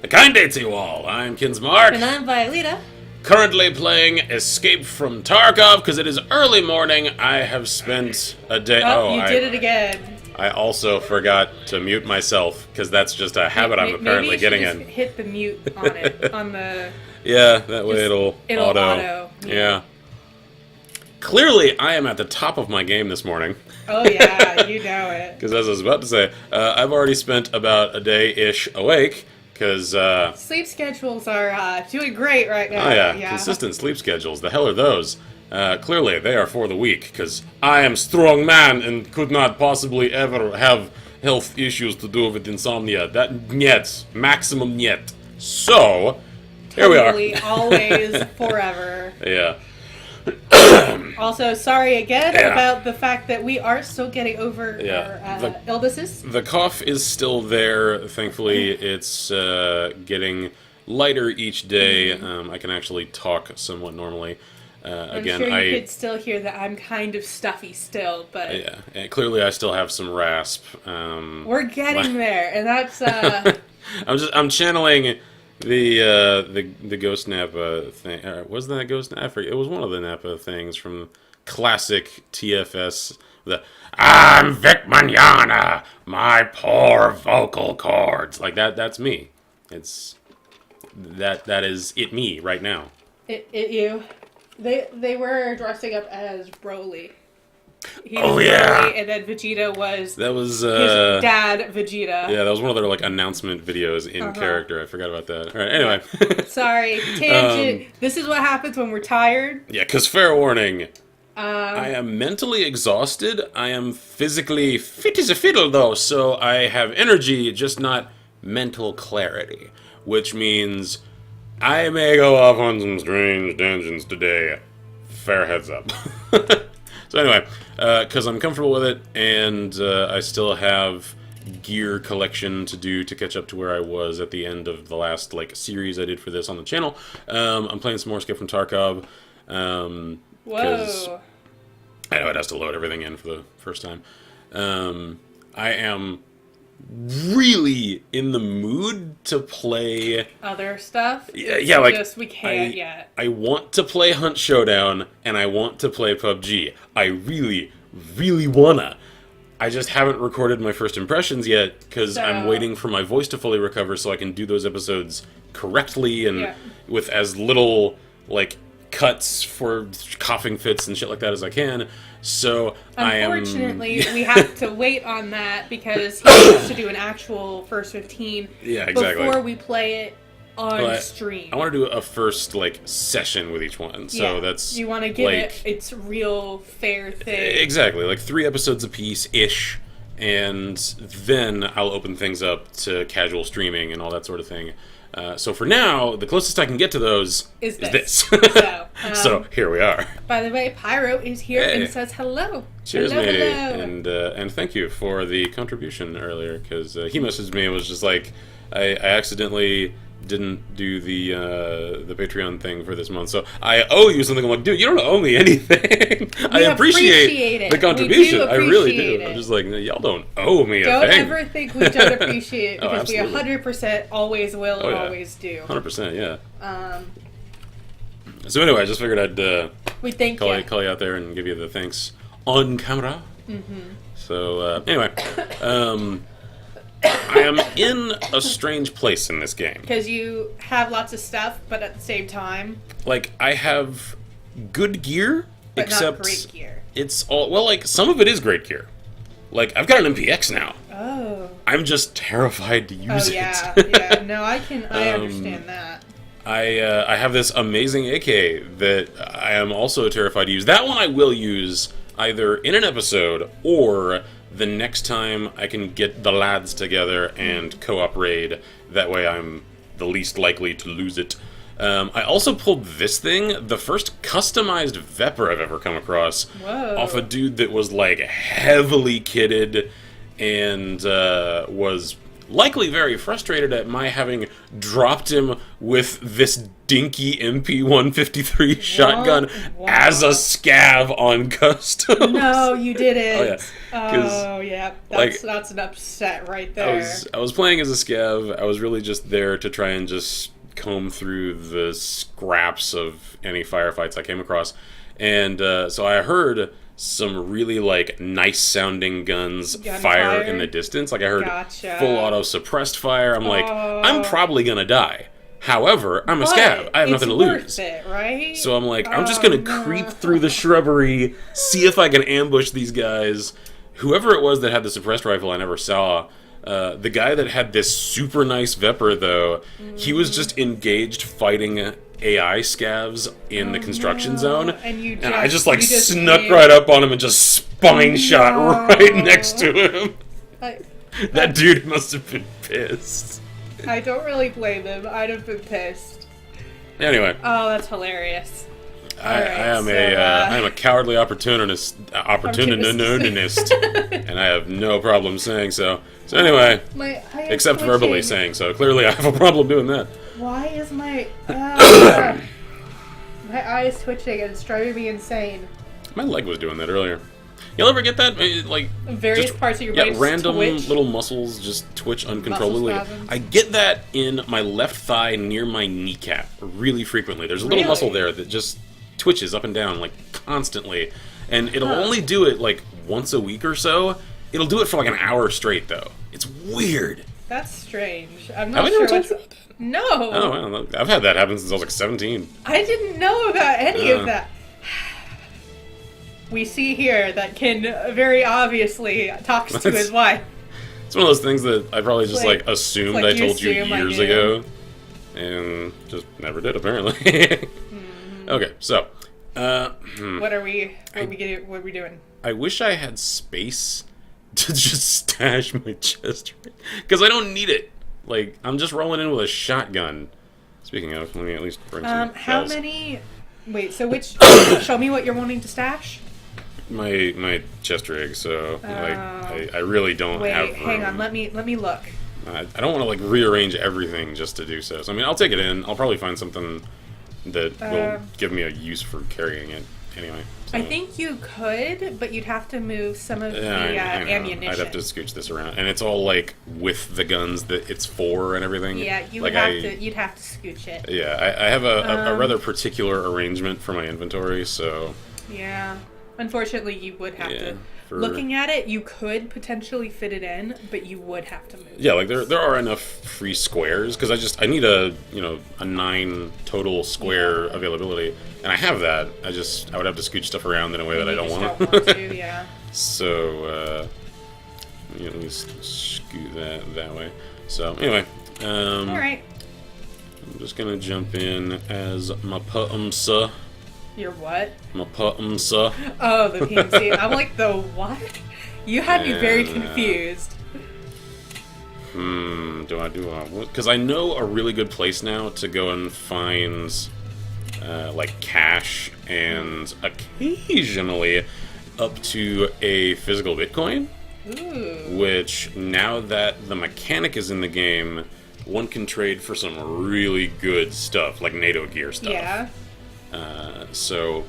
A kind day to you all. I'm Kinsmark. And I'm Violeta. Currently playing Escape from Tarkov because it is early morning. I have spent a day. Oh, you did it again. I also forgot to mute myself because that's just a habit I'm apparently getting in. Hit the mute on it on the. Yeah, that way it'll auto. Yeah. Clearly, I am at the top of my game this morning. Oh yeah, you know it. Because as I was about to say, I've already spent about a day-ish awake. Because sleep schedules are doing great right now. Oh yeah, consistent sleep schedules. The hell are those? Clearly, they are for the weak. Because I am strong man and could not possibly ever have health issues to do with insomnia. That niet, maximum niet. So here we are. Always, forever. Yeah. Also, sorry again about the fact that we are still getting over our illnesses. The cough is still there. Thankfully, it's getting lighter each day. I can actually talk somewhat normally. I'm sure you could still hear that I'm kind of stuffy still, but yeah, and clearly I still have some rasp. We're getting there, and that's. I'm channeling the Ghost Napa thing. Wasn't that Ghost Napa? It was one of the Napa things from classic TFS. I'm Vic Manana, my poor vocal cords. Like that's me. It's that is it me right now. It you. They were dressing up as Broly. He was Broly, and then Vegeta was his dad, Vegeta. Yeah, that was one of their announcement videos in character. I forgot about that. All right, anyway. Sorry, tangent. This is what happens when we're tired. Yeah, because fair warning, I am mentally exhausted. I am physically fit as a fiddle, though, so I have energy, just not mental clarity, which means I may go off on some strange tangents today. Fair heads up. So anyway, because I'm comfortable with it, and I still have gear collection to do to catch up to where I was at the end of the last series I did for this on the channel. I'm playing some more Escape from Tarkov. Whoa! I know it has to load everything in for the first time. I am really in the mood to play other stuff. Yeah, we can't yet. I want to play Hunt Showdown and I want to play PUBG. I really, really wanna. I just haven't recorded my first impressions yet because I'm waiting for my voice to fully recover so I can do those episodes correctly and with as little cuts for coughing fits and shit like that as I can. So unfortunately, we have to wait on that because he wants to do an actual first 15 before we play it on stream. I want to do a first session with each one. So that's you want to give it its real fair thing. Exactly, 3 episodes apiece ish, and then I'll open things up to casual streaming and all that sort of thing. So for now, the closest I can get to those is this. So here we are. By the way, Pyro is here and says hello. Cheers, hello, matey. hello. And thank you for the contribution earlier, because he messaged me and was just I accidentally didn't do the Patreon thing for this month, so I owe you something. I'm like, dude, you don't owe me anything. I appreciate the contribution. I really do. I'm just y'all don't owe me a thing. Don't ever think we don't appreciate it because we 100% always will and always do. 100%, yeah. So anyway, I just figured I'd call you out there and give you the thanks on camera. So anyway, I am in a strange place in this game. Because you have lots of stuff, but at the same time... I have good gear, but except... not great gear. It's all... some of it is great gear. I've got an MPX now. Oh. I'm just terrified to use it. Yeah. No, I understand that. I have this amazing AK that I am also terrified to use. That one I will use either in an episode or... the next time I can get the lads together and co-op raid. That way I'm the least likely to lose it. I also pulled this thing, the first customized Vepr I've ever come across, off a dude that was heavily kitted and was likely very frustrated at my having dropped him with this dinky MP153 shotgun as a scav on customs. No, you didn't. Oh, yeah. Oh, yeah. That's an upset right there. I was playing as a scav. I was really just there to try and just comb through the scraps of any firefights I came across. And so I heard some really, like, nice-sounding guns fire in the distance. Like, I heard full auto-suppressed fire. I'm like, I'm probably gonna die. However, I'm a scav. I have nothing to lose. It, right? So I'm like, I'm just gonna creep through the shrubbery, see if I can ambush these guys. Whoever it was that had the suppressed rifle, I never saw. The guy that had this super nice Vepr, though, he was just engaged fighting AI scavs in the construction zone. And I just snuck right up on him and just spine shot right next to him. That dude must have been pissed. I don't really blame him. I'd have been pissed. Anyway. Oh, that's hilarious. I am a cowardly opportunist, and I have no problem saying so. So anyway, except verbally saying so. Clearly, I have a problem doing that. Why is my my eye is twitching and it's driving me insane? My leg was doing that earlier. You'll ever get that? Like various parts of your body random twitch? Little muscles just twitch uncontrollably. I get that in my left thigh near my kneecap really frequently. There's a little muscle there that just twitches up and down like constantly, and it'll only do it like once a week or so. It'll do it for like an hour straight though. It's weird. That's strange. I'm not Have sure. I never told you about that? No. Oh, well, I've had that happen since I was like 17. I didn't know about any of that. We see here that Ken very obviously talks to his wife. It's one of those things that I probably just assumed I told you years ago, and just never did apparently. Okay, so what are we doing? I wish I had space to just stash my chest rig, because I don't need it. Like, I'm just rolling in with a shotgun. Speaking of, let me at least bring some how shells. many? Wait, so which? Show me what you're wanting to stash. My chest rig. So I really don't have room. Hang on. Let me look. I don't want to rearrange everything just to do so. So I mean, I'll take it in. I'll probably find something that will give me a use for carrying it. Anyway. So. I think you could, but you'd have to move some of the ammunition. I'd have to scooch this around, and it's all with the guns that it's for and everything. Yeah, you'd have to scooch it. Yeah, I have a rather particular arrangement for my inventory, so. Yeah, unfortunately, you would have to. Looking at it, you could potentially fit it in, but you would have to move. Yeah, there are enough free squares because I need a 9 total square availability, and I have that. I would have to scooch stuff around in a way that I don't want to. Yeah. So let me scoot that way. So anyway, all right. I'm just gonna jump in as my putumsa. Your what? My putumsa. Oh, the PMC. I'm like, the what? You had me very confused. Do I do because I know a really good place now to go and find cash and occasionally up to a physical Bitcoin. Ooh. Which, now that the mechanic is in the game, one can trade for some really good stuff, like NATO gear stuff. Yeah. So,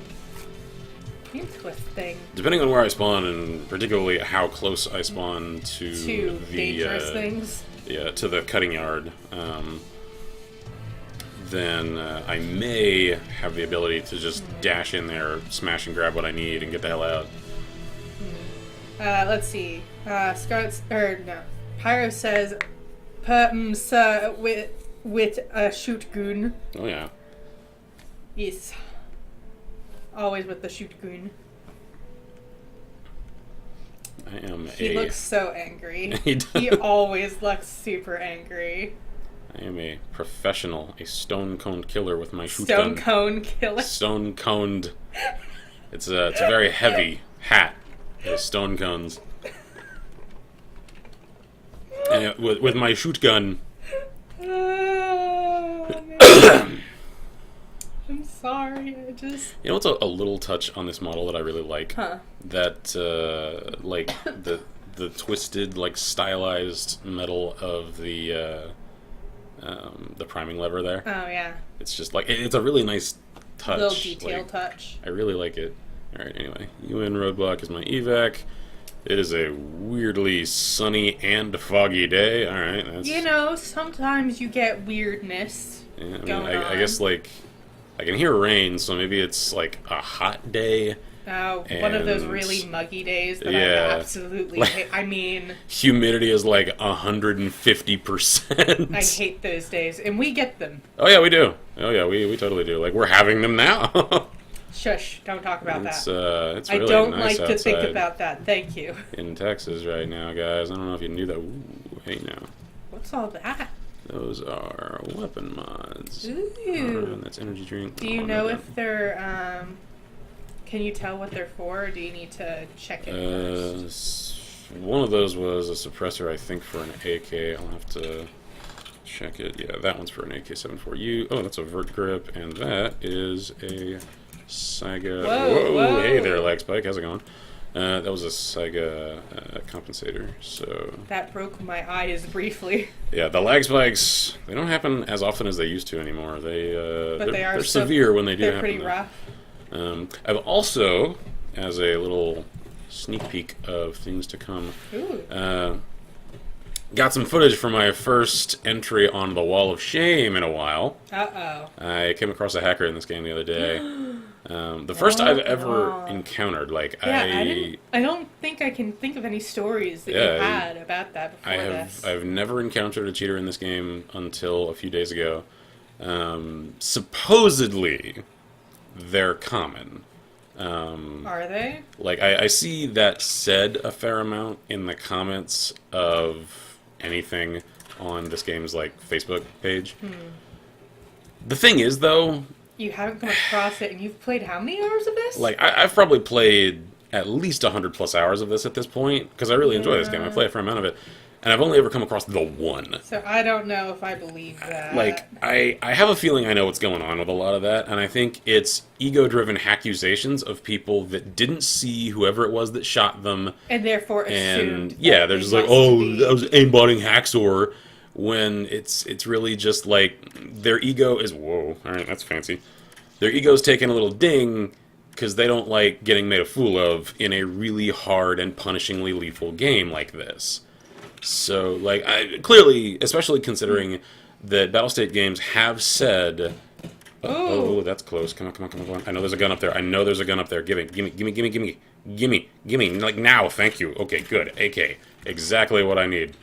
interesting. Depending on where I spawn, and particularly how close I spawn to the dangerous things. Yeah, to the cutting yard, then I may have the ability to just dash in there, smash and grab what I need, and get the hell out. Let's see. Pyro says, with a shootgun. Oh yeah. Yes. Always with the shootgun. He looks so angry. He always looks super angry. I am a professional, a stone-coned killer with my shootgun. Stone-coned killer? Stone-coned. It's a very heavy hat. With stone cones. And with my shootgun. I'm sorry, I just... You know what's a little touch on this model that I really like? Huh. That, the the twisted, like, stylized metal of the priming lever there. Oh, yeah. It's just, like, it's a really nice touch. Little detail touch. I really like it. Alright, anyway. UN roadblock is my evac. It is a weirdly sunny and foggy day. Alright, that's... sometimes you get weirdness going on. I guess, like, I can hear rain, so maybe it's, like, a hot day. Oh, one of those really muggy days that I absolutely hate. I mean... Humidity is, like, 150%. I hate those days, and we get them. Oh, yeah, we do. Oh, yeah, we totally do. Like, we're having them now. Shush, don't talk about it's that. Really I don't nice like to think about that, thank you. In Texas right now, guys. I don't know if you knew that. Ooh, hey now. What's all that? Those are weapon mods. Ooh. That's energy drink. Do you know if they're, can you tell what they're for, or do you need to check it first? One of those was a suppressor, I think, for an AK. I'll have to check it. Yeah, that one's for an AK-74U. Oh, that's a vert grip, and that is a Saiga. Whoa. Hey there, Lag Spike. How's it going? That was a Saiga compensator. So that broke my eyes briefly. Yeah, the lag spikes, they don't happen as often as they used to anymore. They're severe when they do happen. They're pretty rough. I've also, as a little sneak peek of things to come, got some footage for my first entry on the Wall of Shame in a while. Uh-oh. I came across a hacker in this game the other day. The first I've ever encountered. Like, I don't think I can think of any stories that you had about that before this. I've never encountered a cheater in this game until a few days ago. Supposedly, they're common. Are they? Like, I see that said a fair amount in the comments of anything on this game's, like, Facebook page. The thing is, though... You haven't come across it, and you've played how many hours of this? Like, I've probably played at least 100+ hours of this at this point, because I really enjoy this game. I play a fair amount of it. And I've only ever come across the one. So I don't know if I believe that. Like, I have a feeling I know what's going on with a lot of that, and I think it's ego-driven accusations of people that didn't see whoever it was that shot them. And therefore assumed. And, yeah, they're just like, oh, that was aimbotting Haxor, when it's really just like, their ego is, whoa, alright, that's fancy. Their ego's taking a little ding, because they don't like getting made a fool of in a really hard and punishingly lethal game like this. So, like, clearly, especially considering that Battlestate games have said... Oh, that's close. Come on. I know there's a gun up there. Gimme. Like, now, thank you. Okay, good. AK. Exactly what I need.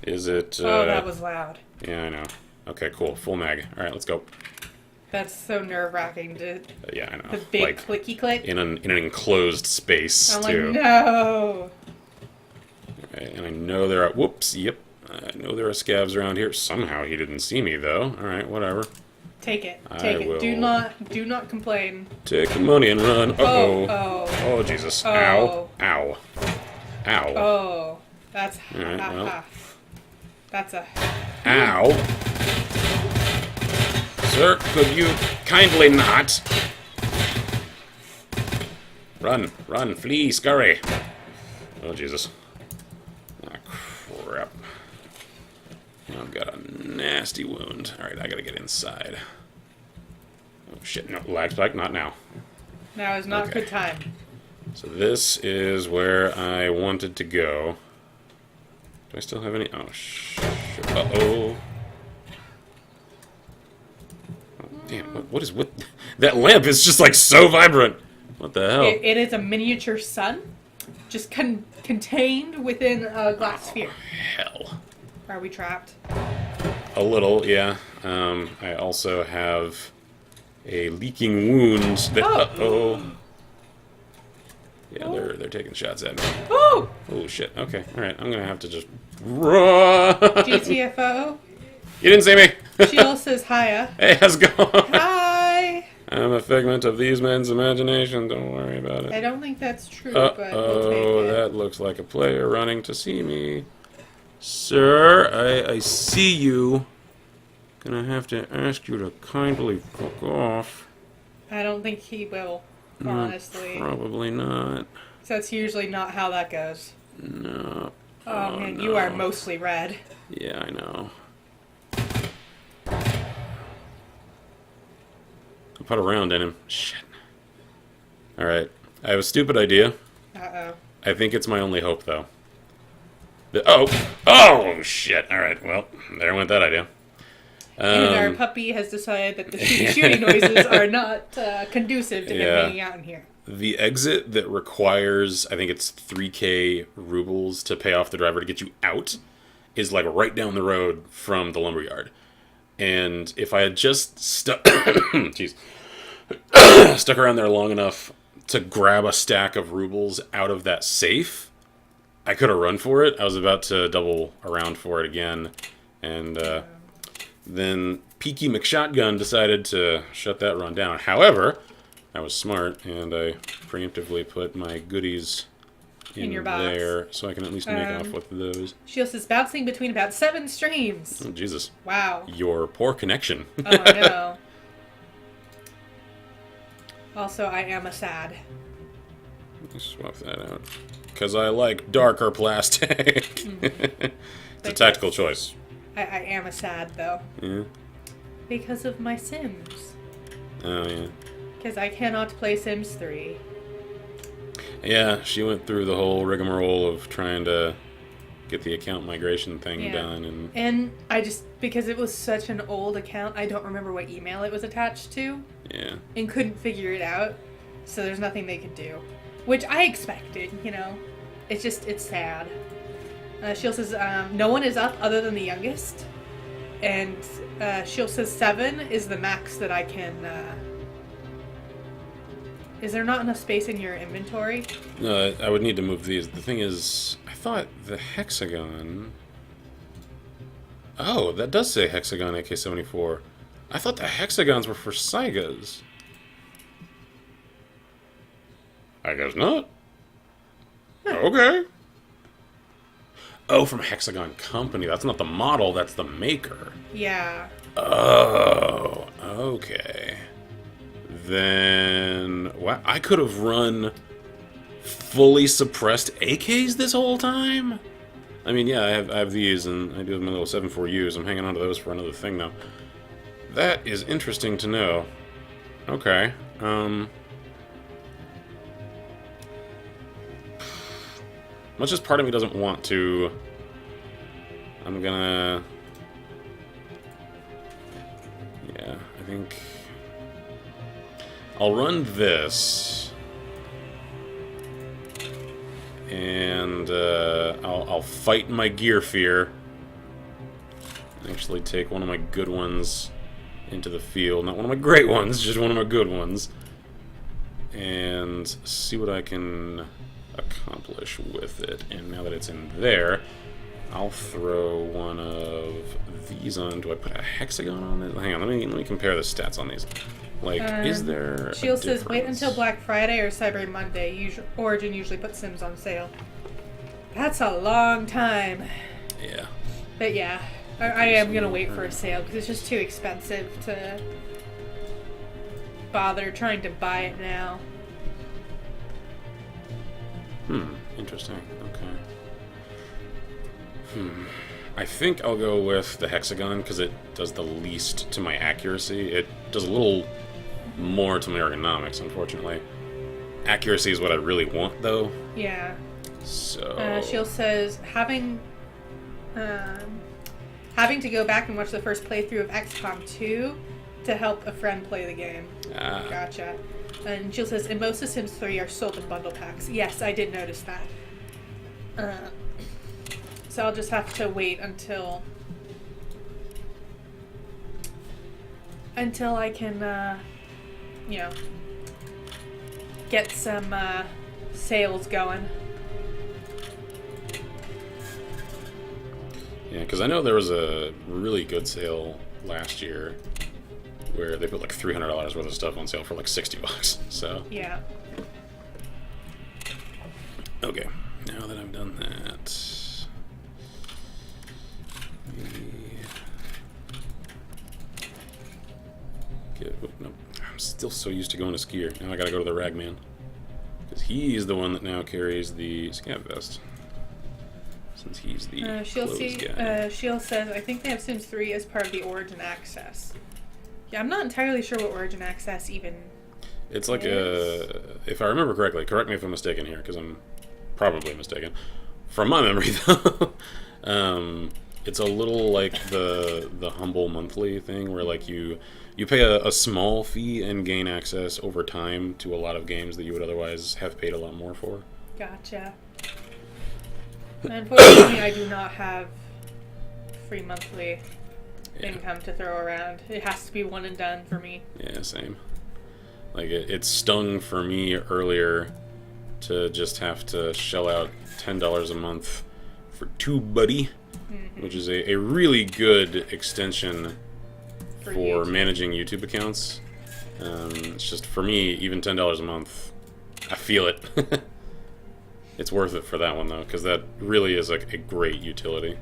Is it... Oh, that was loud. Yeah, I know. Okay, cool. Full mag. Alright, let's go. That's so nerve-wracking to... yeah, I know. The big like, clicky-click. In an enclosed space, I'm too. like, no! And I know there are... Whoops, yep. I know there are scavs around here. Somehow he didn't see me, though. Alright, whatever. Take it. Take it. Do not complain. Take the money and run. Uh-oh. Oh, Jesus. Oh. Ow. Oh. That's... Alright, well. That's a... Ow. Sir, could you kindly not... Run, flee, scurry. Oh, Jesus. Ah, crap. I've got a nasty wound. Alright, I gotta get inside. Oh, shit, no, lag spike, not now. Now is not a good time. So this is where I wanted to go. Do I still have any? Oh, shit. Uh-oh. Oh, damn, what is with... That lamp is just, like, so vibrant. What the hell? It is a miniature sun, just contained within a glass sphere. Hell. Are we trapped? A little, yeah. I also have a leaking wound that... Uh-oh. Yeah, they're taking shots at me. Oh! Oh, shit. Okay, alright. I'm gonna have to just run! GTFO? You didn't see me! She also says hiya. Hey, how's it going? Hi! I'm a figment of these men's imagination. Don't worry about it. I don't think that's true, but we'll take it. That looks like a player running to see me. Sir, I see you. Gonna have to ask you to kindly fuck off. I don't think he will, honestly. Probably not. So that's usually not how that goes. No. Oh man, no. You are mostly red. Yeah, I know. I'll put a round in him. Shit. Alright. I have a stupid idea. Uh-oh. I think it's my only hope, though. Oh, shit. Alright, well, there went that idea. Even our puppy has decided that the shooting noises are not conducive to him hanging out in here. The exit that requires, I think it's 3K rubles to pay off the driver to get you out, is like right down the road from the lumberyard. And if I had just stuck around there long enough to grab a stack of rubles out of that safe, I could have run for it. I was about to double around for it again. And then Peaky McShotgun decided to shut that run down. However, I was smart, and I preemptively put my goodies in your box there, so I can at least make off with those. Shield says bouncing between about 7 streams. Oh, Jesus. Wow. Your poor connection. Oh, no. Also, I am a sad. Let's swap that out. Because I like darker plastic. Mm-hmm. It's a tactical choice. I am a sad, though. Yeah? Because of my Sims. Oh, yeah. Because I cannot play Sims 3. Yeah, she went through the whole rigmarole of trying to get the account migration thing done. And I just, because it was such an old account, I don't remember what email it was attached to. Yeah. And couldn't figure it out. So there's nothing they could do. Which I expected, you know. It's just, it's sad. Shield says, no one is up other than the youngest. And Shield says 7 is the max that I can... Is there not enough space in your inventory? No, I would need to move these. The thing is, I thought the hexagon... Oh, that does say hexagon AK-74. I thought the hexagons were for Saigas. I guess not. Okay. Oh, from Hexagon Company. That's not the model, that's the maker. Yeah. Oh, okay. Then... Wow, I could have run fully suppressed AKs this whole time? I mean, yeah, I have these, and I do have my little 7.4Us. I'm hanging on to those for another thing, though. That is interesting to know. Okay. Much as part of me doesn't want to, I'm gonna... Yeah, I think... I'll run this. And I'll fight my gear fear. Actually take one of my good ones into the field. Not one of my great ones, just one of my good ones. And see what I can accomplish with it. And now that it's in there, I'll throw one of these on. Do I put a hexagon on it? Hang on, let me compare the stats on these. Like, is there Shield says, wait until Black Friday or Cyber Monday. Origin usually puts Sims on sale. That's a long time. Yeah. But yeah, I am going to wait for a sale because it's just too expensive to bother trying to buy it now. Interesting. Okay. I think I'll go with the hexagon because it does the least to my accuracy. It does a little more to my ergonomics, unfortunately. Accuracy is what I really want, though. Yeah. So... Shield says, having to go back and watch the first playthrough of XCOM 2 to help a friend play the game. Gotcha. And Jill says, and most of Sims 3 are sold in bundle packs. Yes, I did notice that. So I'll just have to wait until I can, you know, get some sales going. Yeah, because I know there was a really good sale last year where they put like $300 worth of stuff on sale for like $60. So yeah. Okay, now that I've done that, nope. I'm still so used to going to skier. Now I gotta go to the ragman because he's the one that now carries the scav vest. he's the clothes guy. Shield says, I think they have Sims 3 as part of the Origin Access. Yeah, I'm not entirely sure what Origin Access even It's like if I remember correctly, correct me if I'm mistaken here, because I'm probably mistaken. From my memory, though, it's a little like the Humble Monthly thing, where like you pay a small fee and gain access over time to a lot of games that you would otherwise have paid a lot more for. Gotcha. Unfortunately, I do not have free monthly income to throw around. It has to be one and done for me. Yeah, same. Like, it stung for me earlier to just have to shell out $10 a month for TubeBuddy, which is a really good extension for managing YouTube accounts. It's just, for me, even $10 a month, I feel it. It's worth it for that one, though, because that really is like a great utility.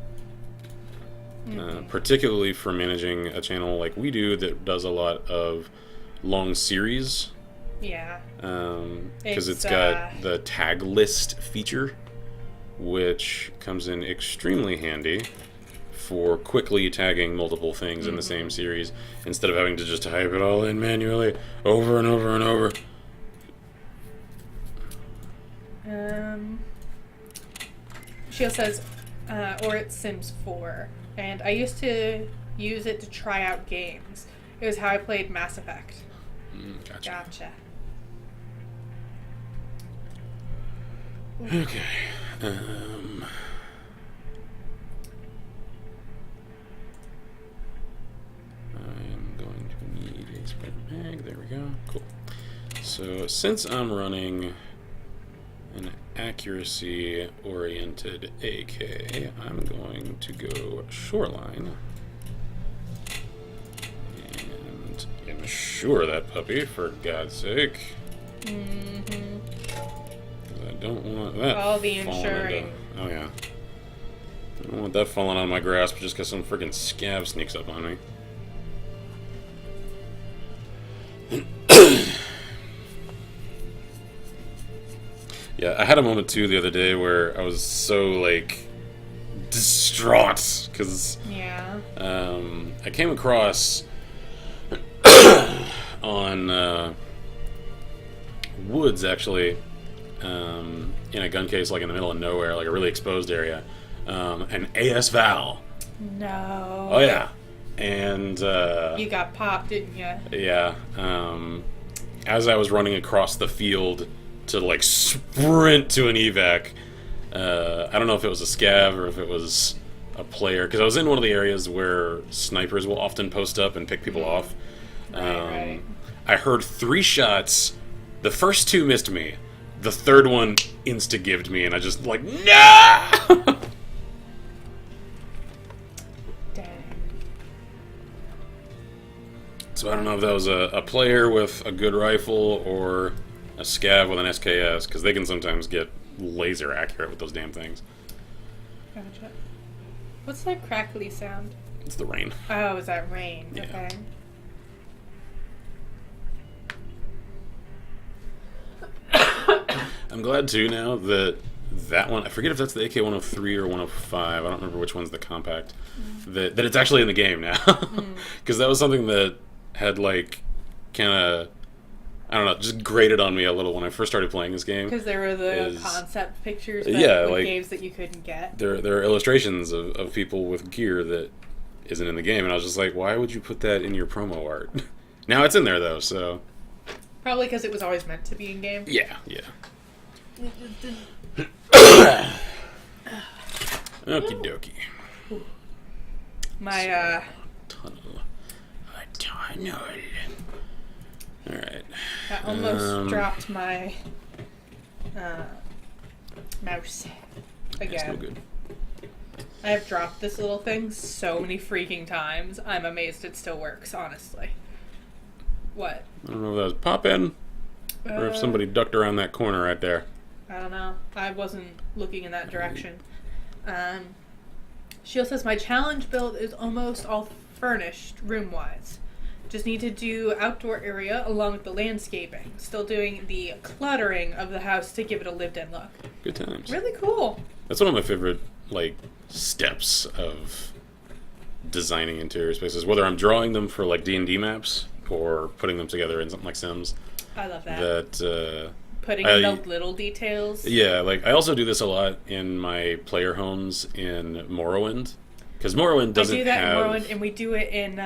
Particularly for managing a channel like we do that does a lot of long series. Yeah. Because it's got the tag list feature, which comes in extremely handy for quickly tagging multiple things in the same series instead of having to just type it all in manually over and over and over. Shield says, or it's Sims 4, and I used to use it to try out games. It was how I played Mass Effect. Gotcha. Okay. I am going to need a spread mag. There we go. Cool. So since I'm running an accuracy-oriented AK, I'm going to go Shoreline and insure that puppy, for God's sake. I don't want that. All the insuring. Oh yeah. I don't want that falling on my grasp just because some freaking scab sneaks up on me. Yeah, I had a moment too the other day where I was so like distraught because I came across on woods actually in a gun case like in the middle of nowhere, like a really exposed area, an AS Val. No. Oh yeah, and you got popped, didn't you? Yeah. As I was running across the field to like sprint to an evac, I don't know if it was a scav or if it was a player, because I was in one of the areas where snipers will often post up and pick people off. Right. I heard 3 shots. The first 2 missed me. The third one insta-gived me, and I just like, no! Dang. So I don't know if that was a player with a good rifle or a scav with an SKS, because they can sometimes get laser accurate with those damn things. Gotcha. What's that crackly sound? It's the rain. Oh, is that rain? Yeah. Okay. I'm glad too now that one, I forget if that's the AK-103 or 105, I don't remember which one's the compact, that it's actually in the game now. Because that was something that had like kind of, I don't know, just grated on me a little when I first started playing this game. Because there were the concept pictures with like games that you couldn't get. There are illustrations of people with gear that isn't in the game, and I was just like, why would you put that in your promo art? Now it's in there though, so... Probably because it was always meant to be in game. Yeah. Okie dokie. My tunnel. Alright. I almost dropped my mouse again. That's no good. I have dropped this little thing so many freaking times. I'm amazed it still works, honestly. What? I don't know if that was pop-in or if somebody ducked around that corner right there. I don't know. I wasn't looking in that direction. Shield says, my challenge build is almost all furnished room-wise. Just need to do outdoor area along with the landscaping. Still doing the cluttering of the house to give it a lived-in look. Good times. Really cool. That's one of my favorite like steps of designing interior spaces, whether I'm drawing them for like D&D maps or putting them together in something like Sims. I love that. Putting I, in the little details. Yeah, like I also do this a lot in my player homes in Morrowind, because Morrowind doesn't have. I do that in Morrowind, and we do it in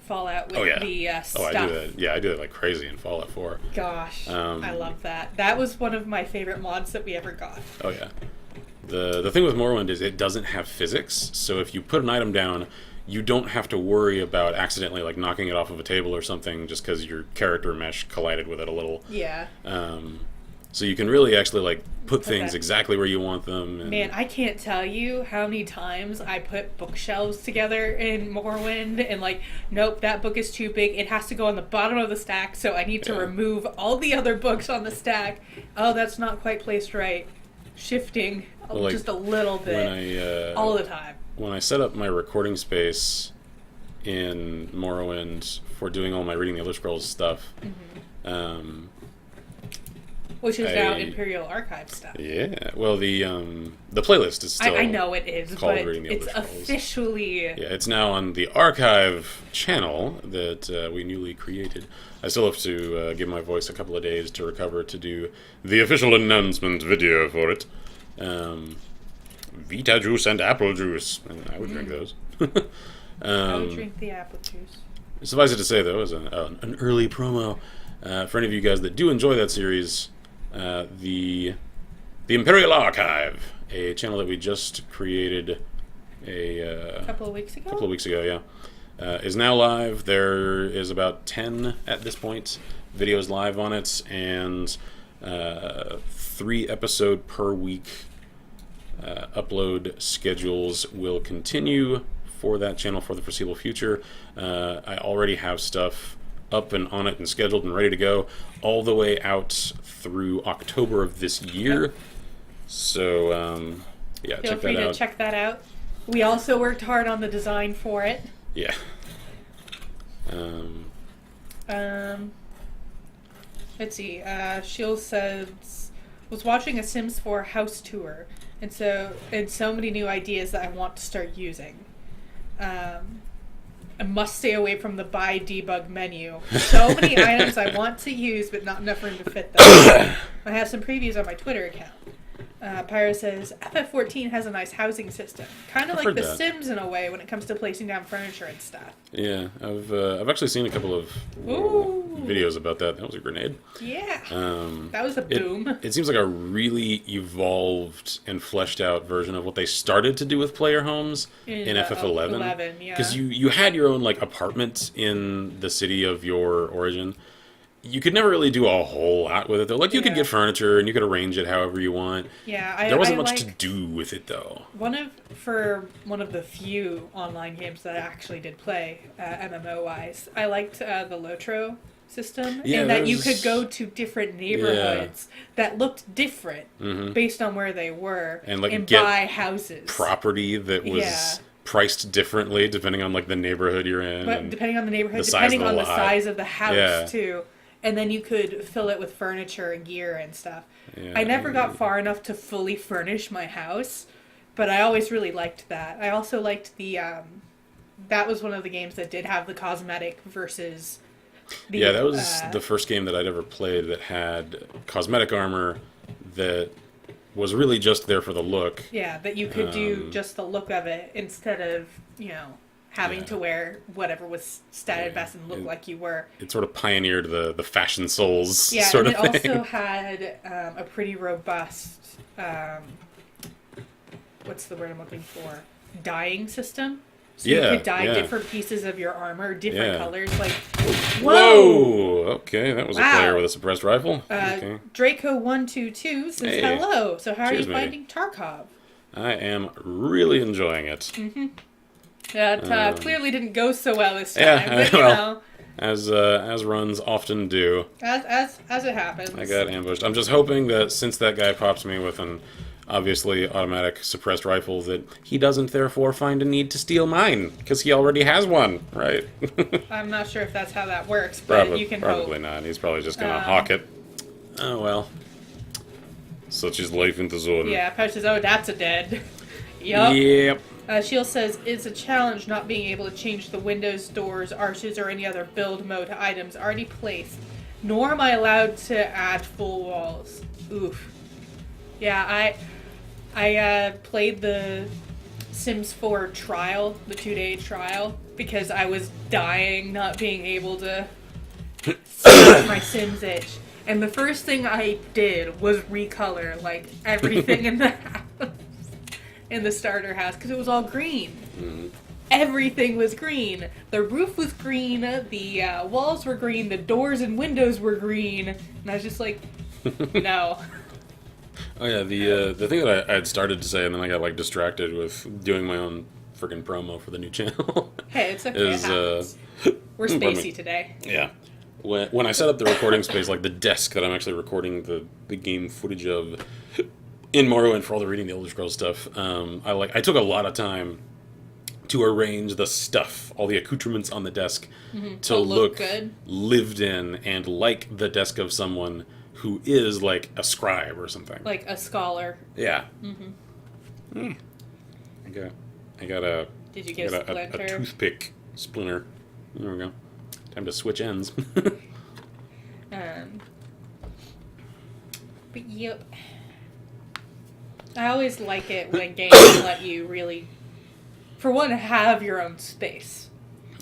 Fallout with the stuff. I do that. Yeah, I do that like crazy in Fallout 4. Gosh, I love that. That was one of my favorite mods that we ever got. Oh yeah. The thing with Morrowind is it doesn't have physics, so if you put an item down, you don't have to worry about accidentally like knocking it off of a table or something just because your character mesh collided with it a little. Yeah. So you can really actually like put things exactly where you want them. And man, I can't tell you how many times I put bookshelves together in Morrowind and like, nope, that book is too big. It has to go on the bottom of the stack, so I need to remove all the other books on the stack. Oh, that's not quite placed right. Shifting just a little bit all the time. When I set up my recording space in Morrowind for doing all my Reading the Elder Scrolls stuff, which is now Imperial Archive stuff. Yeah, well, the playlist is still. I know it is, but Reading the Elder Scrolls. Officially. Yeah, it's now on the Archive channel that we newly created. I still have to give my voice a couple of days to recover to do the official announcement video for it. Vita juice and apple juice. I would drink those. I would drink the apple juice. Suffice it to say, though, as an early promo, for any of you guys that do enjoy that series, the Imperial Archive, a channel that we just created a couple of weeks ago, is now live. There is about 10 at this point videos live on it, and 3 episode per week upload schedules will continue for that channel for the foreseeable future. I already have stuff up and on it and scheduled and ready to go all the way out through October of this year. So feel free to check that out. We also worked hard on the design for it. Yeah. Let's see. Shield says, was watching a Sims 4 house tour, and so many new ideas that I want to start using. I must stay away from the buy debug menu. So many items I want to use, but not enough room to fit them. I have some previews on my Twitter account. Pyro says, FF14 has a nice housing system. Kind of like The Sims in a way when it comes to placing down furniture and stuff. Yeah, I've actually seen a couple of videos about that. That was a grenade. Yeah, that was a boom. It seems like a really evolved and fleshed out version of what they started to do with player homes in FF11. Because you had your own like apartment in the city of your origin. You could never really do a whole lot with it, though. Like, you could get furniture, and you could arrange it however you want. Yeah, there wasn't much to do with it, though. For one of the few online games that I actually did play, MMO-wise, I liked the Lotro system, and that you could go to different neighborhoods that looked different based on where they were, and buy houses. Property that was priced differently depending on, like, the neighborhood you're in. But depending on the neighborhood, depending on the size of the house, too. And then you could fill it with furniture and gear and stuff. Yeah, I never got far enough to fully furnish my house, but I always really liked that. I also liked the... that was one of the games that did have the cosmetic versus... that was the first game that I'd ever played that had cosmetic armor that was really just there for the look. Yeah, that you could do just the look of it instead of, having to wear whatever was statted best and look like you were. It sort of pioneered the Fashion Souls sort of thing. Yeah, and it also had a pretty robust, what's the word I'm looking for? Dyeing system. So you could dye different pieces of your armor, different colors. Like, whoa! Okay, that was a player with a suppressed rifle. Draco122 says hello. So how are you finding Tarkov? I am really enjoying it. Mm-hmm. That clearly didn't go so well this time. But, as runs often do. As it happens. I got ambushed. I'm just hoping that since that guy pops me with an obviously automatic suppressed rifle, that he doesn't therefore find a need to steal mine, because he already has one, right? I'm not sure if that's how that works, but you can probably hope. Not. He's probably just going to hawk it. Oh, well. Such is life in the zone. Yeah, Pesh says, that's a dead. Yep. Shield says, it's a challenge not being able to change the windows, doors, arches, or any other build mode to items already placed. Nor am I allowed to add full walls. Oof. Yeah, I played the Sims 4 trial, the 2-day trial, because I was dying not being able to scratch my Sims itch. And the first thing I did was recolor, like, everything in the house. In the starter house, because it was all green. Mm-hmm. Everything was green. The roof was green, the walls were green, the doors and windows were green, and I was just like, no. Oh yeah, the thing that I had started to say, and then I got like distracted with doing my own freaking promo for the new channel. Hey, it's okay. Is, we're spacey today. Yeah. When I set up the recording space, like the desk that I'm actually recording the game footage of in Morrowind for all the reading the Elder Scrolls stuff, I took a lot of time to arrange the stuff, all the accoutrements on the desk, to look good, lived in, and like the desk of someone who is like a scribe or something, like a scholar. Yeah. I got a. Did you get a toothpick splinter? There we go. Time to switch ends. But yep. I always like it when games let you really, for one, have your own space.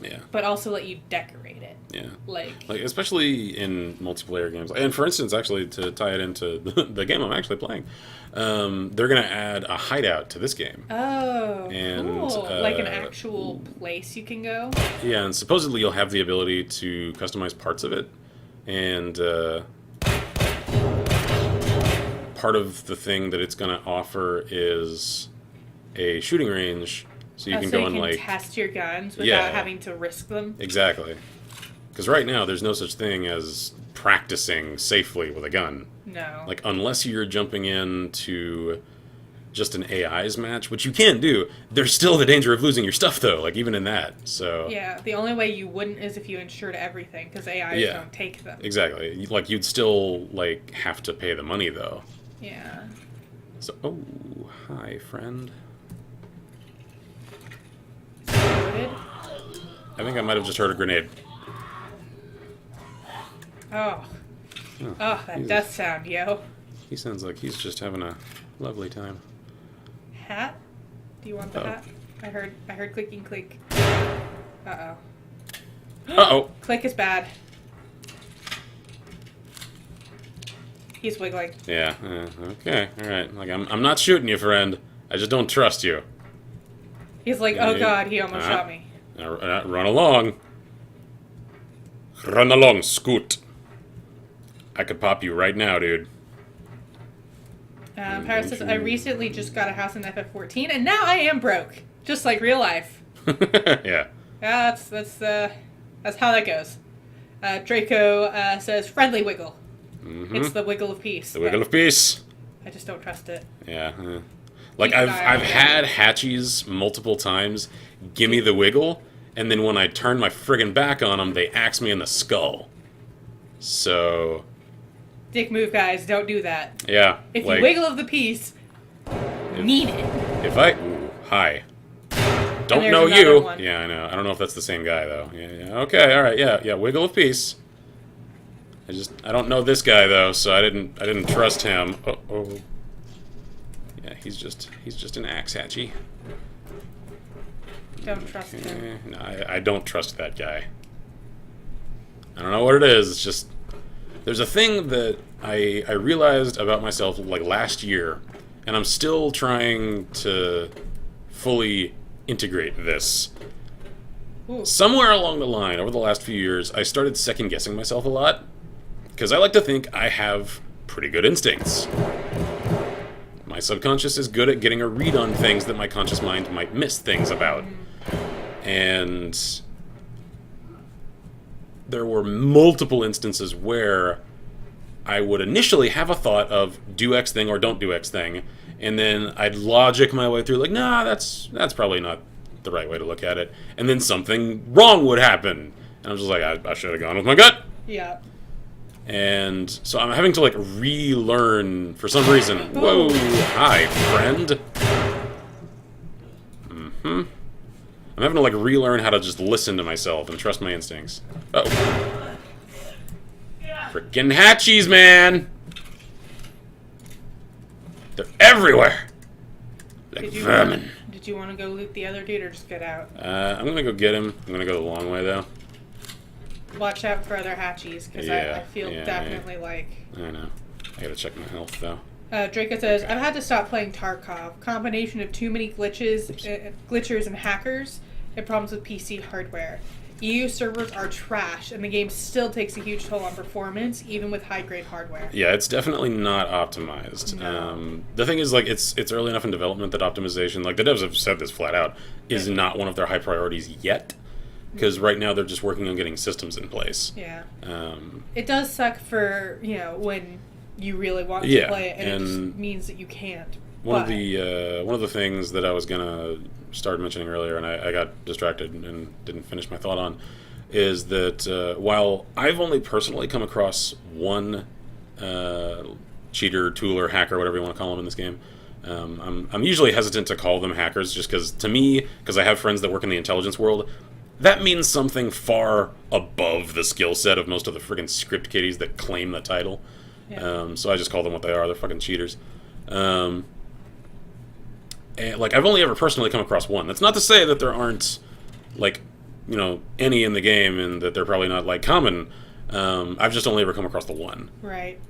Yeah. But also let you decorate it. Yeah. Like especially in multiplayer games. And for instance, actually, to tie it into the game I'm actually playing, they're going to add a hideout to this game. Oh, and, cool. Like an actual place you can go? Yeah, and supposedly you'll have the ability to customize parts of it. And part of the thing that it's going to offer is a shooting range, so you can go and like test your guns without having to risk them. Exactly, because right now there's no such thing as practicing safely with a gun. No, like unless you're jumping into just an AI's match, which you can do. There's still the danger of losing your stuff though, like even in that. So yeah, the only way you wouldn't is if you insured everything, because AIs don't take them. Exactly, like you'd still like have to pay the money though. Yeah. So, oh, hi, friend. Loaded? I think I might have just heard a grenade. Oh, that death sound, yo. He sounds like he's just having a lovely time. Hat? Do you want the hat? I heard clicking click. Uh-oh. Uh-oh. Click is bad. He's wiggling. Yeah. Okay. All right. Like I'm not shooting you, friend. I just don't trust you. He's like, oh god, he almost shot me. Run along. Run along, Scoot. I could pop you right now, dude. Paris says, I recently just got a house in FF14, and now I am broke, just like real life. Yeah. Yeah, that's how that goes. Draco says, friendly wiggle. Mm-hmm. It's the wiggle of peace. The wiggle of peace. I just don't trust it. Yeah. Like I've had hatchies multiple times give me the wiggle, and then when I turn my friggin' back on them, they axe me in the skull. So. Dick move, guys. Don't do that. Yeah. If you wiggle of the peace, mean it. If I. Ooh, hi. Don't know you. One. Yeah, I know. I don't know if that's the same guy though. Yeah. Okay. All right. Yeah. Wiggle of peace. I don't know this guy though, so I didn't trust him. Oh. Yeah, he's just an axe hatchy. Don't trust him. No, I don't trust that guy. I don't know what it is. It's just there's a thing that I realized about myself like last year, and I'm still trying to fully integrate this. Ooh. Somewhere along the line, over the last few years, I started second guessing myself a lot. Because I like to think I have pretty good instincts. My subconscious is good at getting a read on things that my conscious mind might miss things about. And there were multiple instances where I would initially have a thought of do X thing or don't do X thing, and then I'd logic my way through like, nah, that's probably not the right way to look at it. And then something wrong would happen. And I'm just like, I should have gone with my gut. Yeah. And so I'm having to like relearn for some reason. Whoa, hi, friend. I'm having to, like, relearn how to just listen to myself and trust my instincts. Uh-oh. Frickin' hatchies, man! They're everywhere! Like vermin. Did you want to go loot the other dude or just get out? I'm gonna go get him. I'm gonna go the long way, though. Watch out for other hatchies, because I feel definitely like... I know. I gotta check my health, though. Draco says, I've had to stop playing Tarkov. Combination of too many glitchers and hackers, and problems with PC hardware. EU servers are trash, and the game still takes a huge toll on performance, even with high-grade hardware. Yeah, it's definitely not optimized. No. The thing is, like, it's early enough in development that optimization, like, the devs have said this flat out, is not one of their high priorities yet. Because right now they're just working on getting systems in place. Yeah. It does suck for, when you really want to play it, and it just means that you can't. One of the things that I was gonna start mentioning earlier, and I got distracted and didn't finish my thought on, is that while I've only personally come across one cheater, tooler, hacker, whatever you want to call them in this game, I'm usually hesitant to call them hackers, just because to me, because I have friends that work in the intelligence world, that means something far above the skill set of most of the friggin' script kiddies that claim the title. Yeah. So I just call them what they are. They're fucking cheaters. And, like, I've only ever personally come across one. That's not to say that there aren't, like, any in the game and that they're probably not, like, common. I've just only ever come across the one. Right.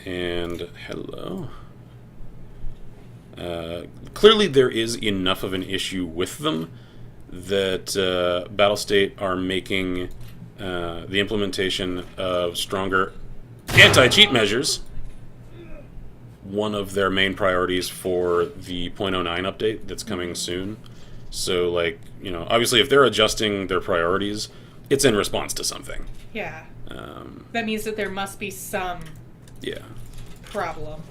And hello. Clearly there is enough of an issue with them that Battlestate are making the implementation of stronger anti-cheat measures one of their main priorities for the .09 update that's coming soon. So, like, obviously if they're adjusting their priorities, it's in response to something. Yeah. That means that there must be some problem.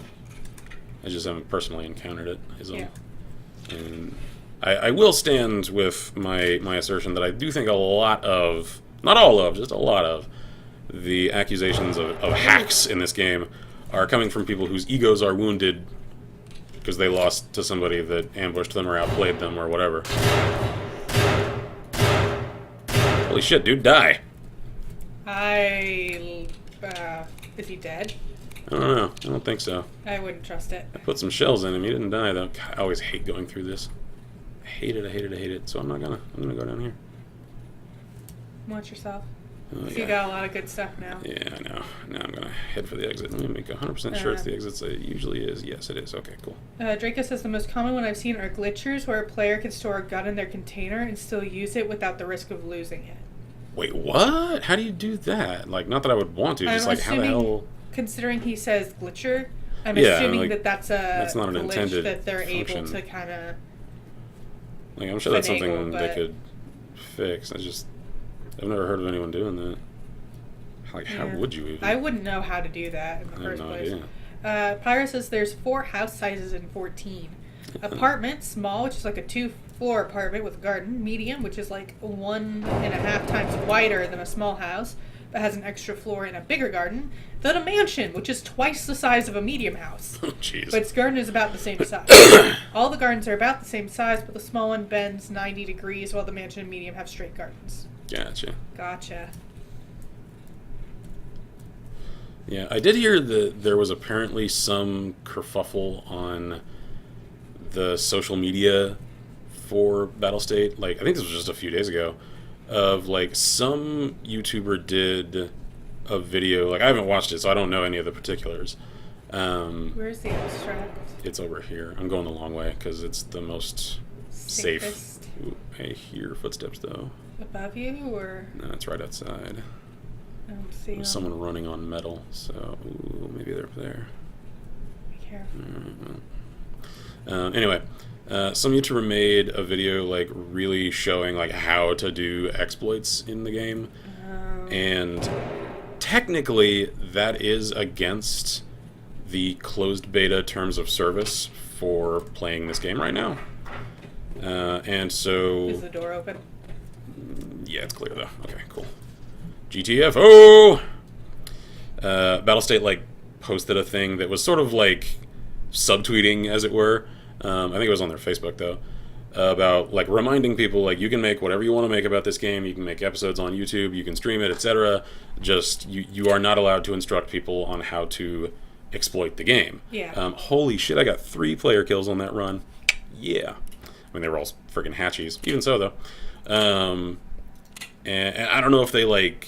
I just haven't personally encountered it, is all. Yeah. And I will stand with my assertion that I do think a lot of, not all of, just a lot of, the accusations of hacks in this game are coming from people whose egos are wounded because they lost to somebody that ambushed them or outplayed them or whatever. Holy shit, dude, die! Is he dead? I don't know. I don't think so. I wouldn't trust it. I put some shells in him. He didn't die, though. God, I always hate going through this. I hate it, I hate it, I hate it. So I'm gonna go down here. Watch yourself. Oh, so you got a lot of good stuff now. Yeah, I know. Now I'm gonna head for the exit. Let me make 100% sure it's the exit. So it usually is. Yes, it is. Okay, cool. Draco says the most common one I've seen are glitchers, where a player can store a gun in their container and still use it without the risk of losing it. Wait, what? How do you do that? Like, not that I would want to. Just like, how the hell? Considering he says glitcher, I'm assuming like, that's not an glitch intended that they're function. Able to kind of. Like, I'm sure that's something they could fix. I've never heard of anyone doing that. Like, how would you even? I wouldn't know how to do that in the first place. Idea. Pyro says there's 4 house sizes in 14. Apartment, small, which is like a 2-floor apartment with a garden. Medium, which is like 1.5 times wider than a small house, but has an extra floor and a bigger garden. Then a mansion, which is twice the size of a medium house. Oh, jeez. But its garden is about the same size. All the gardens are about the same size, but the small one bends 90 degrees, while the mansion and medium have straight gardens. Gotcha. Yeah, I did hear that there was apparently some kerfuffle on the social media for Battlestate. Like, I think this was just a few days ago, of like some YouTuber did a video. Like, I haven't watched it, so I don't know any of the particulars. Where's the abstract? It's over here. I'm going the long way because it's the most safe. Ooh, I hear footsteps though. Above you, or? No, it's right outside. I don't see them. Someone running on metal, so maybe they're up there. Be careful. Anyway, some YouTuber made a video like really showing like how to do exploits in the game, and technically that is against the closed beta terms of service for playing this game right now. And so... Is the door open? Yeah, it's clear though. Okay, cool. GTFO! Battlestate, like, posted a thing that was sort of like subtweeting, as it were, I think it was on their Facebook though, about like reminding people like you can make whatever you want to make about this game. You can make episodes on YouTube. You can stream it, etc. Just you are not allowed to instruct people on how to exploit the game. Yeah. Holy shit! I got 3 player kills on that run. Yeah. I mean, they were all freaking hatchies. Even so, though. And I don't know if they, like,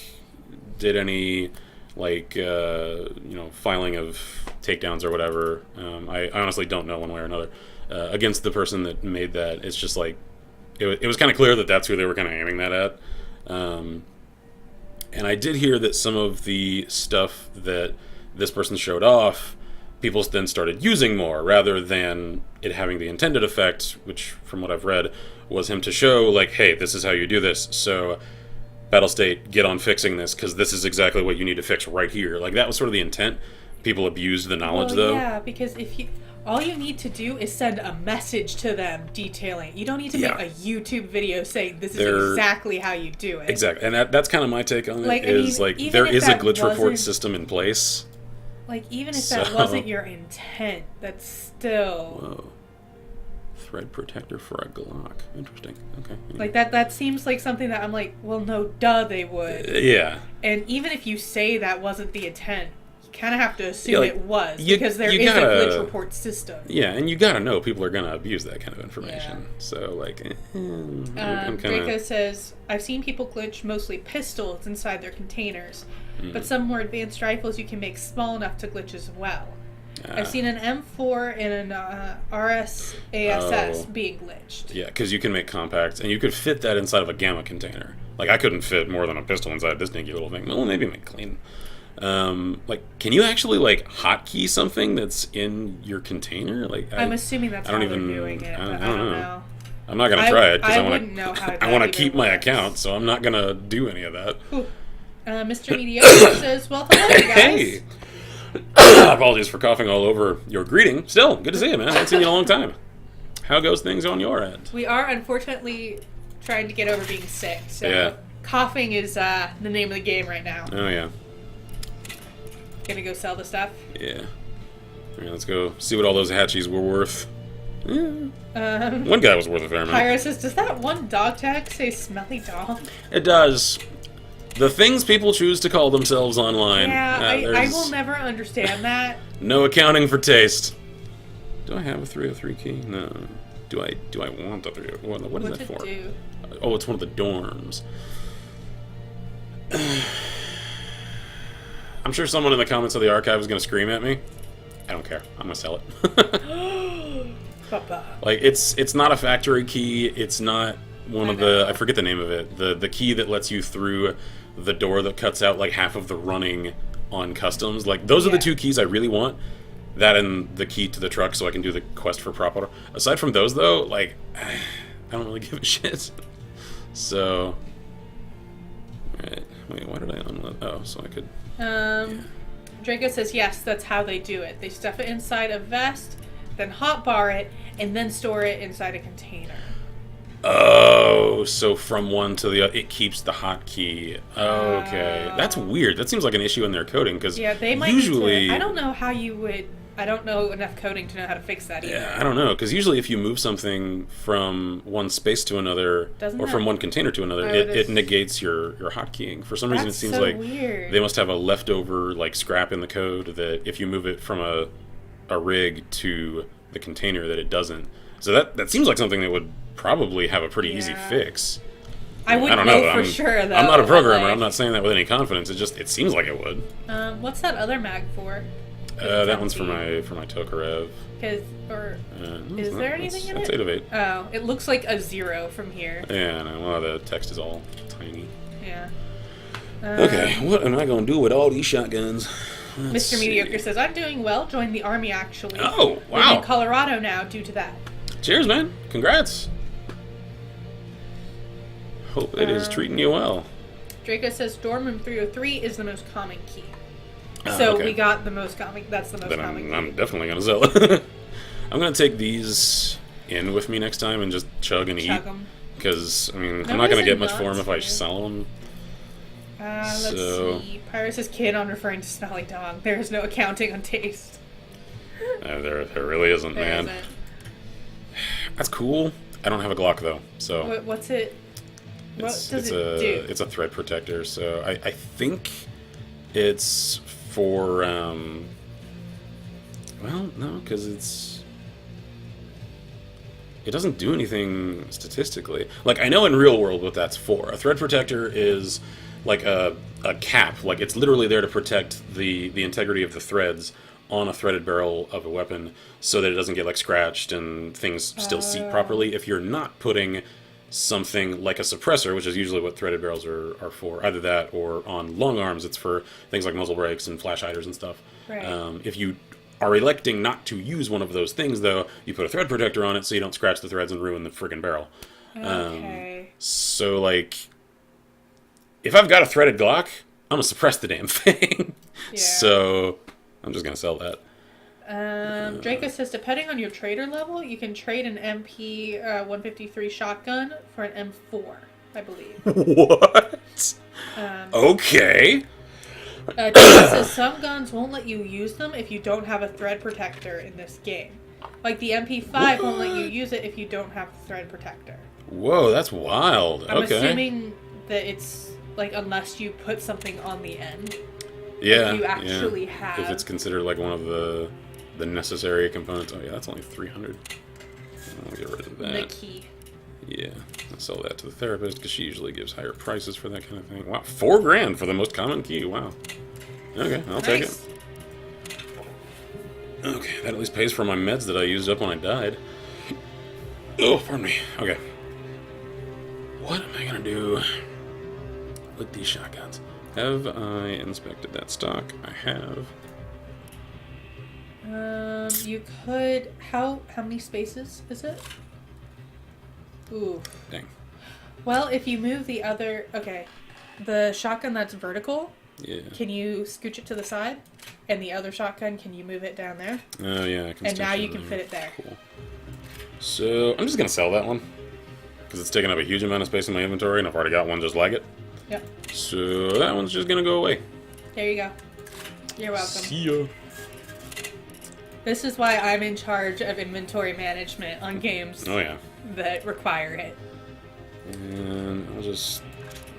did any, like, filing of takedowns or whatever. I honestly don't know one way or another. Against the person that made that, it's just, like, it was kind of clear that that's who they were kind of aiming that at. And I did hear that some of the stuff that this person showed off, people then started using more rather than it having the intended effect, which, from what I've read, was him to show, like, hey, this is how you do this. So, Battlestate, get on fixing this, because this is exactly what you need to fix right here. Like, that was sort of the intent. People abused the knowledge, though. Yeah, because all you need to do is send a message to them detailing. You don't need to make a YouTube video saying this is exactly how you do it. Exactly, and that's kind of my take on it. There is a glitch report system in place. Like, even if that wasn't your intent, that's still... Whoa. Thread protector for a Glock. Interesting. Okay. Yeah. Like, that seems like something that I'm like, well, no, duh, they would. Yeah. And even if you say that wasn't the intent, you kind of have to assume it was, because there is a glitch report system. Yeah, and you gotta know people are gonna abuse that kind of information. Yeah. So, like... Draco says, I've seen people glitch mostly pistols inside their containers. But some more advanced rifles you can make small enough to glitch as well. I've seen an M4 and an RSASS being glitched. Yeah, because you can make compacts, and you could fit that inside of a gamma container. Like, I couldn't fit more than a pistol inside this dinky little thing. Well, maybe make clean. Like, can you actually, like, hotkey something that's in your container? Like, I'm assuming that's how they're doing it. I don't know. I'm not going to try it, because I want to keep my account, so I'm not going to do any of that. Mr. Mediocre says, well, hello, guys. Hey! Apologies for coughing all over your greeting. Still, good to see you, man. I haven't seen you in a long time. How goes things on your end? We are, unfortunately, trying to get over being sick, so coughing is the name of the game right now. Oh, yeah. Gonna go sell the stuff? Yeah. All right, let's go see what all those hatchies were worth. Yeah. One guy was worth a fair amount. Pyro says, does that one dog tag say smelly dog? It does. The things people choose to call themselves online. Yeah, I will never understand that. No accounting for taste. Do I have a 303 key? No. Do I want a 303? What is that for? Do? Oh, it's one of the dorms. I'm sure someone in the comments of the archive is going to scream at me. I don't care. I'm going to sell it. Like, it's not a factory key. It's not one of the... I forget the name of it. The key that lets you through the door that cuts out, like, half of the running on customs. Like, those are the two keys I really want. That and the key to the truck so I can do the quest for prop auto. Aside from those, though, like, I don't really give a shit. So... Alright. Wait, why did I unload? Oh, so I could... Draco says, yes, that's how they do it. They stuff it inside a vest, then hotbar it, and then store it inside a container. Oh, so from one to the other, it keeps the hotkey. Okay. That's weird. That seems like an issue in their coding, because they might usually... I don't know how you would... I don't know enough coding to know how to fix that either. Yeah, I don't know, because usually if you move something from one space to another, from one container to another, it negates your hotkeying. For some reason, it seems like weird. They must have a leftover like scrap in the code that if you move it from a rig to the container, that it doesn't. So that seems like something that would probably have a pretty easy fix. I wouldn't know for sure, though. I'm not a programmer. I'm not saying that with any confidence. It seems like it would. What's that other mag for? That one's for my Tokarev. Is there anything in it? That's 8 of 8. Oh, it looks like a 0 from here. Yeah, no, well, the text is all tiny. Yeah. Okay, what am I going to do with all these shotguns? Mr. Mediocre says, I'm doing well. Joined the army, actually. Oh, wow. I'm in Colorado now due to that. Cheers, man. Congrats. Hope it is treating you well. Draco says, dorm room 303 is the most common key. So we got the most common. That's the most common key. I'm definitely going to sell it. I'm going to take these in with me next time and just chug and eat. Because, I mean, I'm not going to get much for them if I sell them. Let's see. Pyro says, kid on referring to smelly dog. There is no accounting on taste. There really isn't, man. That's cool. I don't have a Glock though, so What's it? What does it do? It's a thread protector, so I think it's for well, no, because it doesn't do anything statistically. Like, I know in real world what that's for. A thread protector is like a cap. Like, it's literally there to protect the integrity of the threads on a threaded barrel of a weapon so that it doesn't get, like, scratched and things still seat properly. If you're not putting something like a suppressor, which is usually what threaded barrels are for, either that or on long arms, it's for things like muzzle brakes and flash hiders and stuff. Right. If you are electing not to use one of those things, though, you put a thread protector on it so you don't scratch the threads and ruin the friggin' barrel. Okay. So, like, if I've got a threaded Glock, I'm gonna suppress the damn thing. Yeah. So, I'm just gonna sell that. Draco says, depending on your trader level, you can trade an MP 153 shotgun for an M4, I believe. What? Okay. Draco says, some guns won't let you use them if you don't have a thread protector in this game. Like, the MP5 won't let you use it if you don't have the thread protector. Whoa, that's wild. I'm okay. assuming that it's, like, unless you put something on the end. Yeah. You actually have. If it's considered, like, one of the necessary components. Oh, yeah, that's only 300. I'll get rid of that. The key. Yeah, I'll sell that to the therapist because she usually gives higher prices for that kind of thing. Wow, $4,000 for the most common key. Wow. Okay, I'll take it. Okay, that at least pays for my meds that I used up when I died. Oh, pardon me. Okay. What am I gonna do with these shotguns? Have I inspected that stock? I have. You could. How many spaces is it? Ooh. Dang. Well, if you move the other... Okay. The shotgun that's vertical, Yeah. can you scooch it to the side? And the other shotgun, can you move it down there? Oh, yeah. I can And now stash you it can in fit it there. Cool. So, I'm just going to sell that one. Because it's taking up a huge amount of space in my inventory, and I've already got one just like it. Yep. So, that one's just going to go away. There you go. You're welcome. See ya. This is why I'm in charge of inventory management on games Oh, yeah. that require it. And I'll just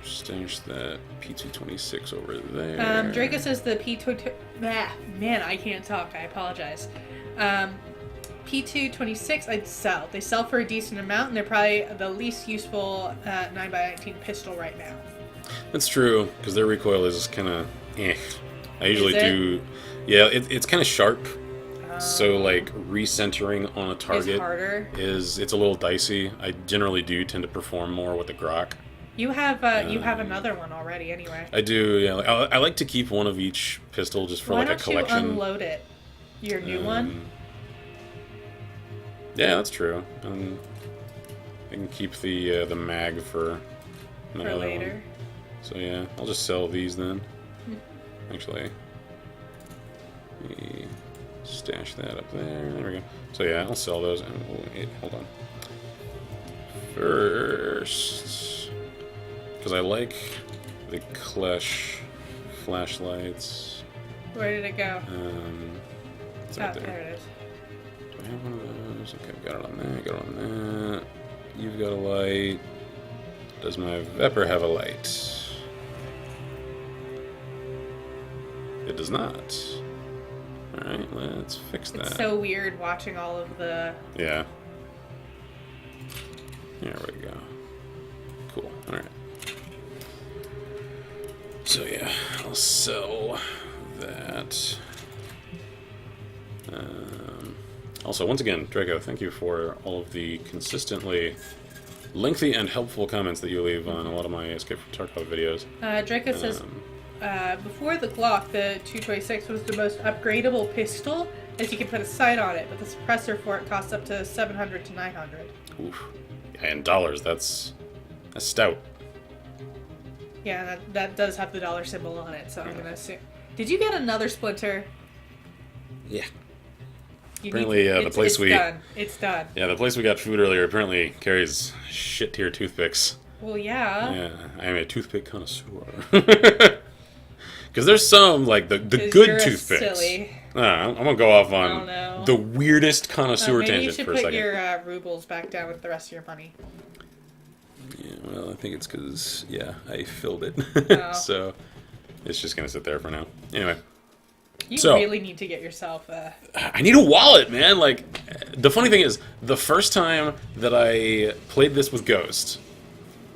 stash that P226 over there. Draco says the P2... Man, I can't talk. I apologize. P226 I'd sell. They sell for a decent amount, and they're probably the least useful 9x19 pistol right now. That's true, because their recoil is kind of eh. I usually do... Yeah, it's kind of sharp. So, like, recentering on a target harder. it's a little dicey. I generally do tend to perform more with the Grok. You have another one already, anyway. I do, yeah. Like, I like to keep one of each pistol just for, like, a collection. Why don't you unload it? Your new one? Yeah, that's true. I can keep the mag for another later. one. So, yeah, I'll just sell these then. Actually, let me stash that up there. There we go. So yeah, I'll sell those. And wait, hold on. First, because I like the Klesh flashlights. Where did it go? It's right there. There it is. Do I have one of those? Okay, got it on that. Got it on that. You've got a light. Does my Vepr have a light? It does not. Alright, let's fix that. It's so weird watching all of the... Yeah. There we go. Cool. Alright. So yeah, I'll sell that. Also, once again, Draco, thank you for all of the consistently lengthy and helpful comments that you leave on a lot of my Escape from Tarkov videos. Draco says, before the Glock, the 226 was the most upgradable pistol, as you can put a sight on it, but the suppressor for it costs up to 700 to 900. Oof. Yeah, in dollars, that's stout. Yeah, that does have the dollar symbol on it, so I'm gonna assume. Did you get another splinter? Yeah. Apparently, the place It's done. Yeah, the place we got food earlier apparently carries shit tier toothpicks. Well, yeah. Yeah, I am a toothpick connoisseur. Because there's some, like, the good toothpicks. Silly. I'm gonna go off I don't on know. the weirdest connoisseur tangent for a second. Maybe you should put your rubles back down with the rest of your money. Yeah, well, I think it's because, I filled it. Oh. So it's just gonna sit there for now. Anyway. You So, really need to get yourself I need a wallet, man. Like, the funny thing is, the first time that I played this with Ghost,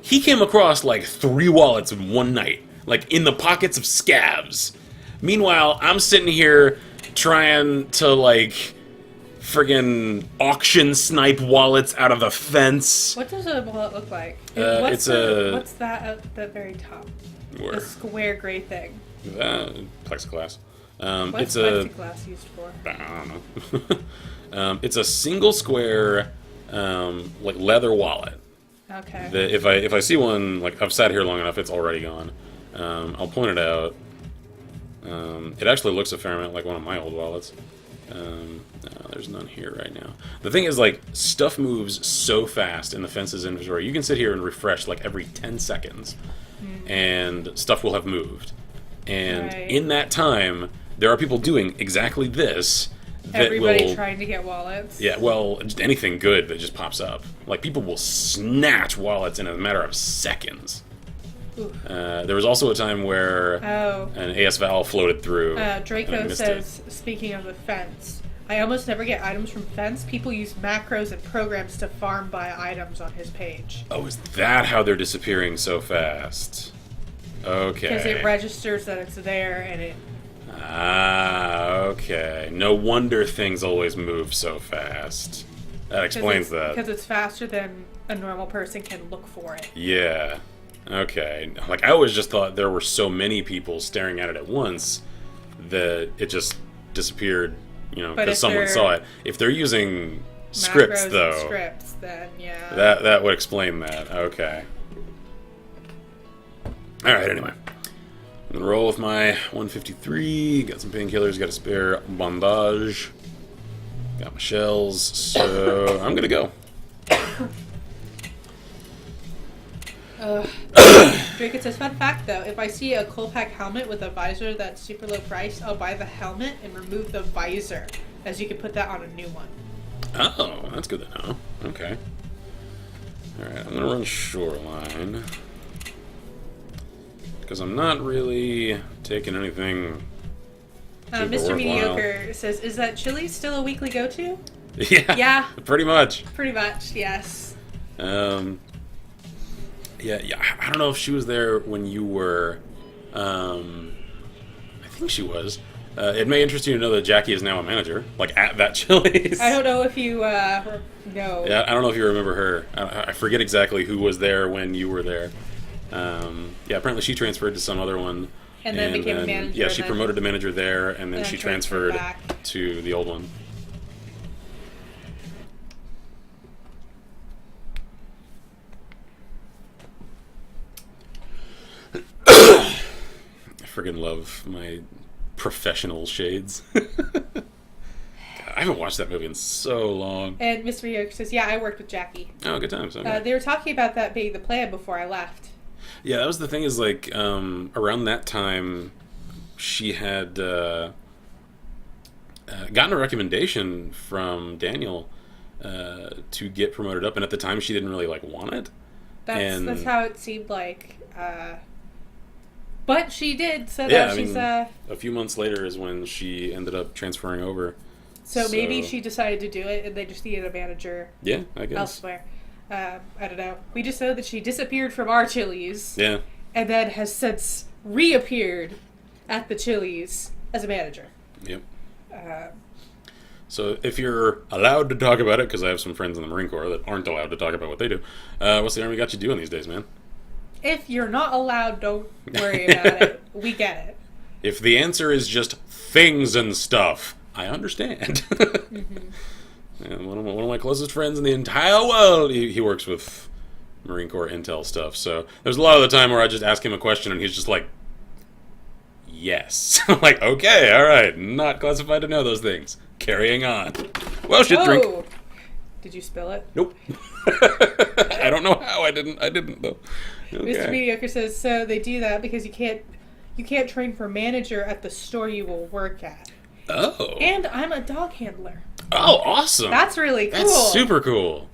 he came across like 3 wallets in one night, like in the pockets of scavs. Meanwhile, I'm sitting here trying to like friggin' auction snipe wallets out of a fence. What does a wallet look like? What's that at the very top? Where? The square gray thing. Plexiglass. What's plexiglass used for? I don't know. It's a single square, like leather wallet. Okay. That if I see one, like I've sat here long enough, it's already gone. I'll point it out. It actually looks a fair amount like one of my old wallets. No, there's none here right now. The thing is, like, stuff moves so fast in the Fence's inventory. You can sit here and refresh like every 10 seconds, and stuff will have moved. And in that time, there are people doing exactly this. Everybody trying to get wallets. Yeah, well, just anything good that just pops up. Like, people will snatch wallets in a matter of seconds. There was also a time where an AS Val floated through. Draco says, speaking of the Fence, I almost never get items from Fence. People use macros and programs to farm buy items on his page. Oh, is that how they're disappearing so fast? Okay. Because it registers that it's there and it... okay. No wonder things always move so fast. That explains that. Because it's faster than a normal person can look for it. Yeah. Okay. Like, I always just thought there were so many people staring at it at once that it just disappeared, because someone saw it. If they're using scripts, though... scripts, then, yeah. That would explain that. Okay. Alright, anyway. I'm gonna roll with my 153. Got some painkillers, got a spare bandage. Got my shells, so I'm gonna go. Drake, it says, fun fact though, if I see a Colpack helmet with a visor that's super low price, I'll buy the helmet and remove the visor, as you can put that on a new one. Oh, that's good to know. Okay. Alright, I'm gonna run Shoreline. Because I'm not really taking anything super Mr. worthwhile. Mediocre says, is that Chili's still a weekly go-to? Yeah. Yeah. Pretty much. Pretty much, yes. Yeah, I don't know if she was there when you were. I think she was. It may interest you to know that Jackie is now a manager, like at that Chili's. I don't know if you know. Yeah, I don't know if you remember her. I forget exactly who was there when you were there. Yeah, apparently she transferred to some other one. And then became a manager. Yeah, she promoted to manager there, and then she transferred back to the old one. I friggin' love my professional shades. God, I haven't watched that movie in so long. And Mr. Yoke says, yeah, I worked with Jackie. Oh, good times. Okay. They were talking about that being the plan before I left. Yeah, that was the thing is, like, around that time, she had gotten a recommendation from Daniel to get promoted up, and at the time she didn't really, like, want it. That's how it seemed like. But she did, so yeah, that she's... a few months later is when she ended up transferring over. So maybe she decided to do it, and they just needed a manager I guess. elsewhere. I don't know. We just know that she disappeared from our Chili's. Yeah. And then has since reappeared at the Chili's as a manager. Yep. So if you're allowed to talk about it, because I have some friends in the Marine Corps that aren't allowed to talk about what they do, what's the Army got you doing these days, man? If you're not allowed, don't worry about it. We get it. If the answer is just things and stuff, I understand. And one of my closest friends in the entire world, he works with Marine Corps intel stuff. So there's a lot of the time where I just ask him a question and he's just like, yes. I'm like, okay, all right, not classified to know those things. Carrying on. Well, shit, drink. Did you spill it? Nope. I don't know how. I didn't though. Okay. Mr. Mediocre says, so they do that because you can't train for manager at the store you will work at. Oh. And I'm a dog handler. Oh, awesome. That's really cool. That's super cool.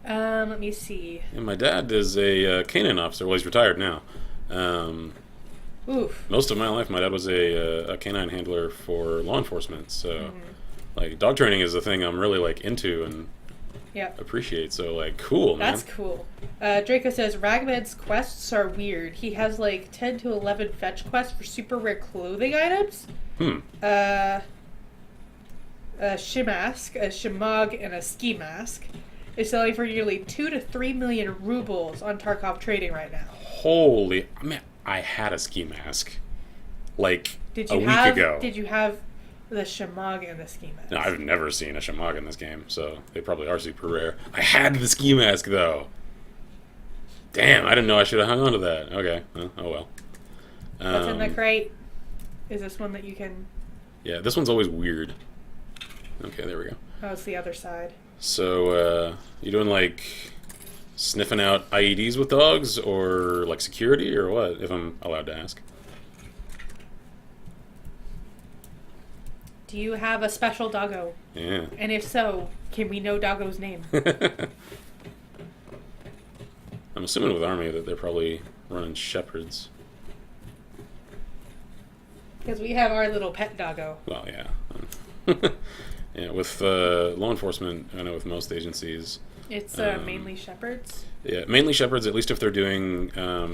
Let me see. And my dad is a canine officer. Well, he's retired now. Oof. Most of my life, my dad was a canine handler for law enforcement. So, like, dog training is a thing I'm really, like, into and appreciate. So, like, cool, man. That's cool. Draco says, Ragman's quests are weird. He has, like, 10 to 11 fetch quests for super rare clothing items. A shimask, a shimog, and a ski mask is selling for nearly 2 to 3 million rubles on Tarkov trading right now. Holy... Man, I had a ski mask, like, a week ago. Did you have the shimog and the ski mask? No, I've never seen a shimog in this game, so they probably are super rare. I had the ski mask, though. Damn, I didn't know I should have hung on to that. Okay, well, oh well. What's in the crate? Is this one that you can... Yeah, this one's always weird. Okay, there we go. Oh, it's the other side. So, you doing, like, sniffing out IEDs with dogs, or, like, security, or what, if I'm allowed to ask? Do you have a special doggo? Yeah. And if so, can we know doggo's name? I'm assuming with Army that they're probably running shepherds. Because we have our little pet doggo. Well, yeah. Yeah, with law enforcement, I know with most agencies... It's mainly shepherds? Yeah, mainly shepherds, at least if they're doing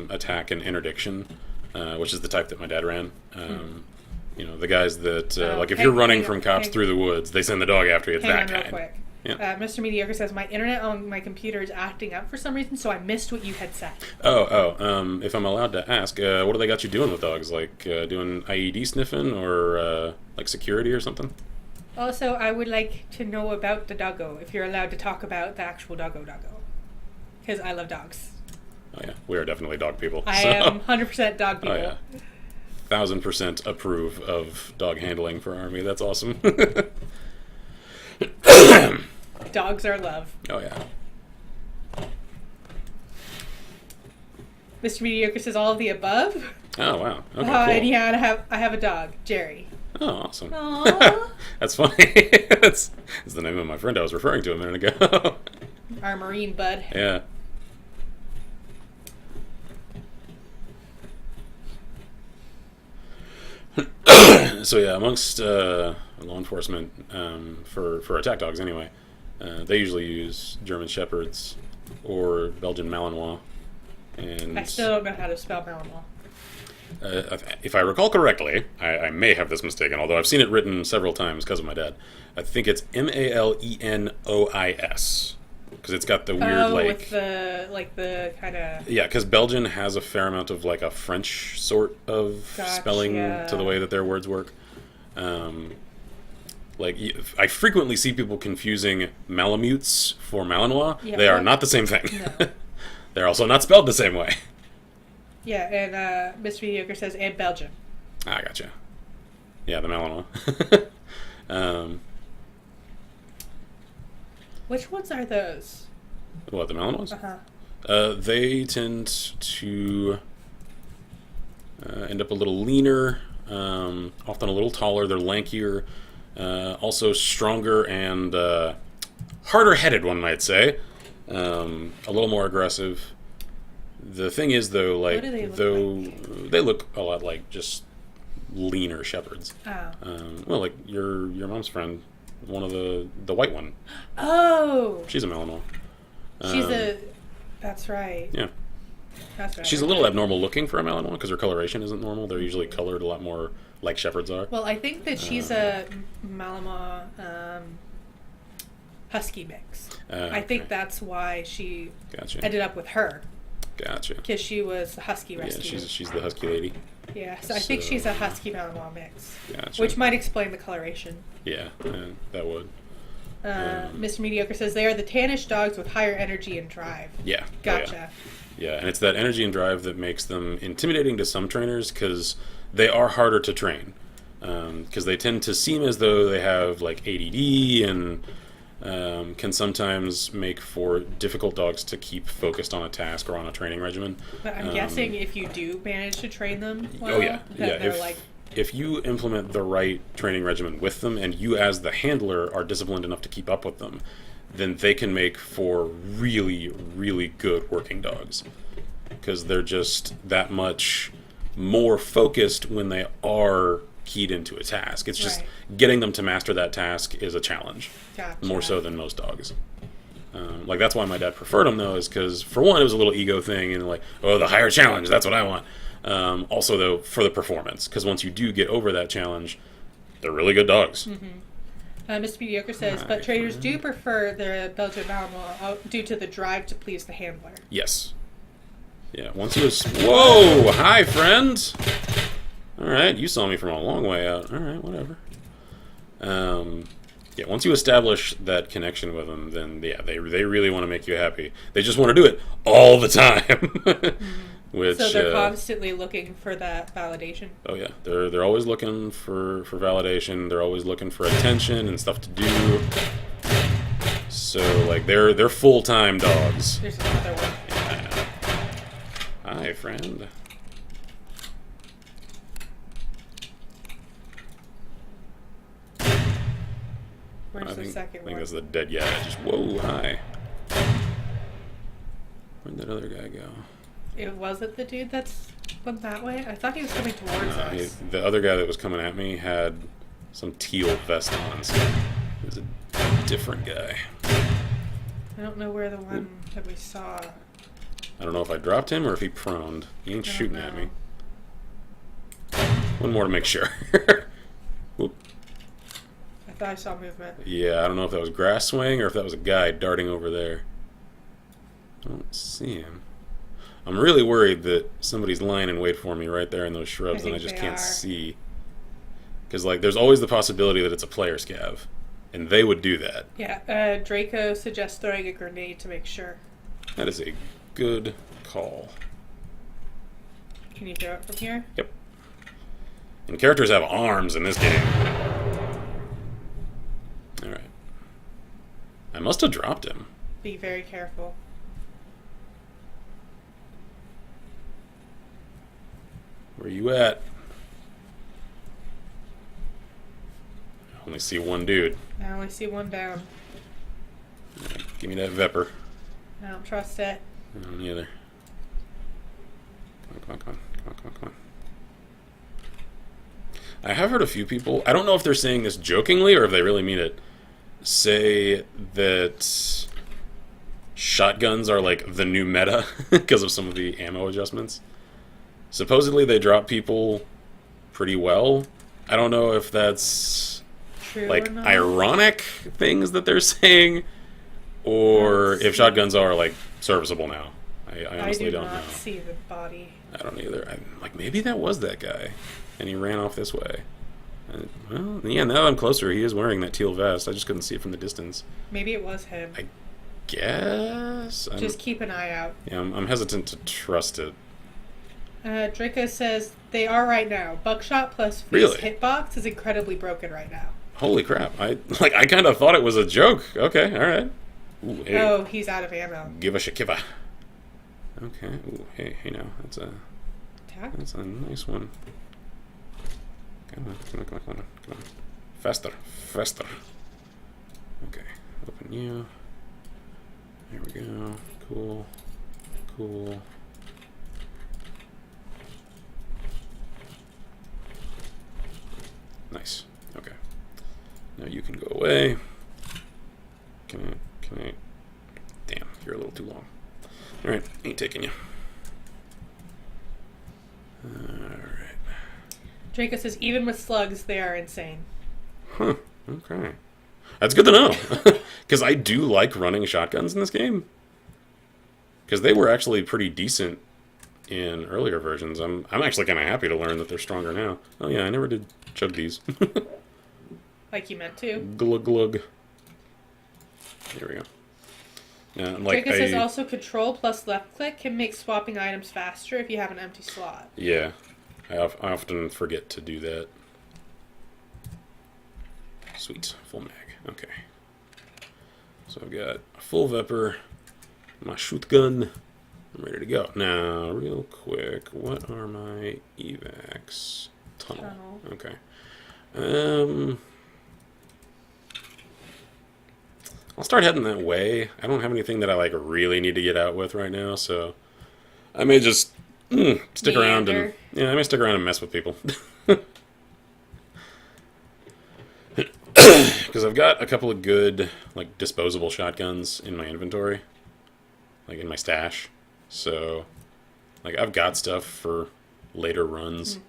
attack and interdiction, which is the type that my dad ran. You know, the guys that, like, if you're running from cops through the woods, they send the dog after you. It's that kind. Real quick. Yeah. Mr. Mediocre says, my internet on my computer is acting up for some reason, so I missed what you had said. If I'm allowed to ask, what do they got you doing with dogs? Like, doing IED sniffing or, like, security or something? Also, I would like to know about the doggo, if you're allowed to talk about the actual doggo. Because I love dogs. Oh, yeah. We are definitely dog people. I am 100% dog people. Oh, yeah. 1000% approve of dog handling for Army. That's awesome. Dogs are love. Oh, yeah. Mr. Mediocre says all of the above. Oh, wow. Okay, cool. And yeah, I have a dog, Jerry. Oh, awesome. Aww. That's funny. That's the name of my friend I was referring to a minute ago. Our Marine bud. Yeah. So yeah, amongst law enforcement, for attack dogs anyway, they usually use German Shepherds or Belgian Malinois. And I still don't know how to spell Malinois. If I recall correctly, I may have this mistaken, although I've seen it written several times because of my dad. I think it's Malenois, because it's got the weird with the kind of... Yeah, because Belgian has a fair amount of like a French sort of spelling to the way that their words work. Like, I frequently see people confusing Malamutes for Malinois. Yeah, they are not the same thing. No. They're also not spelled the same way. Yeah, and Mr. Mediocre says, and Belgian. I gotcha. Yeah, the Malinois. Which ones are those? What, the Malinois? Uh-huh. They tend to end up a little leaner, often a little taller. They're lankier, also stronger and harder-headed, one might say. A little more aggressive. The thing is, though, like, they look a lot like just leaner shepherds. Oh. Well, like your mom's friend, one of the white one. Oh. She's a Malinois. That's right. Yeah. That's right. She's a little abnormal looking for a Malinois because her coloration isn't normal. They're usually colored a lot more like shepherds are. Well, I think that she's a Malinois husky mix. I think that's why she ended up with her. Gotcha. Because she was the husky rescue. Yeah, she's the husky lady. Yeah, so I think she's a husky Malinois mix. Gotcha. Which might explain the coloration. Yeah, that would. Mr. Mediocre says they are the tannish dogs with higher energy and drive. Yeah. Gotcha. Yeah, and it's that energy and drive that makes them intimidating to some trainers because they are harder to train. Because they tend to seem as though they have like ADD and can sometimes make for difficult dogs to keep focused on a task or on a training regimen. But I'm guessing if you do manage to train them well, they're like if you implement the right training regimen with them, and you as the handler are disciplined enough to keep up with them, then they can make for really, really good working dogs. Because they're just that much more focused when they are keyed into a task. It's just getting them to master that task is a challenge. Gotcha. More so than most dogs. Like, that's why my dad preferred them, though, is because, for one, it was a little ego thing, and like, oh, the higher challenge, that's what I want. Also, though, for the performance, because once you do get over that challenge, they're really good dogs. Mr. Mediocre says, but traders do prefer the Belgian Malinois due to the drive to please the handler. Yes. Yeah, once you... Whoa! Hi, friend! Alright, you saw me from a long way out. Alright, whatever. Yeah, once you establish that connection with them, then, yeah, they really want to make you happy. They just want to do it all the time. Which, so they're constantly looking for that validation. Oh yeah, they're always looking for validation. They're always looking for attention and stuff to do. So like they're full-time dogs. There's another one. Yeah. Hi, friend. Where's the second one? I think that's the dead guy. Just whoa, hi. Where'd that other guy go? It wasn't the dude that's went that way? I thought he was coming towards us. The other guy that was coming at me had some teal vest on, so it was a different guy. I don't know where the one that we saw. I don't know if I dropped him or if he proned. He ain't shooting at me. One more to make sure. Whoop. I thought I saw movement. Yeah, I don't know if that was grass swing or if that was a guy darting over there. I don't see him. I'm really worried that somebody's lying in wait for me right there in those shrubs and I just can't see. Because, like, there's always the possibility that it's a player scav. And they would do that. Yeah, Draco suggests throwing a grenade to make sure. That is a good call. Can you throw it from here? Yep. And characters have arms in this game. Alright. I must have dropped him. Be very careful. Where you at? I only see one dude. I only see one down. Right, give me that Vepper. I don't trust it. I don't either. Come on. I have heard a few people, I don't know if they're saying this jokingly or if they really mean it, say that shotguns are like the new meta because of some of the ammo adjustments. Supposedly they drop people pretty well. I don't know if that's True like ironic things that they're saying or if shotguns are like serviceable now. I honestly don't know. I do not see the body. I don't either. Like maybe that was that guy and he ran off this way. Well, yeah, now that I'm closer, he is wearing that teal vest. I just couldn't see it from the distance. Maybe it was him. I guess. Just keep an eye out. Yeah, I'm hesitant to trust it. Draco says they are right now. Buckshot plus face hitbox is incredibly broken right now. Holy crap! I kind of thought it was a joke. Okay, all right. Ooh, hey. Oh, he's out of ammo. Give us a kiva. Okay. Ooh, hey now. That's a nice one. Come on. Faster. Okay. Open you. There we go. Cool. Nice. Okay. Now you can go away. Can I? Damn, you're a little too long. Alright, ain't taking you. Alright. Draco says, even with slugs, they are insane. Huh, okay. That's good to know. Because I do like running shotguns in this game. Because they were actually pretty decent in earlier versions. I'm actually kind of happy to learn that they're stronger now. Oh yeah, I never did chug these. Like you meant to. Glug glug. There we go. Draco says also control plus left click can make swapping items faster if you have an empty slot. Yeah, I often forget to do that. Sweet, full mag. Okay. So I've got a full Vepper, my shotgun. I'm ready to go. Now, real quick, what are my evacs? Tunnel. Okay. I'll start heading that way. I don't have anything that I like really need to get out with right now, so I may just stick around and I may stick around and mess with people. Because I've got a couple of good like disposable shotguns in my inventory, like in my stash. So like I've got stuff for later runs.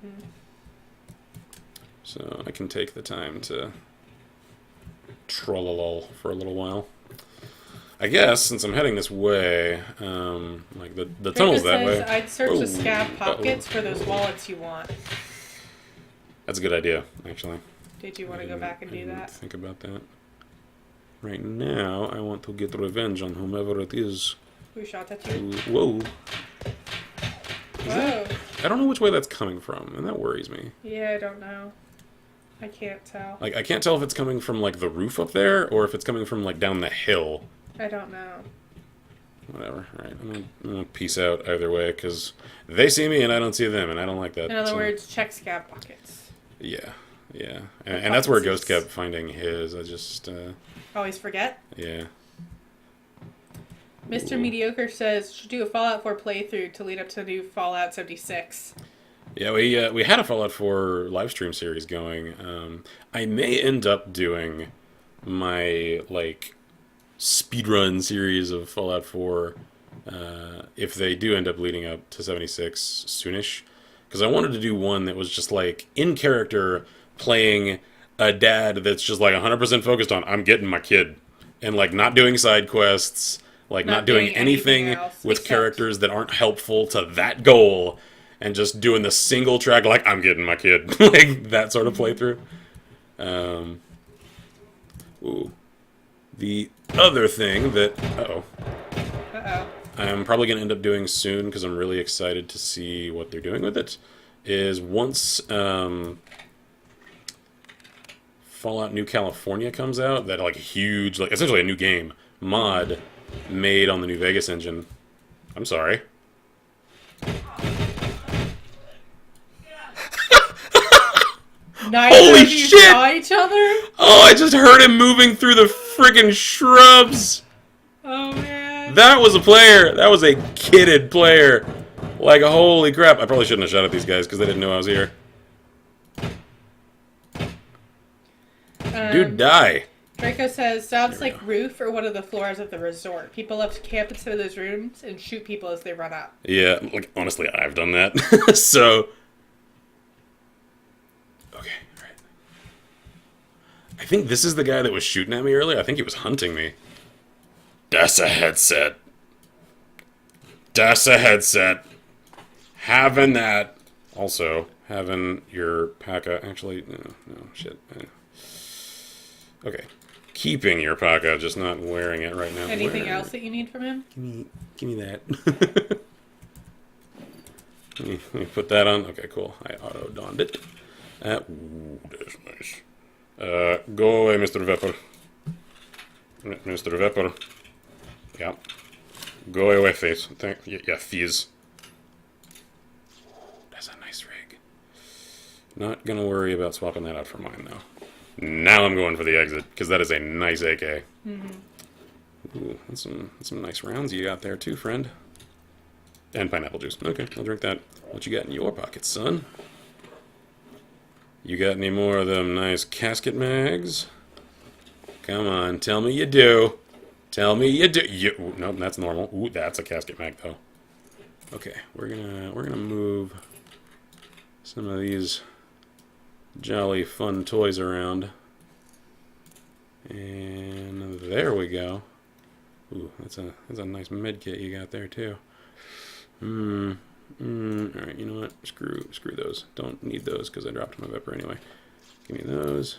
So I can take the time to troll for a little while. I guess since I'm heading this way, like the tunnel's that way. I'd search the scab pockets for those wallets you want. That's a good idea, actually. Did you want to go back and do that? Think about that. Right now, I want to get revenge on whomever it is. Who shot at you? Whoa. Whoa. I don't know which way that's coming from, and that worries me. Yeah, I don't know. I can't tell. Like, I can't tell if it's coming from, like, the roof up there, or if it's coming from, like, down the hill. I don't know. Whatever. All right, I'm gonna peace out either way, because they see me and I don't see them, and I don't like that. In other words, check scab pockets. Yeah. Yeah. And that's where Ghost kept finding his. I just... Always forget? Yeah. Mr. Mediocre says, should do a Fallout 4 playthrough to lead up to the new Fallout 76. Yeah, we had a Fallout 4 livestream series going. I may end up doing my, like, speedrun series of Fallout 4 if they do end up leading up to 76 soonish. Because I wanted to do one that was just, like, in character playing a dad that's just, like, 100% focused on, I'm getting my kid. And, like, not doing side quests, like, not doing anything with characters that aren't helpful to that goal. And just doing the single track, like, I'm getting my kid. Like, that sort of playthrough. Ooh. The other thing that... Uh-oh. I'm probably going to end up doing soon, because I'm really excited to see what they're doing with it, is once Fallout New California comes out, that, like, huge, like, essentially a new game, mod, made on the New Vegas engine. I'm sorry. Holy shit! Saw each other? Oh, I just heard him moving through the friggin' shrubs. Oh, man. That was a player. That was a kidded player. Like, holy crap. I probably shouldn't have shot at these guys because they didn't know I was here. Dude, die. Draco says, sounds like roof or one of the floors of the resort. People love to camp inside of those rooms and shoot people as they run up. Yeah, like, honestly, I've done that. So... Okay, alright. I think this is the guy that was shooting at me earlier. I think he was hunting me. That's a headset. That's a headset. Having that. Also, having your P.A.C.A. Actually, no, shit. Okay. Keeping your P.A.C.A., just not wearing it right now. Anything else that you need from him? Give me that. let me put that on. Okay, cool. I auto-donned it. Ooh, that's nice. Go away, Mr. Vepper. Mr. Vepper. Yeah. Go away, face. Yeah, fizz. That's a nice rig. Not gonna worry about swapping that out for mine, though. Now I'm going for the exit, because that is a nice AK. Ooh, that's some nice rounds you got there, too, friend. And pineapple juice. Okay, I'll drink that. What you got in your pockets, son? You got any more of them nice casket mags? Come on, tell me you do. Tell me you do. Nope, that's normal. Ooh, that's a casket mag, though. Okay, we're gonna move some of these jolly fun toys around. And there we go. Ooh, that's a nice med kit you got there too. Alright, you know what? Screw those. Don't need those because I dropped my Vepper anyway. Give me those.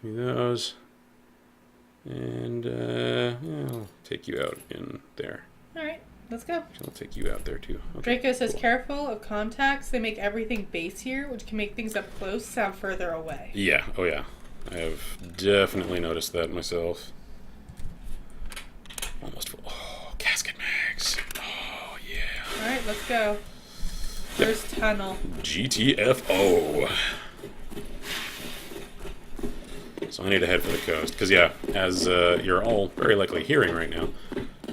Give me those. And yeah, I'll take you out in there. Alright, let's go. I'll take you out there too. Okay, Draco says, careful of contacts. They make everything base here, which can make things up close sound further away. Yeah, oh yeah. I have definitely noticed that myself. Almost full. Oh, casket mags. Oh, yeah. Alright, let's go. First tunnel. GTFO. So I need to head for the coast. Because, yeah, as you're all very likely hearing right now,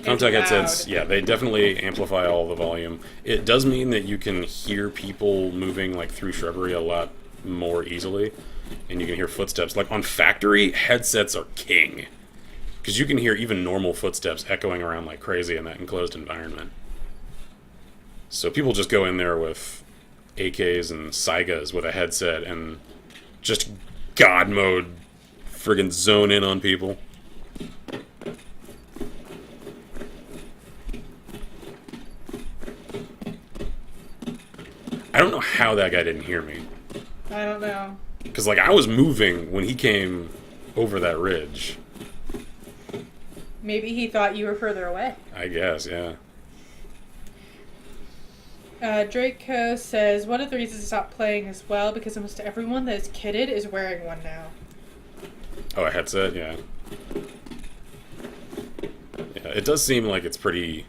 contact headsets, yeah, they definitely amplify all the volume. It does mean that you can hear people moving, like, through shrubbery a lot more easily. And you can hear footsteps. Like, on factory, headsets are king. Because you can hear even normal footsteps echoing around like crazy in that enclosed environment. So people just go in there with AKs and Saigas with a headset and just God mode friggin' zone in on people. I don't know how that guy didn't hear me. I don't know. Because, like, I was moving when he came over that ridge. Maybe he thought you were further away. I guess, yeah. Draco says, one of the reasons to stop playing as well, because almost everyone that is kitted is wearing one now. Oh, a headset? Yeah. Yeah, it does seem like it's pretty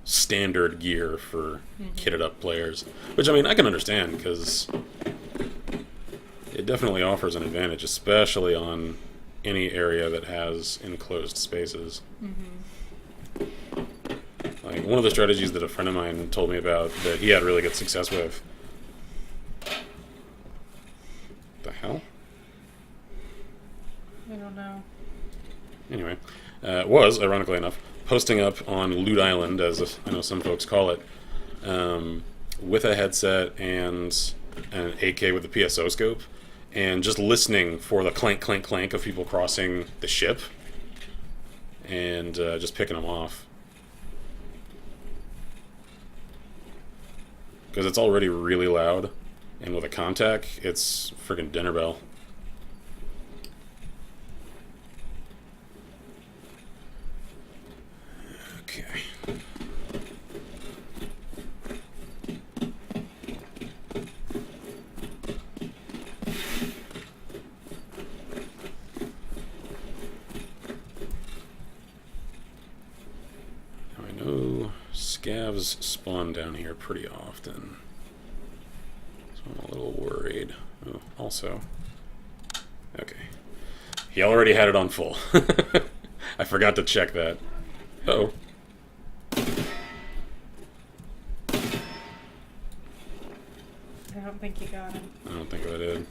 standard gear for kitted up players. Which, I mean, I can understand, because it definitely offers an advantage, especially on any area that has enclosed spaces. Like, one of the strategies that a friend of mine told me about that he had really good success with. The hell? I don't know. Anyway, was, ironically enough, posting up on Loot Island, as I know some folks call it, with a headset and an AK with a PSO scope, and just listening for the clank, clank, clank of people crossing the ship, and just picking them off. Because it's already really loud, and with a contact, it's friggin' dinner bell. Okay. Now I know scavs spawn down here pretty often, so I'm a little worried. Oh, also, okay, he already had it on full. I forgot to check that. Uh-oh. I don't think you got him. I don't think I did.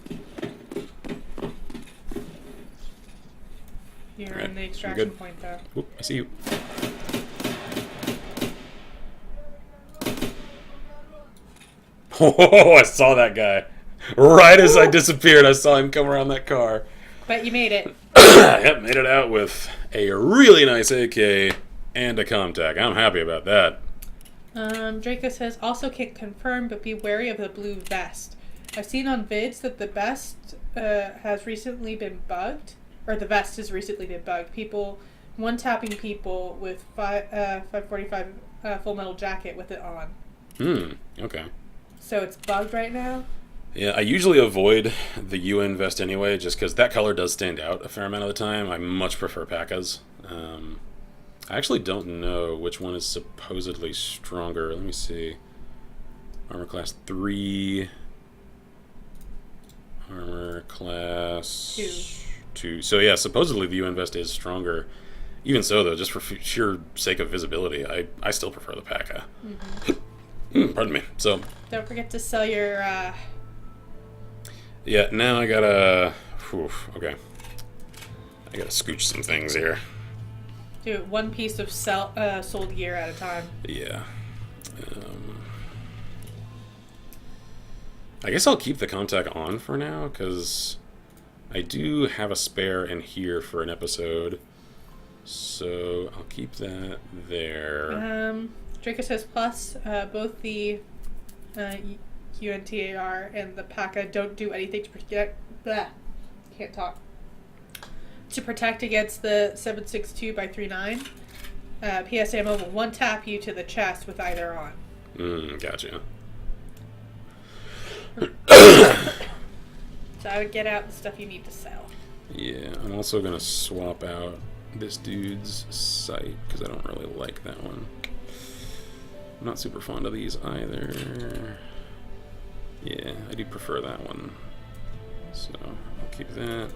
You're Right, in the extraction point, though. Oop, I see you. Oh, I saw that guy. Right as I disappeared, I saw him come around that car. But you made it. Yep, made it out with a really nice AK and a Comtac. I'm happy about that. Draco says, also can't confirm, but be wary of the blue vest. I've seen on vids that the vest has recently been bugged, or the vest has recently been bugged. People, one-tapping people with 545 Full Metal Jacket with it on. Okay. So it's bugged right now? Yeah, I usually avoid the UN vest anyway, just because that color does stand out a fair amount of the time. I much prefer P.A.K.As. I actually don't know which one is supposedly stronger. Let me see. Armor class 3. Armor class 2. So yeah, supposedly the UN vest is stronger. Even so, though, just for sheer sake of visibility, I still prefer the P.A.K.A. Pardon me. So don't forget to sell your... Yeah, now I gotta... okay. I gotta scooch some things here. Do one piece of sold gear at a time. Yeah. I guess I'll keep the Comtac on for now, because I do have a spare in here for an episode. So I'll keep that there. Draco says, plus, both the UNTAR and the P.A.K.A. don't do anything to protect... Can't talk. To protect against the 7.62x3.9. PS ammo will one-tap you to the chest with either on. Gotcha. So I would get out the stuff you need to sell. Yeah, I'm also going to swap out this dude's sight, because I don't really like that one. I'm not super fond of these either. Yeah, I do prefer that one. So I'll keep that.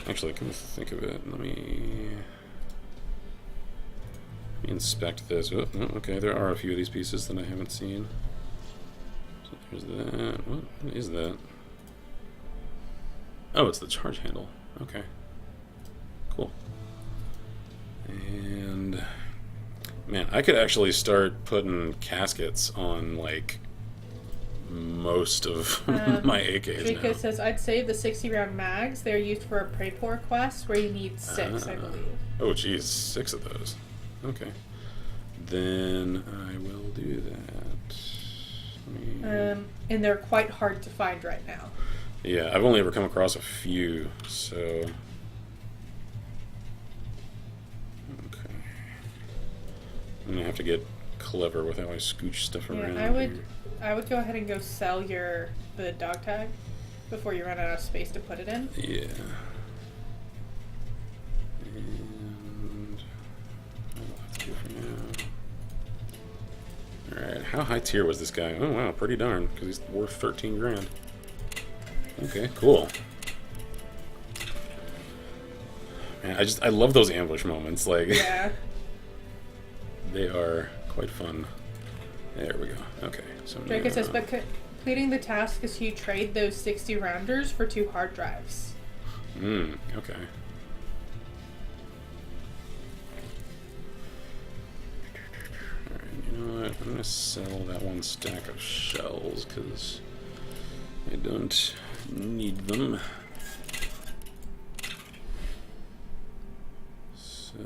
Actually, come to think of it, let me inspect this. Oh, okay, there are a few of these pieces that I haven't seen. So there's that. What is that? Oh, it's the charge handle. Okay. Cool. And man, I could actually start putting caskets on like most of my AKs Draco now. says, I'd save the 60 round mags. They're used for a pray for quest where you need 6, I believe. Oh, geez, 6 of those. Okay. Then I will do that. And they're quite hard to find right now. Yeah, I've only ever come across a few, so... Okay. I'm gonna have to get clever with how I scooch stuff around. I would go ahead and go sell the dog tag before you run out of space to put it in. Yeah. And I'll have to do for now. Alright, how high tier was this guy? Oh wow, pretty darn, because he's worth 13 grand. Okay, cool. Man, I love those ambush moments, like... Yeah. They are quite fun. There we go. Okay, so Draco says, but completing the task is you trade those 60 rounders for 2 hard drives. Okay. Alright, you know what? I'm gonna sell that one stack of shells, because I don't need them. So...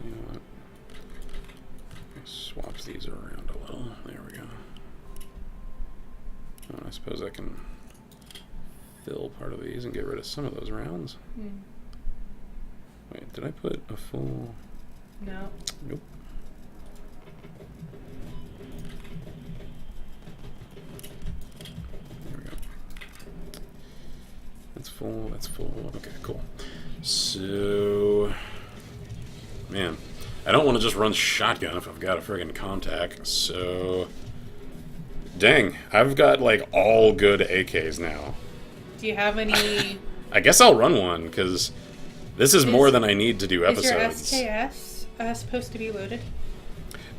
You know what? Swap these around a little. There we go. Oh, I suppose I can fill part of these and get rid of some of those rounds. Wait, did I put a full... No. Nope. There we go. That's full, that's full. Okay, cool. So... Man, I don't want to just run shotgun if I've got a friggin' contact, so... Dang, I've got, like, all good AKs now. Do you have any... I guess I'll run one, because this is more than I need to do episodes. Is your SKS supposed to be loaded?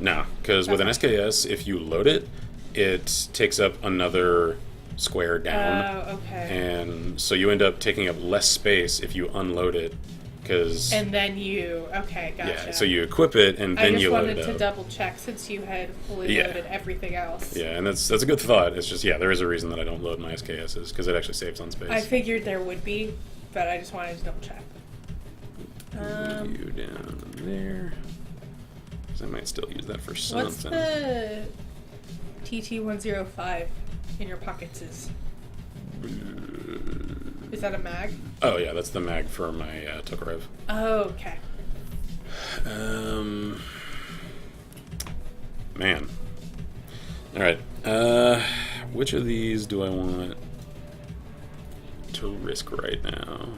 No, because with an SKS, if you load it, it takes up another square down. Oh, okay. And so you end up taking up less space if you unload it. And then you... Okay, gotcha. Yeah, so you equip it, and then you load it up. I just wanted to double check since you had fully loaded everything else. Yeah, and that's a good thought. It's just, there is a reason that I don't load my SKSs, because it actually saves on space. I figured there would be, but I just wanted to double check. You down there. Because I might still use that for something. What's the TT-105 in your pockets is? Is that a mag? Oh yeah, that's the mag for my Tokarev. Oh, okay. Man. Alright. Which of these do I want to risk right now?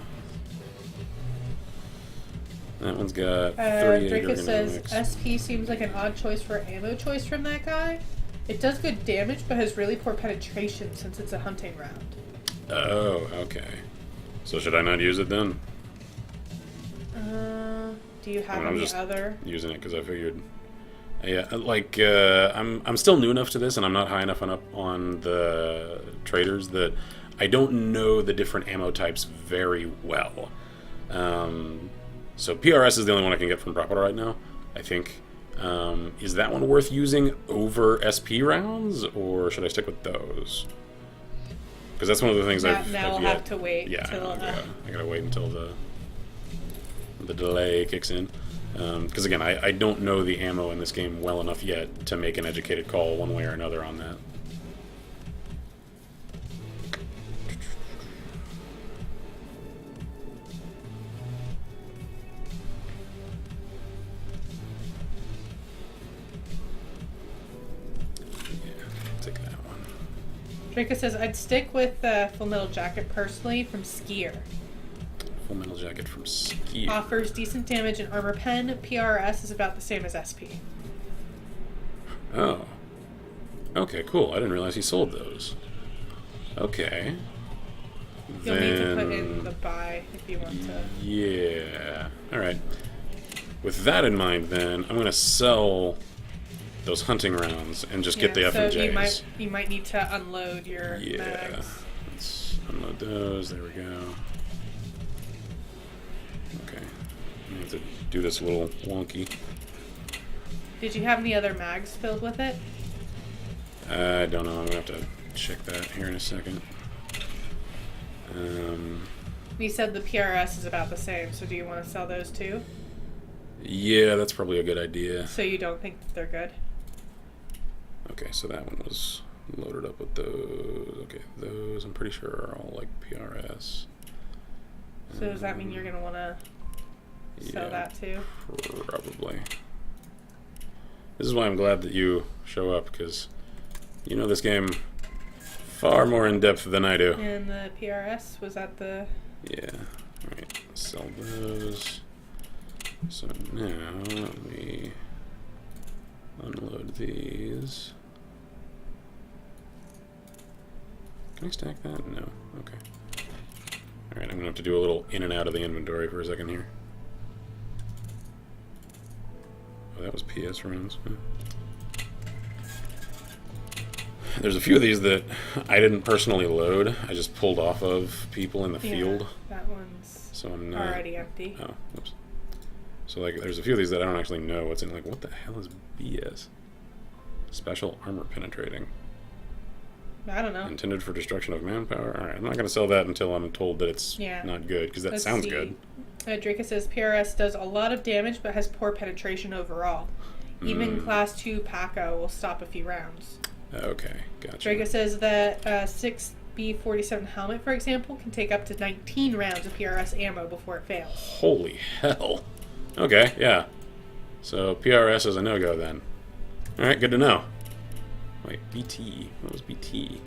That one's got 38 Draco says, ergonomics. SP seems like an odd choice for ammo choice from that guy. It does good damage, but has really poor penetration since it's a hunting round. Oh, okay. So should I not use it then? Do you have I'm any just other? using it because I figured. Yeah, like I'm still new enough to this, and I'm not high enough on the traders that I don't know the different ammo types very well. So PRS is the only one I can get from Proper right now, I think. Is that one worth using over SP rounds, or should I stick with those? Because that's one of the things Now we'll have to wait. Yeah, till, I gotta wait until the delay kicks in. Because again, I don't know the ammo in this game well enough yet to make an educated call one way or another on that. Draco says, I'd stick with Full Metal Jacket personally from Skier. Full Metal Jacket from Skier. Offers decent damage and armor pen. PRS is about the same as SP. Oh. Okay, cool. I didn't realize he sold those. Okay. You'll need to put in the buy if you want to. Yeah. Alright. With that in mind, then, I'm going to sell those hunting rounds and just get the FMJs. So you might need to unload your mags. Let's unload those. There we go. Okay. I have to do this a little wonky. Did you have any other mags filled with it? I don't know. I'm going to have to check that here in a second. You said the PRS is about the same, so do you want to sell those too? Yeah, that's probably a good idea. So you don't think that they're good? Okay, so that one was loaded up with those. Okay, those I'm pretty sure are all like PRS. So does that mean you're going to want to sell that too? Probably. This is why I'm glad that you show up, because you know this game far more in depth than I do. And the PRS, was that the... Yeah. Alright, sell those. So now let me unload these. Can I stack that? No. Okay. Alright, I'm going to have to do a little in and out of the inventory for a second here. Oh, that was PS rounds. Huh. There's a few of these that I didn't personally load. I just pulled off of people in the field. That one's so I'm not, already empty. Oh, whoops. So like, there's a few of these that I don't actually know what's in. Like, what the hell is BS? Special armor penetrating. I don't know. Intended for destruction of manpower. All right, I'm not going to sell that until I'm told that it's not good, because that sounds good. Draco says PRS does a lot of damage but has poor penetration overall. Even Class 2 Paco will stop a few rounds. Okay, gotcha. Draco says that 6B47 helmet, for example, can take up to 19 rounds of PRS ammo before it fails. Holy hell. Okay, yeah. So PRS is a no-go then. Alright, good to know. Wait, BT. What was BT?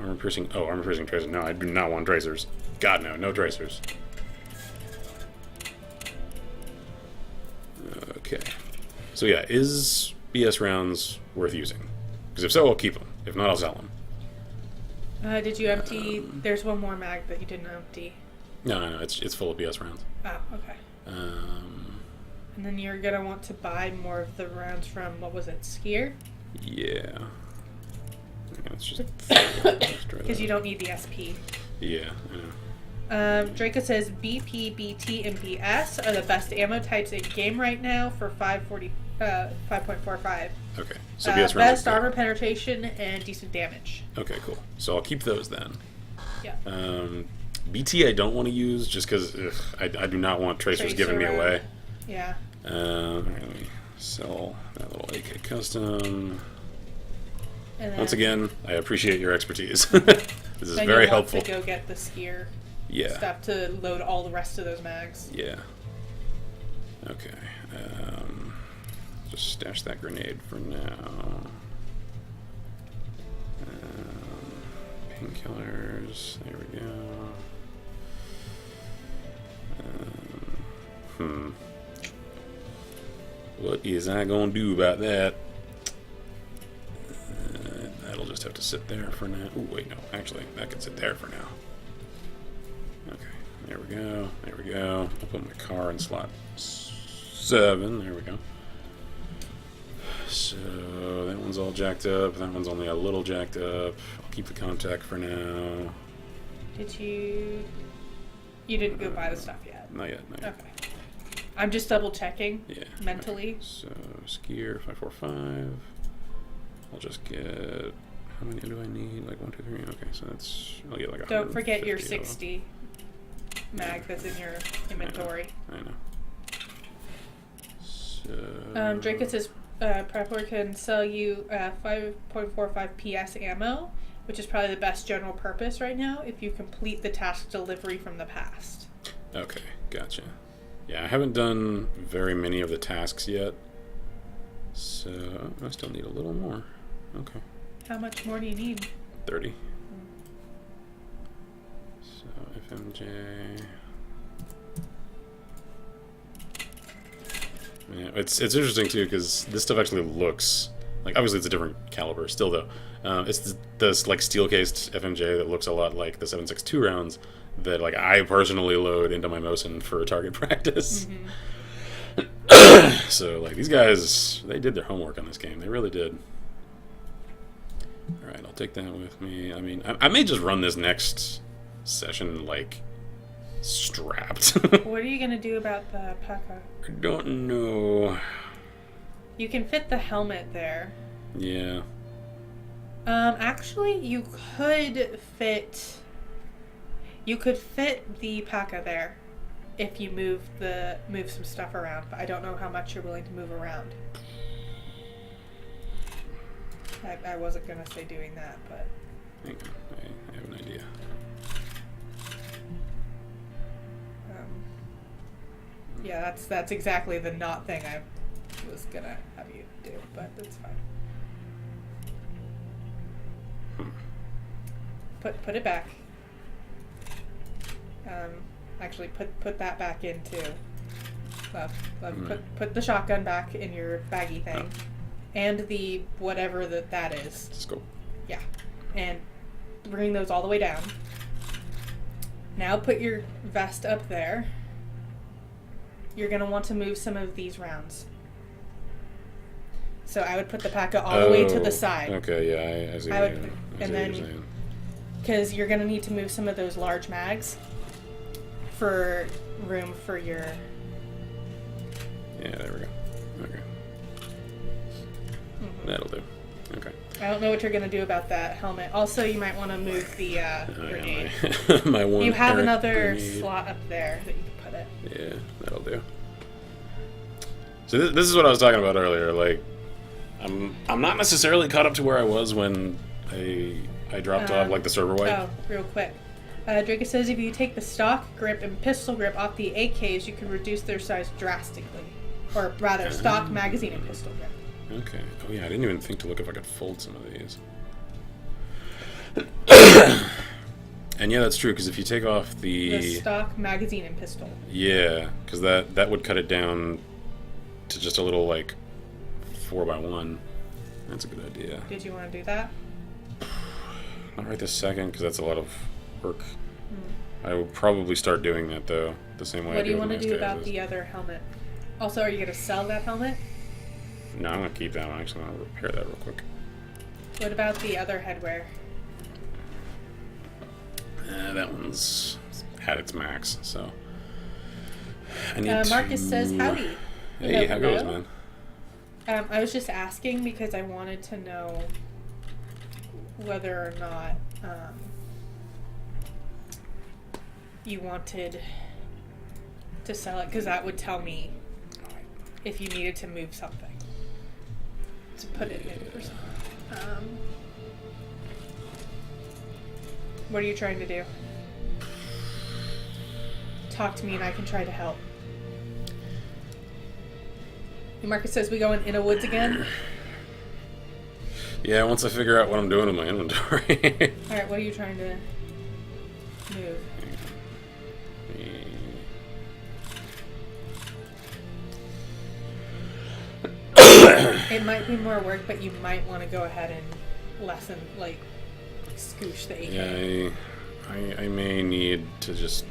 Armor piercing. Oh, armor piercing tracers. No, I do not want tracers. God, no. No tracers. Okay. So yeah, is BS rounds worth using? Because if so, I'll keep them. If not, I'll sell them. Did you empty? There's one more mag that you didn't empty. No, it's full of BS rounds. Oh, okay. And then you're gonna want to buy more of the rounds from, what was it, Skier? Yeah. Let's just because you don't need the SP. Yeah, I know. Draco says BP, BT, and BS are the best ammo types in game right now for 5.45. Okay, so BS rounds best armor penetration and decent damage. Okay, cool. So I'll keep those then. Yeah. BT I don't want to use just because I do not want tracers giving me away. Yeah. Alright, let me sell that little AK custom. And once again, I appreciate your expertise. This is very helpful. To go get the Skier stuff to load all the rest of those mags. Yeah. Okay. Just stash that grenade for now. Painkillers. There we go. What is I gonna do about that? That'll just have to sit there for now. Oh wait, no. Actually, that can sit there for now. Okay. There we go. There we go. I'll put my car in slot 7. There we go. So that one's all jacked up. That one's only a little jacked up. I'll keep the contact for now. Did you... You didn't go buy the stuff yet? Not yet. Not yet. Okay. I'm just double checking mentally. Okay. So Skier 545. I'll just get... How many do I need? Like 1, 2, 3. Okay, so that's... I'll get like a. Don't forget your 60 mag that's in your inventory. I know. So... Draco says Prepler can sell you 5.45 PS ammo, which is probably the best general purpose right now if you complete the task delivery from the past. Okay, gotcha. Yeah, I haven't done very many of the tasks yet, so I still need a little more. Okay. How much more do you need? 30. So FMJ. Yeah, it's interesting too because this stuff actually looks Like, obviously it's a different caliber still, though. It's this like steel-cased FMJ that looks a lot like the 7.62 rounds that like I personally load into my Mosin for target practice. So like these guys, they did their homework on this game. They really did. All right, I'll take that with me. I mean, I may just run this next session like strapped. What are you gonna do about the Pekka? I don't know. You can fit the helmet there. Yeah. Actually, you could fit the Pekka there if you move some stuff around, but I don't know how much you're willing to move around. I wasn't gonna say doing that, but Hang on, I have an idea. yeah, that's exactly the not thing I was gonna have you do, but that's fine. Put it back. Actually, put that back in too. Put the shotgun back in your baggy thing, and the whatever that is. Scope. Yeah, and bring those all the way down. Now put your vest up there. You're gonna want to move some of these rounds. So I would put the Pekka all the way to the side. Okay, yeah, I see. I would, I see and what you're then saying. because you're gonna need to move some of those large mags for room for your. Yeah, there we go. Okay. That'll do. Okay. I don't know what you're gonna do about that helmet. Also, you might want to move the grenade. Yeah, my one. You have Eric another grenade. slot up there that you can put it. Yeah, that'll do. So this is what I was talking about earlier. Like, I'm not necessarily caught up to where I was when I dropped off like the server wipe. Oh, real quick. Draco says if you take the stock grip and pistol grip off the AKs, you can reduce their size drastically. Or rather, stock, magazine, and pistol grip. Okay. Oh yeah, I didn't even think to look if I could fold some of these. And yeah, that's true, because if you take off The stock, magazine, and pistol. Yeah, because that would cut it down to just a little, like, 4x1. That's a good idea. Did you want to do that? Not right this second, because that's a lot of work. I will probably start doing that, though, the same way I do. What do you want to with do most about guys. the other helmet? Also, are you going to sell that helmet? No, I'm going to keep that one. Actually, I'm going to repair that real quick. What about the other headwear? That one's had its max, so... I need Marcus says, howdy. Hey, how goes, Hello. man? I was just asking because I wanted to know whether or not you wanted to sell it, because that would tell me if you needed to move something to put it in or something. What are you trying to do? Talk to me and I can try to help. Marcus says we going in a woods again? Yeah, once I figure out what I'm doing in my inventory. Alright, what are you trying to move? It might be more work, but you might want to go ahead and lessen, like, scoosh the AK. Yeah, I may need to just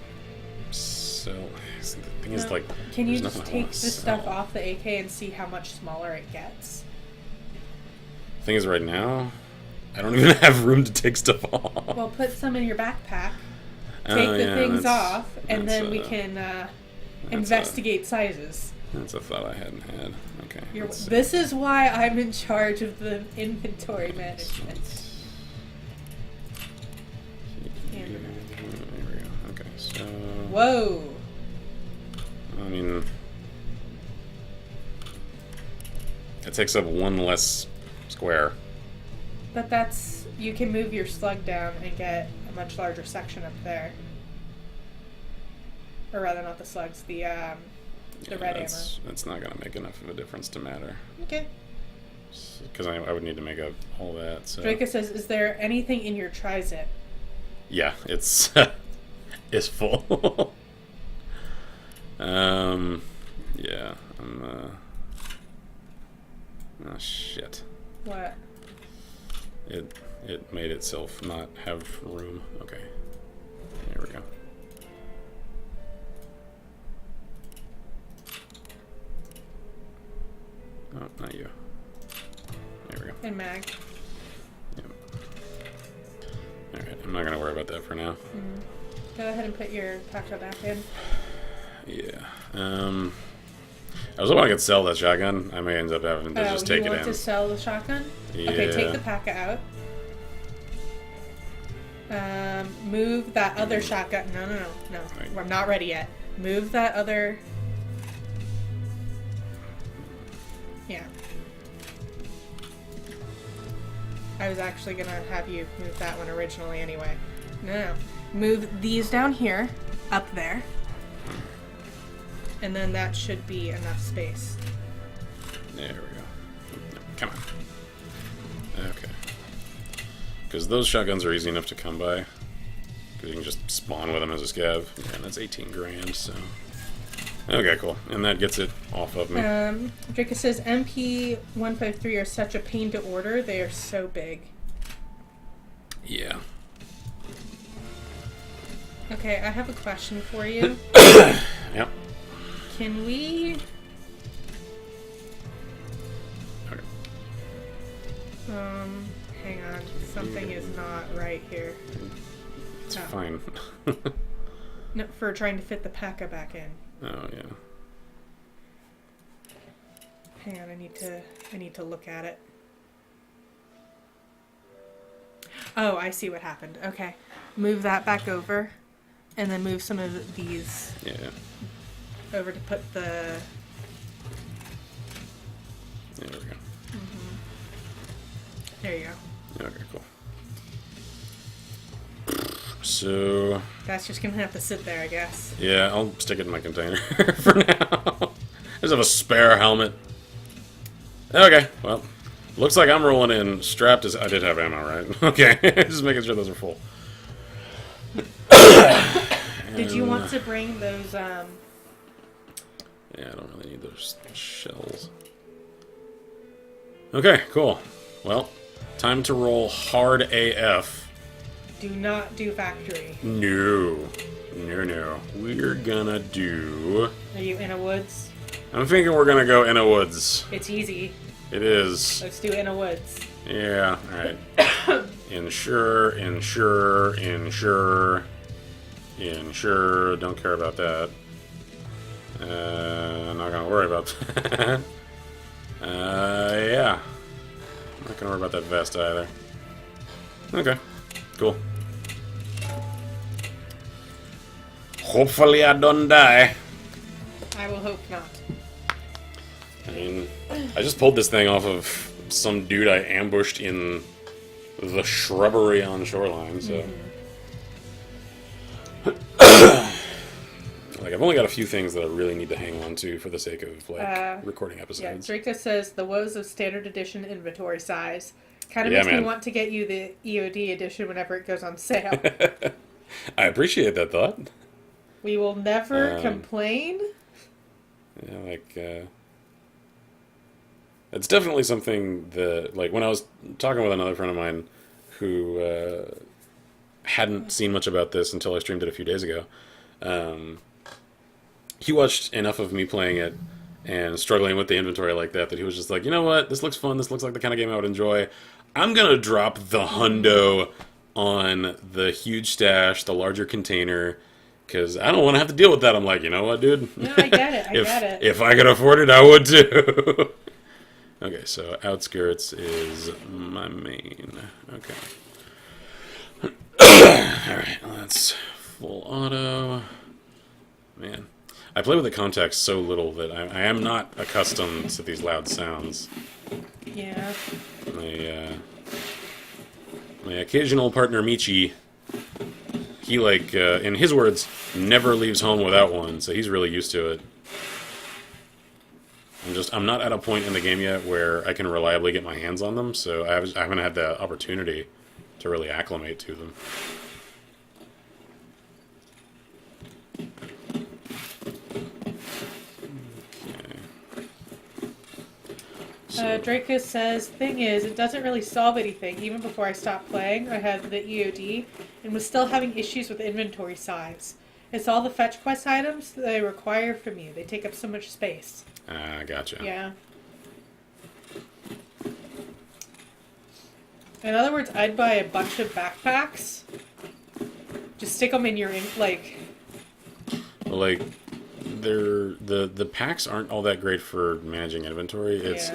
sell. See, the thing is, like, can you there's just nothing I take wanna this stuff sell. off the AK and see how much smaller it gets? Thing is, right now, I don't even have room to take stuff off. Well, put some in your backpack, take the things off, and then we can investigate sizes. That's a thought I hadn't had. Okay. This is why I'm in charge of the inventory management. There we go. Okay, so... Whoa! I mean... It takes up one less square. But that's... You can move your slug down and get a much larger section up there. Or rather, not the slugs, the red hammer. That's not going to make enough of a difference to matter. Okay. Because I would need to make up all that, so... Draco says, is there anything in your tri-zip? Yeah, it's... it's full. Yeah, I'm... Oh, shit. What? It made itself not have room. Okay. There we go. Oh, not you. There we go. And Mag. Yep. Alright, I'm not gonna worry about that for now. Mm-hmm. Go ahead and put your taco back in. Yeah. I was hoping I could sell that shotgun. I may end up having to just take it in. You want to sell the shotgun? Yeah. Okay, take the packet out. Move that other shotgun. No. Right. I'm not ready yet. Move that other... Yeah. I was actually going to have you move that one originally anyway. No. Move these down here, up there. And then that should be enough space. There we go. Come on. Okay. Because those shotguns are easy enough to come by. Because you can just spawn with them as a scav. Yeah, and that's 18 grand, so... Okay, cool. And that gets it off of me. Draco says, MP-153 are such a pain to order. They are so big. Yeah. Okay, I have a question for you. Yep. Can we... Okay. Hang on. Something is not right here. It's fine. No, for trying to fit the P.A.C.A. back in. Oh, yeah. Hang on, I need to look at it. Oh, I see what happened. Okay. Move that back over. And then move some of these over to put the... There we go. Mm-hmm. There you go. Okay, cool. So... That's just gonna have to sit there, I guess. Yeah, I'll stick it in my container for now. I just have a spare helmet. Okay, well, looks like I'm rolling in strapped as... I did have ammo, right? Okay, just making sure those are full. Did you want to bring those, Yeah, I don't really need those shells. Okay, cool. Well, time to roll hard AF. Do not do factory. No. We're gonna do... Are you in a woods? I'm thinking we're gonna go in a woods. It's easy. It is. Let's do in a woods. Yeah, alright. Insure. Don't care about that. Not gonna worry about that. Yeah. Not gonna worry about that vest either. Okay, cool. Hopefully I don't die. I will hope not. I mean, I just pulled this thing off of some dude I ambushed in the shrubbery on Shoreline, so... Like, I've only got a few things that I really need to hang on to for the sake of, like, recording episodes. Yeah, Draco says the woes of standard edition inventory size. Kind of makes me want to get you the EOD edition whenever it goes on sale. I appreciate that thought. We will never complain. Yeah, like, it's definitely something that, like, when I was talking with another friend of mine who hadn't seen much about this until I streamed it a few days ago, he watched enough of me playing it and struggling with the inventory like that he was just like, you know what, this looks fun, this looks like the kind of game I would enjoy. I'm gonna drop the hundo on the huge stash, the larger container, because I don't want to have to deal with that. I'm like, you know what, dude? No, I get it, I get it. If I could afford it, I would too. Okay, so Outskirts is my main. Okay. Alright, that's full auto. Man. I play with the contacts so little that I am not accustomed to these loud sounds. Yeah. My occasional partner Michi, he, like, in his words, never leaves home without one, so he's really used to it. I'm not at a point in the game yet where I can reliably get my hands on them, so I haven't had the opportunity to really acclimate to them. Okay. So. Draco says, thing is, it doesn't really solve anything. Even before I stopped playing, I had the EOD and was still having issues with inventory size. It's all the fetch quest items that they require from you. They take up so much space. Gotcha. Yeah. In other words, I'd buy a bunch of backpacks. Just stick them in your, like... Like, the packs aren't all that great for managing inventory. It's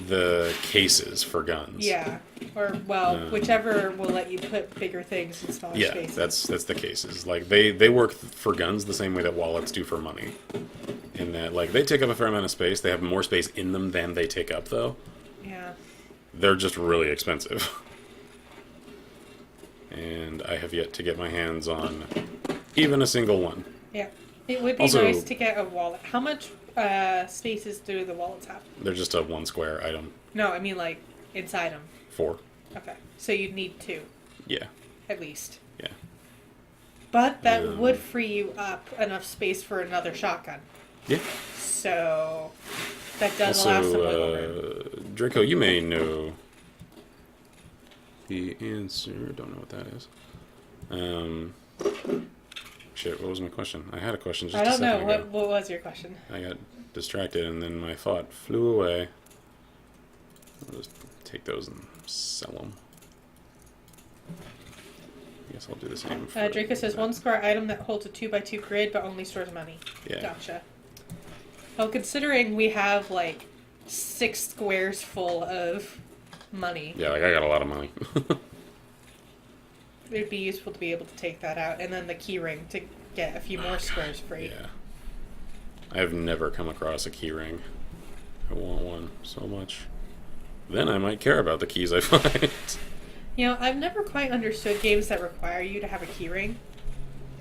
the cases for guns. Yeah. Or, well, whichever will let you put bigger things in smaller spaces. Yeah, that's the cases. Like, they work for guns the same way that wallets do for money. In that, like, they take up a fair amount of space. They have more space in them than they take up, though. Yeah. They're just really expensive. And I have yet to get my hands on even a single one. Yeah. It would be nice to get a wallet. How much spaces do the wallets have? They're just a one square item. No, I mean, like, inside them. 4. Okay. So you'd need 2. Yeah. At least. Yeah. But that would free you up enough space for another shotgun. Yeah. So that does allow some wiggle room. Draco, you may know the answer. Don't know what that is. Shit, what was my question? I had a question just I don't a second know. ago. What was your question? I got distracted and then my thought flew away. I'll just take those and sell them. I guess I'll do the same. Draco says, 1 square item that holds a 2x2 grid but only stores money. Yeah. Gotcha. Well, considering we have, like, 6 squares full of money. Yeah, like I got a lot of money. It'd be useful to be able to take that out. And then the key ring to get a few more squares free. Yeah. I have never come across a key ring. I want one so much. Then I might care about the keys I find. You know, I've never quite understood games that require you to have a key ring.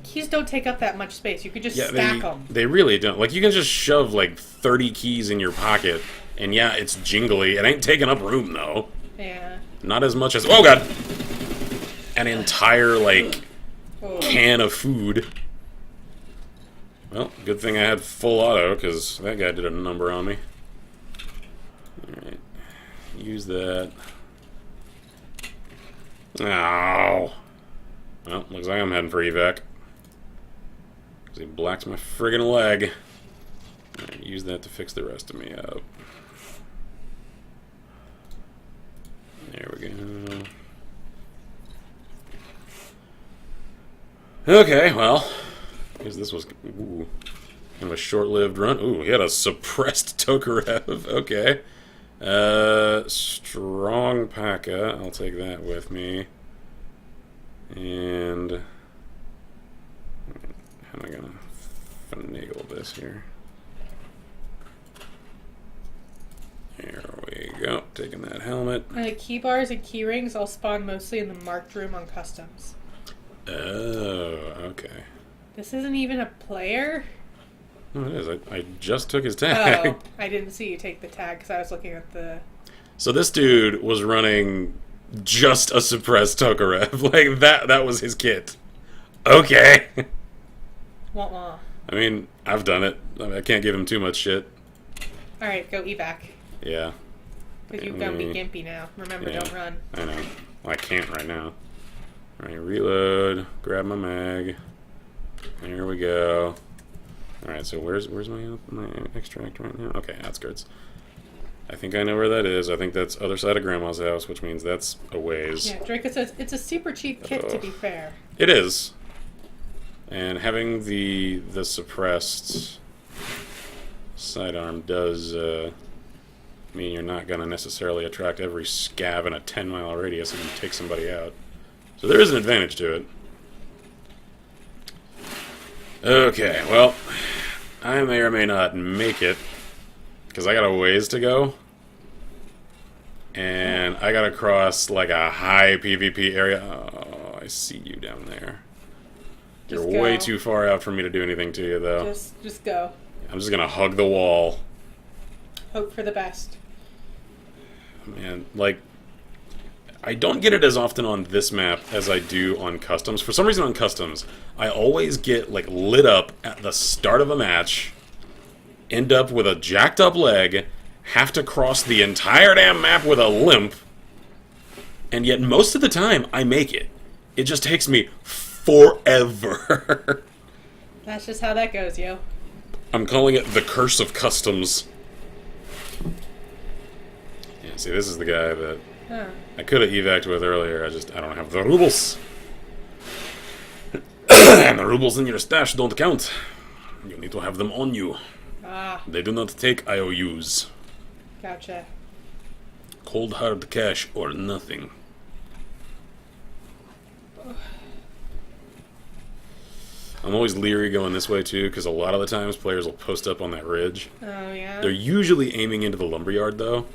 Keys don't take up that much space. You could just stack them. They really don't. Like, you can just shove, like, 30 keys in your pocket, and yeah, it's jingly. It ain't taking up room, though. Yeah. Not as much as... Oh, God! An entire, like, can of food. Well, good thing I had full auto, because that guy did a number on me. Alright. Use that. Ow. Well, looks like I'm heading for evac. Because he blacks my friggin' leg. Right, use that to fix the rest of me up. There we go. Okay, well, I guess this was kind of a short-lived run. Ooh, he had a suppressed Tokarev. Okay. Strong P.A.K.A. I'll take that with me. And how am I gonna finagle this here? There we go. Taking that helmet. Key bars and key rings all spawn mostly in the marked room on customs. Oh, okay. This isn't even a player? No, it is. I just took his tag. Oh, I didn't see you take the tag because I was looking at the... So this dude was running just a suppressed Tokarev. Like, that was his kit. Okay. Wah-wah. I mean, I've done it. I can't give him too much shit. Alright, go evac. Yeah. Because you're going to be gimpy now. Remember, don't run. I know. Well, I can't right now. Alright, reload. Grab my mag. There we go. Alright, so where's my extract right now? Okay, outskirts. I think I know where that is. I think that's other side of Grandma's house, which means that's a ways. Yeah, Draco says it's a super cheap kit, to be fair. It is. And having the suppressed sidearm does mean you're not going to necessarily attract every scav in a 10-mile radius and take somebody out. So there is an advantage to it. Okay, well, I may or may not make it, because I got a ways to go. And I gotta cross, like, a high PvP area. Oh, I see you down there. You're way too far out for me to do anything to you, though. Just go. I'm just gonna hug the wall. Hope for the best. Man, like, I don't get it as often on this map as I do on customs. For some reason on customs, I always get, like, lit up at the start of a match, end up with a jacked up leg, have to cross the entire damn map with a limp, and yet most of the time I make it. It just takes me forever. That's just how that goes, yo. I'm calling it the curse of customs. Yeah, see, this is the guy that I could have evac'd with earlier. I don't have the rubles. And the rubles in your stash don't count. You need to have them on you. Ah. They do not take IOUs. Gotcha. Cold hard cash or nothing. I'm always leery going this way too, because a lot of the times players will post up on that ridge. Oh, yeah? They're usually aiming into the lumberyard though,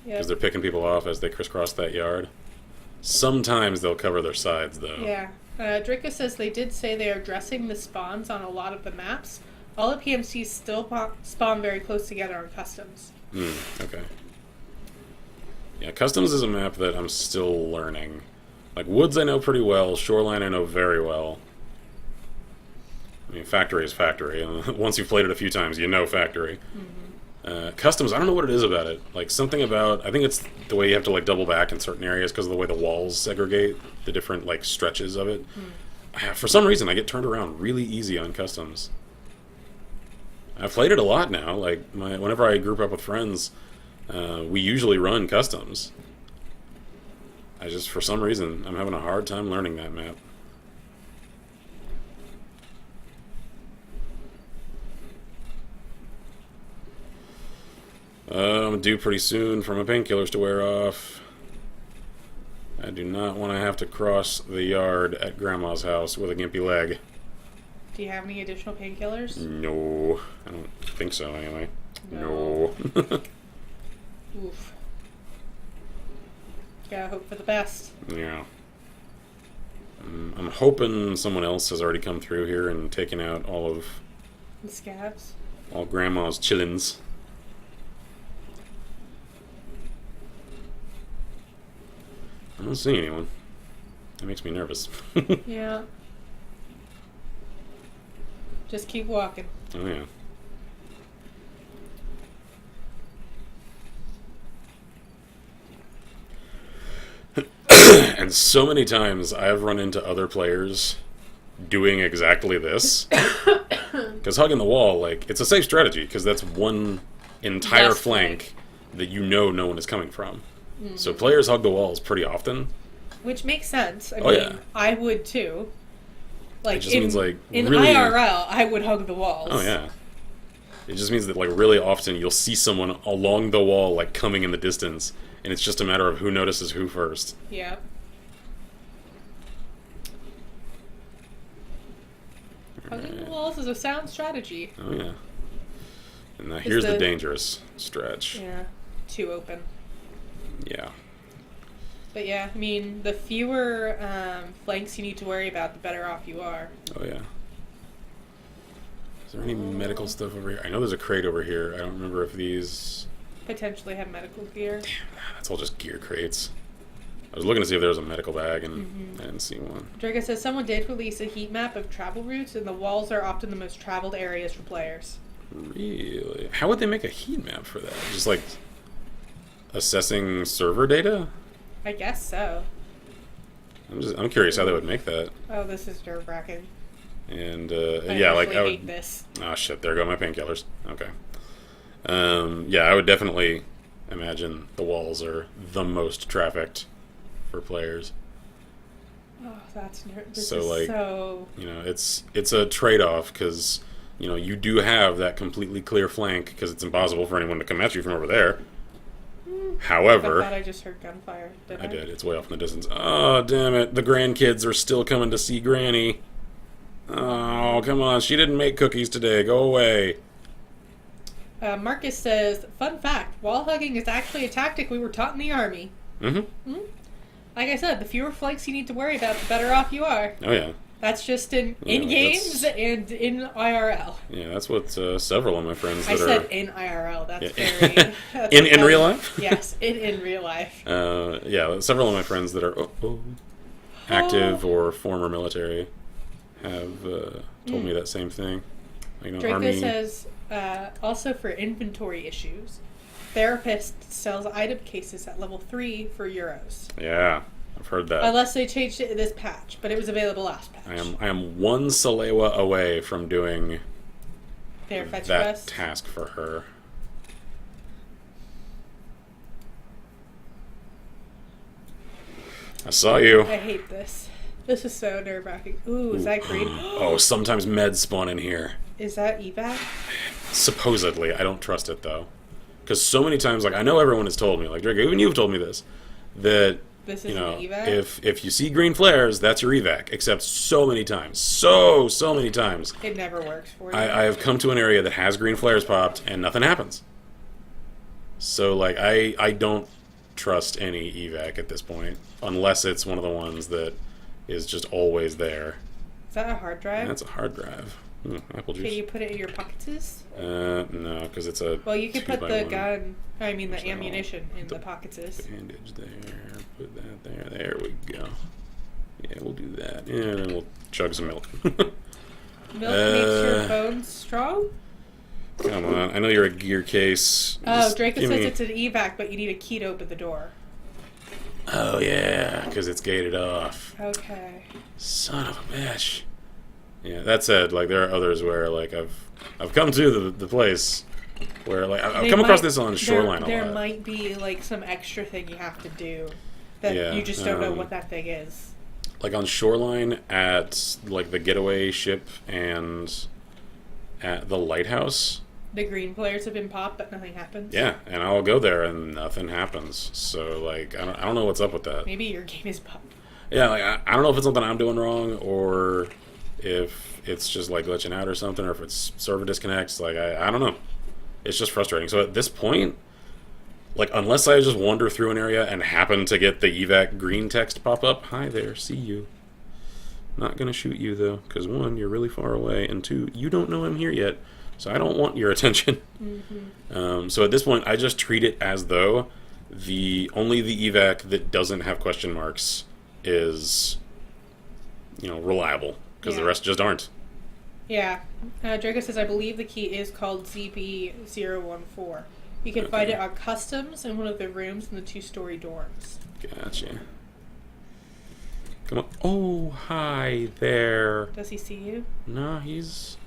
because Yep. they're picking people off as they crisscross that yard. Sometimes they'll cover their sides though. Yeah. Draco says they did say they are addressing the spawns on a lot of the maps. All the PMCs still spawn very close together on customs. Okay. Yeah, customs is a map that I'm still learning. Like woods I know pretty well, shoreline I know very well. I mean, factory is factory, and once you've played it a few times, you know factory. Customs, I don't know what it is about it. Like, something about... I think it's the way you have to, like, double back in certain areas because of the way the walls segregate the different, like, stretches of it. For some reason, I get turned around really easy on customs. I've played it a lot now. Like, whenever I group up with friends, we usually run customs. I just, for some reason, I'm having a hard time learning that map. I'm due pretty soon for my painkillers to wear off. I do not want to have to cross the yard at Grandma's house with a gimpy leg. Do you have any additional painkillers? No. I don't think so, anyway. No. Oof. Gotta hope for the best. Yeah. I'm hoping someone else has already come through here and taken out all The scabs? all Grandma's chillins. I don't see anyone. That makes me nervous. Yeah. Just keep walking. Oh, yeah. And so many times I've run into other players doing exactly this. Because hugging the wall, like, it's a safe strategy, because that's one entire flank that you know no one is coming from. So players hug the walls pretty often. Which makes sense. I Oh, mean, yeah. I would too. Like, It just means, like, in really... IRL, I would hug the walls. Oh, yeah. It just means that, like, really often you'll see someone along the wall, like, coming in the distance, and it's just a matter of who notices who first. Yeah. Hugging the walls is a sound strategy. Oh, yeah. And now here's the dangerous stretch. Yeah. Too open. Yeah. But yeah, I mean, the fewer flanks you need to worry about, the better off you are. Oh, yeah. Is there any medical stuff over here? I know there's a crate over here. I don't remember if these... Potentially have medical gear. Damn, that's all just gear crates. I was looking to see if there was a medical bag, and I didn't see one. Drago says someone did release a heat map of travel routes, and the walls are often the most traveled areas for players. Really? How would they make a heat map for that? Just, like, assessing server data? I guess so. I'm curious how they would make that. Oh, this is nerve-wracking. And, I yeah, like, I would... hate this. Oh, shit, there go my painkillers. Okay. Yeah, I would definitely imagine the walls are the most trafficked for players. Oh, that's So, like, so... you know, it's a trade-off, because, you know, you do have that completely clear flank, because it's impossible for anyone to come at you from over there. However... I thought I just heard gunfire. Did I? I did. It's way off in the distance. Oh, damn it. The grandkids are still coming to see Granny. Oh, come on. She didn't make cookies today. Go away. Marcus says, fun fact, wall hugging is actually a tactic we were taught in the army. Mm-hmm. Like I said, the fewer flanks you need to worry about, the better off you are. Oh, yeah. That's just in Yeah, games and in IRL. Yeah, that's what several of my friends that I said are... in IRL. That's Yeah. very... That's In real life? Yes, in real life. Yeah, several of my friends that are active or former military have told me that same thing. You know, Draco Army... says, also for inventory issues, therapist sells item cases at level 3 for euros. Yeah, I've heard that. Unless they changed it in this patch, but it was available last patch. I am one Salewa away from doing Fetch that quest. task for her. I saw you. I hate this. This is so nerve-wracking. Ooh, is that green? Oh, sometimes meds spawn in here. Is that evac? Supposedly. I don't trust it, though. Because so many times, like, I know everyone has told me, like, Draco, even you've told me this, that, This is you know, an evac? if you see green flares, that's your evac. Except so many times. So many times. It never works for you. I have come to an area that has green flares popped, and nothing happens. So, like, I don't trust any evac at this point. Unless it's one of the ones that is just always there. Is that a hard drive? That's a hard drive. Apple juice. Can you put it in your pockets? No, because it's a. Well, you could put the 2x1. gun. I mean, the So, ammunition in the pockets. Bandage there. Put that there. There we go. Yeah, we'll do that. And then we'll chug some milk. Milk makes your bones strong. Come on. I know you're a gear case. Oh, Just Draco give says me- it's an evac, but you need a key to open the door. Oh, yeah, because it's gated off. Okay. Son of a bitch. Yeah, that said, like, there are others where, like, I've come to the place where, like, I've come across this on Shoreline a There lot. might be, like, some extra thing you have to do that Yeah, you just don't know what that thing is. Like, on Shoreline at, like, the getaway ship and at the lighthouse. The green flares have been popped, but nothing happens. Yeah, and I'll go there and nothing happens. So, like, I don't know what's up with that. Maybe your game is popped. Yeah, like, I don't know if it's something I'm doing wrong or if it's just, like, glitching out or something, or if it's server disconnects. Like, I don't know. It's just frustrating. So at this point, like, unless I just wander through an area and happen to get the evac green text pop up, hi there, see you. Not gonna shoot you, though, because one, you're really far away, and two, you don't know I'm here yet, so I don't want your attention. Mm-hmm. So at this point, I just treat it as though only the evac that doesn't have question marks is, you know, reliable, because the rest just aren't. Yeah. Draco says, I believe the key is called ZB014. You can find it on customs in one of the rooms in the 2-story dorms. Gotcha. Come on. Oh, hi there. Does he see you? No, he's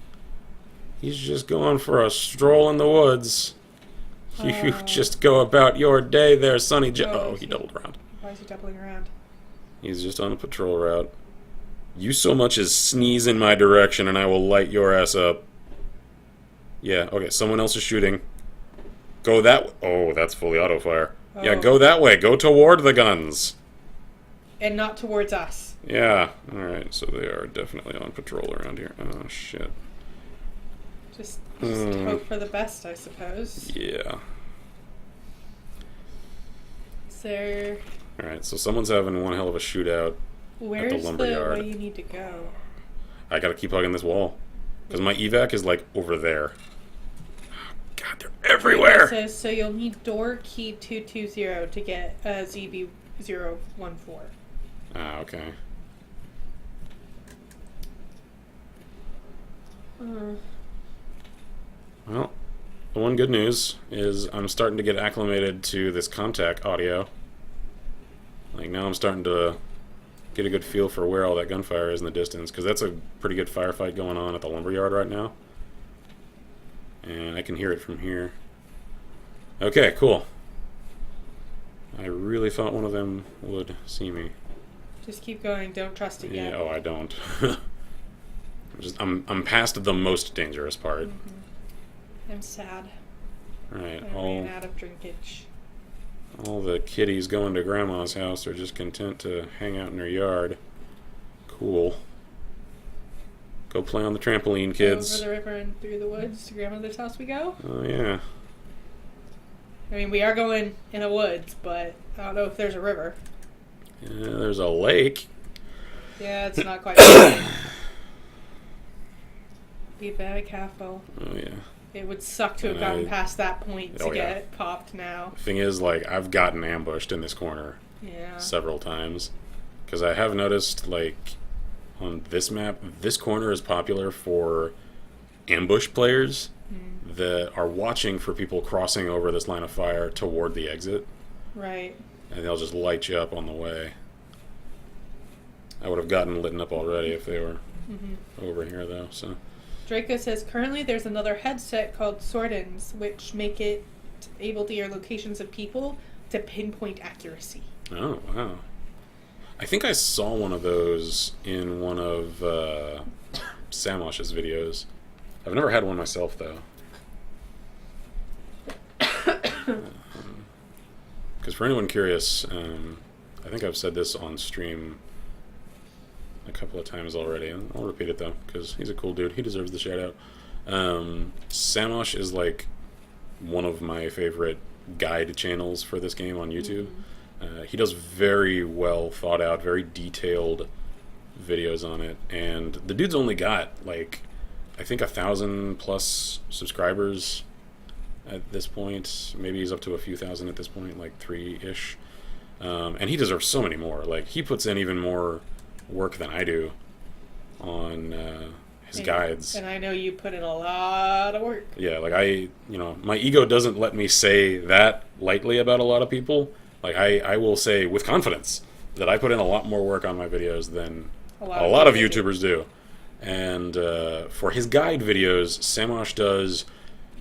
just going for a stroll in the woods. You just go about your day there, Sonny Joe. Oh, he doubled around. Why is he doubling around? He's just on a patrol route. You so much as sneeze in my direction and I will light your ass up. Yeah, okay, someone else is shooting. Go that way. Oh, that's fully auto fire. Oh. Yeah, go that way. Go toward the guns. And not towards us. Yeah, alright, so they are definitely on patrol around here. Oh, shit. Just hope for the best, I suppose. Yeah. Is there... Alright, so someone's having one hell of a shootout. Where's the lumberyard. way you need to go? I gotta keep hugging this wall. Because my evac is, like, over there. God, they're everywhere! So you'll need door key 220 to get ZB014. Ah, okay. Well, the one good news is I'm starting to get acclimated to this contact audio. Like, now I'm starting to get a good feel for where all that gunfire is in the distance, because that's a pretty good firefight going on at the lumberyard right now. And I can hear it from here. Okay, cool. I really thought one of them would see me. Just keep going. Don't trust it yet. Yeah, oh, I don't. I'm past the most dangerous part. I'm sad. Right, I ran out of drinkage. all the kitties going to Grandma's house are just content to hang out in her yard. Cool. Go play on the trampoline, kids. Over the river and through the woods to grandmother's house we go. Oh, yeah. I mean, we are going in the woods, but I don't know if there's a river. Yeah, there's a lake. Yeah, it's not quite. Be very careful. Oh, yeah. It would suck to have gotten past that point to Oh, yeah. get popped now. Thing is, like, I've gotten ambushed in this corner Yeah. several times. Because I have noticed, like, on this map, this corner is popular for ambush players. that are watching for people crossing over this line of fire toward the exit. Right. And they'll just light you up on the way. I would have gotten lit up already if they were over here, though. So Draco says, currently there's another headset called Sordins, which make it able to hear locations of people to pinpoint accuracy. Oh, wow. I think I saw one of those in one of Samosh's videos. I've never had one myself, though. Because for anyone curious, I think I've said this on stream a couple of times already, and I'll repeat it though, because he's a cool dude. He deserves the shout out. Samosh is like one of my favorite guide channels for this game on YouTube. He does very well thought out, very detailed videos on it, and the dude's only got like, I think 1,000+ subscribers at this point. Maybe he's up to a few thousand at this point, like 3-ish. And he deserves so many more. Like, he puts in even more work than I do on his guides. And I know you put in a lot of work. Yeah, like my ego doesn't let me say that lightly about a lot of people. Like, I will say with confidence that I put in a lot more work on my videos than a lot of YouTubers do. And for his guide videos, Samosh does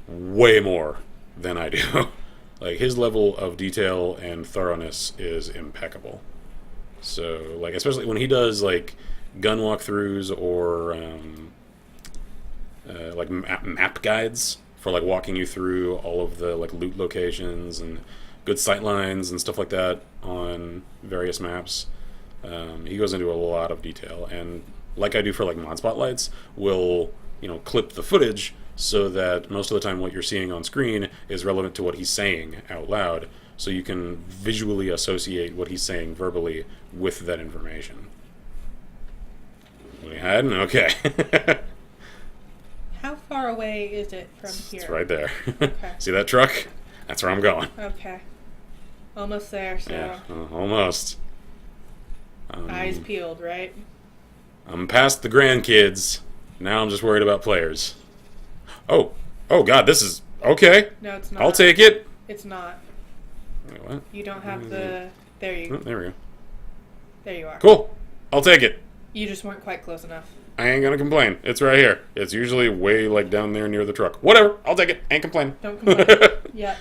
way more than I do. Like, his level of detail and thoroughness is impeccable. So, like, especially when he does, like, gun walkthroughs or, like, map guides for, like, walking you through all of the, like, loot locations and good sight lines and stuff like that on various maps. He goes into a lot of detail. And like I do for, like, mod spotlights, will, clip the footage so that most of the time what you're seeing on screen is relevant to what he's saying out loud, so you can visually associate what he's saying verbally with that information. We had? Okay. How far away is it from here? It's right there. Okay. See that truck? That's where I'm going. Okay. Almost there, so... Yeah, almost. Eyes peeled, right? I'm past the grandkids. Now I'm just worried about players. Oh God, this is... Okay. No, it's not. I'll take it. It's not. Wait, what? You don't have the... There you go. Oh, there we go. There you are. Cool. I'll take it. You just weren't quite close enough. I ain't gonna complain. It's right here. It's usually way, like, down there near the truck. Whatever. I'll take it. Ain't complaining. Don't complain. Yeah.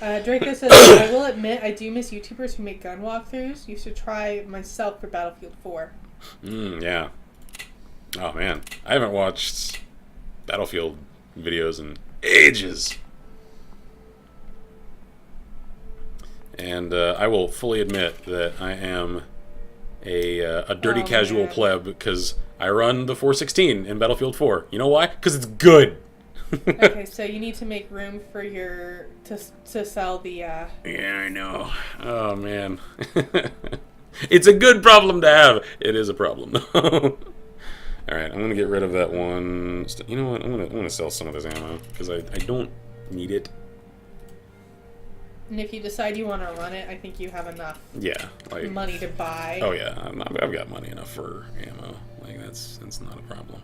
Draco says, I will admit I do miss YouTubers who make gun walkthroughs. Used to try myself for Battlefield 4. Yeah. Oh, man. I haven't watched Battlefield videos in ages. And I will fully admit that I am a dirty casual pleb, because I run the 416 in Battlefield 4. You know why? Because it's good. Okay, so you need to make room for your... to sell the... Yeah, I know. Oh, man. It's a good problem to have. It is a problem, though. Alright, I'm going to get rid of that one. You know what? I'm gonna sell some of this ammo, because I don't need it. And if you decide you want to run it, I think you have enough money to buy. Oh, yeah. I've got money enough for ammo. Like, that's not a problem.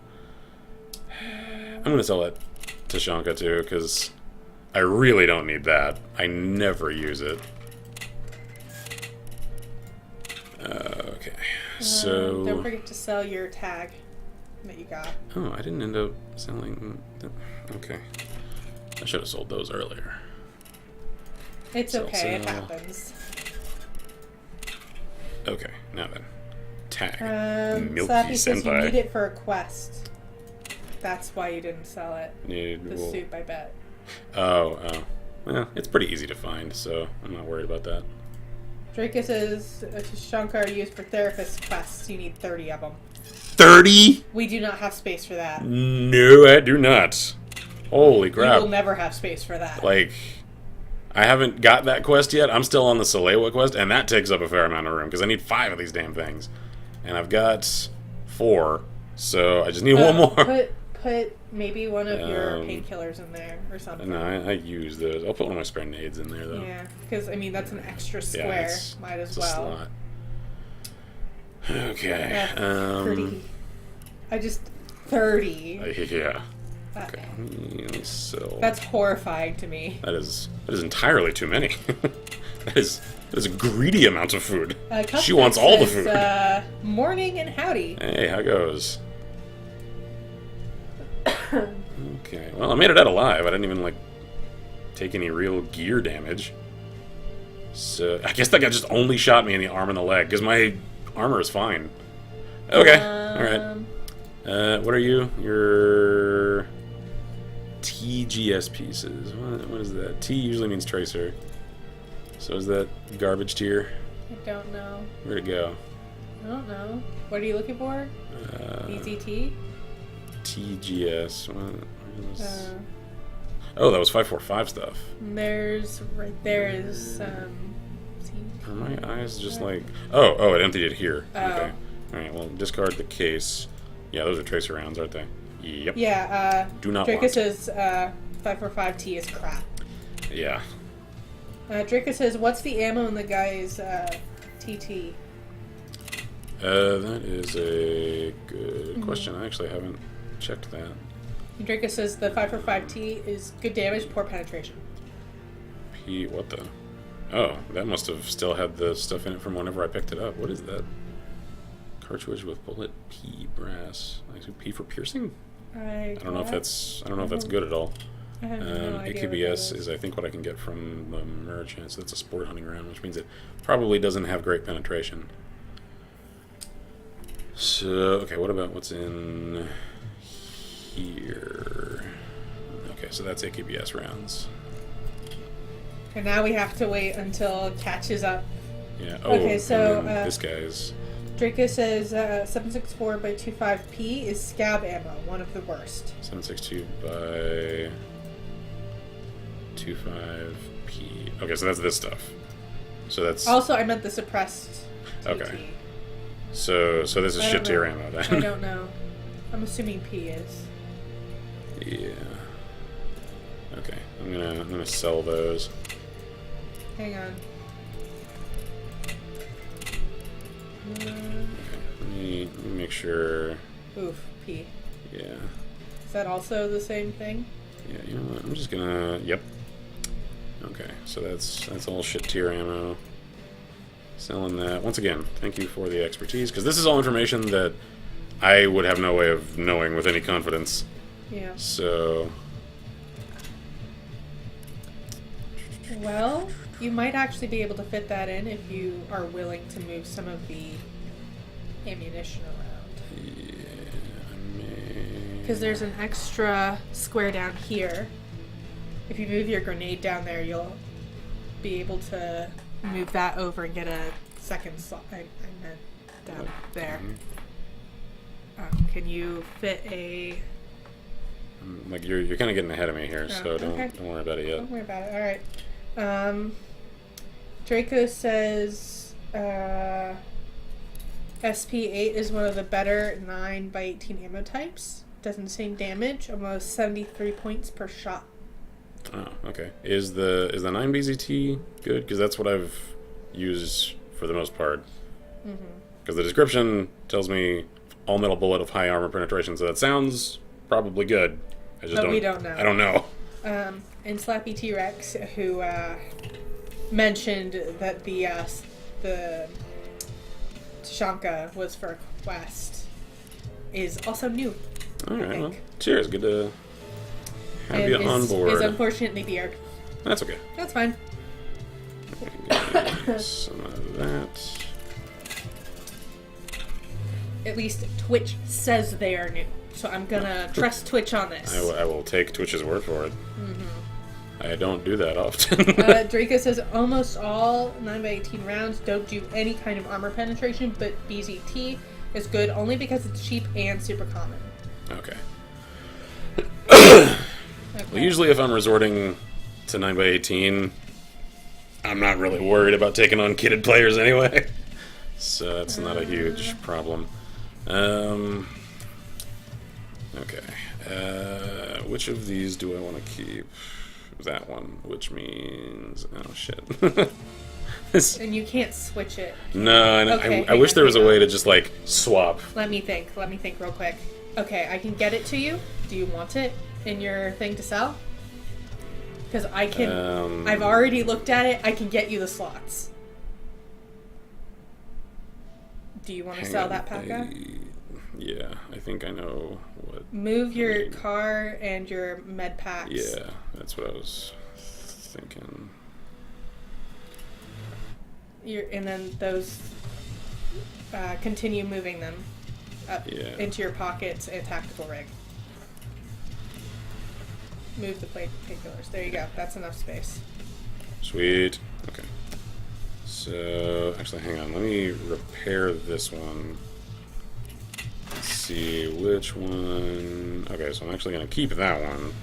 I'm going to sell that to Shanka, too, because I really don't need that. I never use it. Okay. So... Don't forget to sell your tag that you got. Oh, I didn't end up selling... Okay. I should have sold those earlier. It's okay, it happens. Okay, now then. Tag. Milky Slappy says you Senpai. need it for a quest. That's why you didn't sell it. The soup, I bet. Oh. Well, it's pretty easy to find, so I'm not worried about that. Draco says Shankar are used for therapist quests. You need 30 of them. 30? We do not have space for that. No, I do not. Holy crap. We will never have space for that. Like... I haven't got that quest yet. I'm still on the Salewa quest, and that takes up a fair amount of room, because I need 5 of these damn things. And I've got 4, so I just need one more. Put maybe one of your painkillers in there, or something. No, I use those. I'll put one of my spare nades in there, though. Yeah, because, I mean, that's an extra square. Might as well. Okay. That's pretty. 30. Yeah. Okay, so That's horrifying to me. that is entirely too many. that is a greedy amount of food. She wants all the food. Morning and howdy. Hey, how goes? Okay, well, I made it out alive. I didn't even, like, take any real gear damage. So, I guess that guy just only shot me in the arm and the leg, because my armor is fine. Okay, alright. What are you? You're... TGS pieces. What is that? T usually means tracer. So is that garbage tier? I don't know. Where'd it go? I don't know. What are you looking for? EZT? TGS. Oh, that was 545 stuff. There's right there is Are my eyes just like... Oh, it emptied it here. Oh. Okay. Alright, well, discard the case. Yeah, those are tracer rounds, aren't they? Yep. Yeah, Do not Draco want. says 545T is crap. Yeah. Draco says, what's the ammo in the guy's TT? That is a good question. I actually haven't checked that. Draco says the 545T is good damage, poor penetration. What the? Oh, that must have still had the stuff in it from whenever I picked it up. What is that? Cartridge with bullet P brass. P for piercing? I don't know if that's good at all. I have no idea AKBS is I think what I can get from the merchant. So that's a sport hunting round, which means it probably doesn't have great penetration. So okay, what about what's in here? Okay, so that's AKBS rounds. And now we have to wait until it catches up. Yeah. Okay, so this guy's. Draco says 764 by 25P is scab ammo, one of the worst. 762 by 25P. Okay, so that's this stuff. So that's... Also, I meant the suppressed TT. Okay. So this is shit tier ammo then. I don't know. I'm assuming P is. Yeah. Okay, I'm gonna sell those. Hang on. Okay, let me make sure. Oof, P. Yeah. Is that also the same thing? Yeah, you know what? I'm just gonna. Yep. Okay, so that's all shit tier ammo. Selling that. Once again, thank you for the expertise, because this is all information that I would have no way of knowing with any confidence. Yeah. So. Well, you might actually be able to fit that in if you are willing to move some of the ammunition around. Yeah, I may. Because there's an extra square down here. If you move your grenade down there, you'll be able to move that over and get a second slot. I meant down there. Can you fit a... Like you're kind of getting ahead of me here, so don't worry about it yet. Don't worry about it. All right. Draco says SP8 is one of the better 9x18 ammo types. Does insane damage, almost 73 points per shot. Oh, okay. Is the 9BZT good? Because that's what I've used for the most part. Because the description tells me all metal bullet of high armor penetration, so that sounds probably good. We don't know. I don't know. And Slappy T-Rex, who mentioned that the Tashanka was for a quest, is also new. All right. Well, cheers. Good to have you on board. Is unfortunately beard. That's okay. That's fine. Some of that. At least Twitch says they are new. So I'm gonna trust Twitch on this. I will take Twitch's word for it. I don't do that often. Draco says almost all 9x18 rounds don't do any kind of armor penetration, but BZT is good only because it's cheap and super common. Okay. Okay. Well, usually if I'm resorting to 9x18, I'm not really worried about taking on kitted players anyway. So that's not a huge problem. Okay. Which of these do I want to keep? That one, which means... Oh, shit. And you can't switch it. No, Okay, I wish there was a way to just, like, swap. Let me think real quick. Okay, I can get it to you. Do you want it? in your thing to sell? Because I can... I've already looked at it. I can get you the slots. Do you want to sell that P.A.K.A.? Yeah, I think I know what... Move your car and your med packs. Yeah, that's what I was thinking. And then those... continue moving them up into your pockets and tactical rig. Move the plate particulars. There you go. That's enough space. Sweet. Okay. So, actually, hang on. Let me repair this one. Let's see which one. Okay, so I'm actually going to keep that one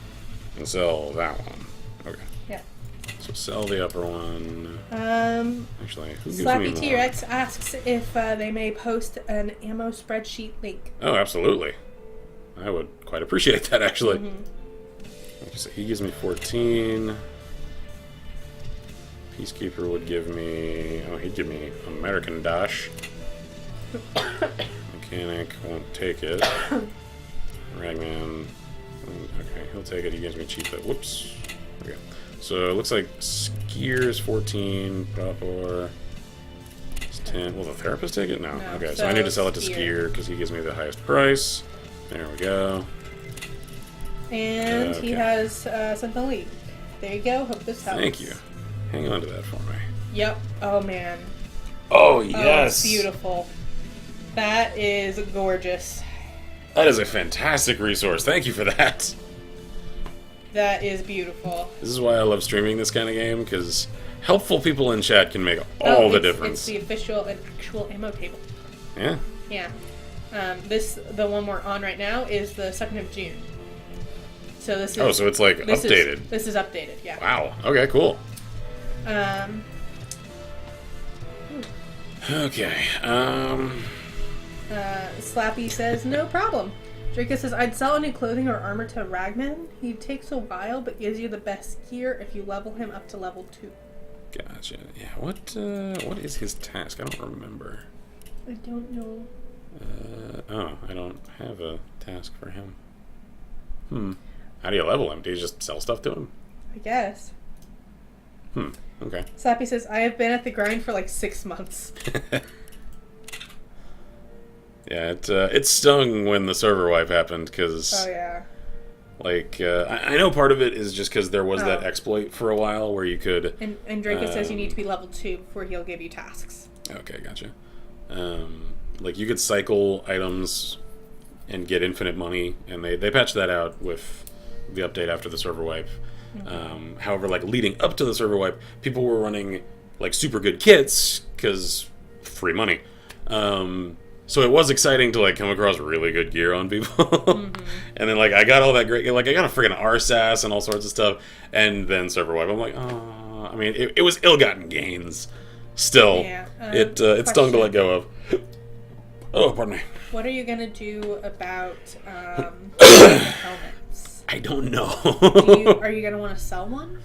and sell that one. Okay. Yeah. So sell the upper one. Actually, who gives Slappy me more? T-Rex asks if they may post an ammo spreadsheet link. Oh, absolutely. I would quite appreciate that, actually. Mm-hmm. So he gives me 14. Peacekeeper would give me... Oh, he'd give me American Dash. Mechanic won't take it. Ragman... Okay, he'll take it. He gives me cheap... Whoops. Okay. So it looks like Skier is 14. Propor is 10. Will the therapist take it? No. Okay, so I need to sell it to Skier because he gives me the highest price. There we go. And he has something leak. There you go. Hope this helps. Thank you. Hang on to that for me. Yep. Oh, man. Oh, yes. Oh, it's beautiful. That is gorgeous. That is a fantastic resource. Thank you for that. That is beautiful. This is why I love streaming this kind of game, because helpful people in chat can make all the difference. It's the official and actual ammo table. Yeah. Yeah. The one we're on right now is the 2nd of June. So this is... Oh, so it's like updated. This is updated, yeah. Wow. Okay, cool. Okay. Slappy says, no problem. Draco says, I'd sell any clothing or armor to Ragman. He takes a while, but gives you the best gear if you level him up to level 2. Gotcha. Yeah, what is his task? I don't remember. I don't know. Oh, I don't have a task for him. How do you level him? Do you just sell stuff to him? I guess. Okay. Slappy says, I have been at the grind for like 6 months. Yeah, it stung when the server wipe happened, because... Oh, yeah. Like, I know part of it is just because there was that exploit for a while where you could... And Draco says you need to be level 2 before he'll give you tasks. Okay, gotcha. Like, you could cycle items and get infinite money, and they patched that out with the update after the server wipe. Mm-hmm. However, like, leading up to the server wipe, people were running, like, super good kits, because free money. So it was exciting to, like, come across really good gear on people. Mm-hmm. And then, like, I got all that great... Like, I got a friggin' RSAS and all sorts of stuff. And then server wipe. I'm like, oh... I mean, it was ill-gotten gains. Still. Yeah, it stung to let go of. Oh, pardon me. What are you going to do about helmets? I don't know. Are you going to want to sell one?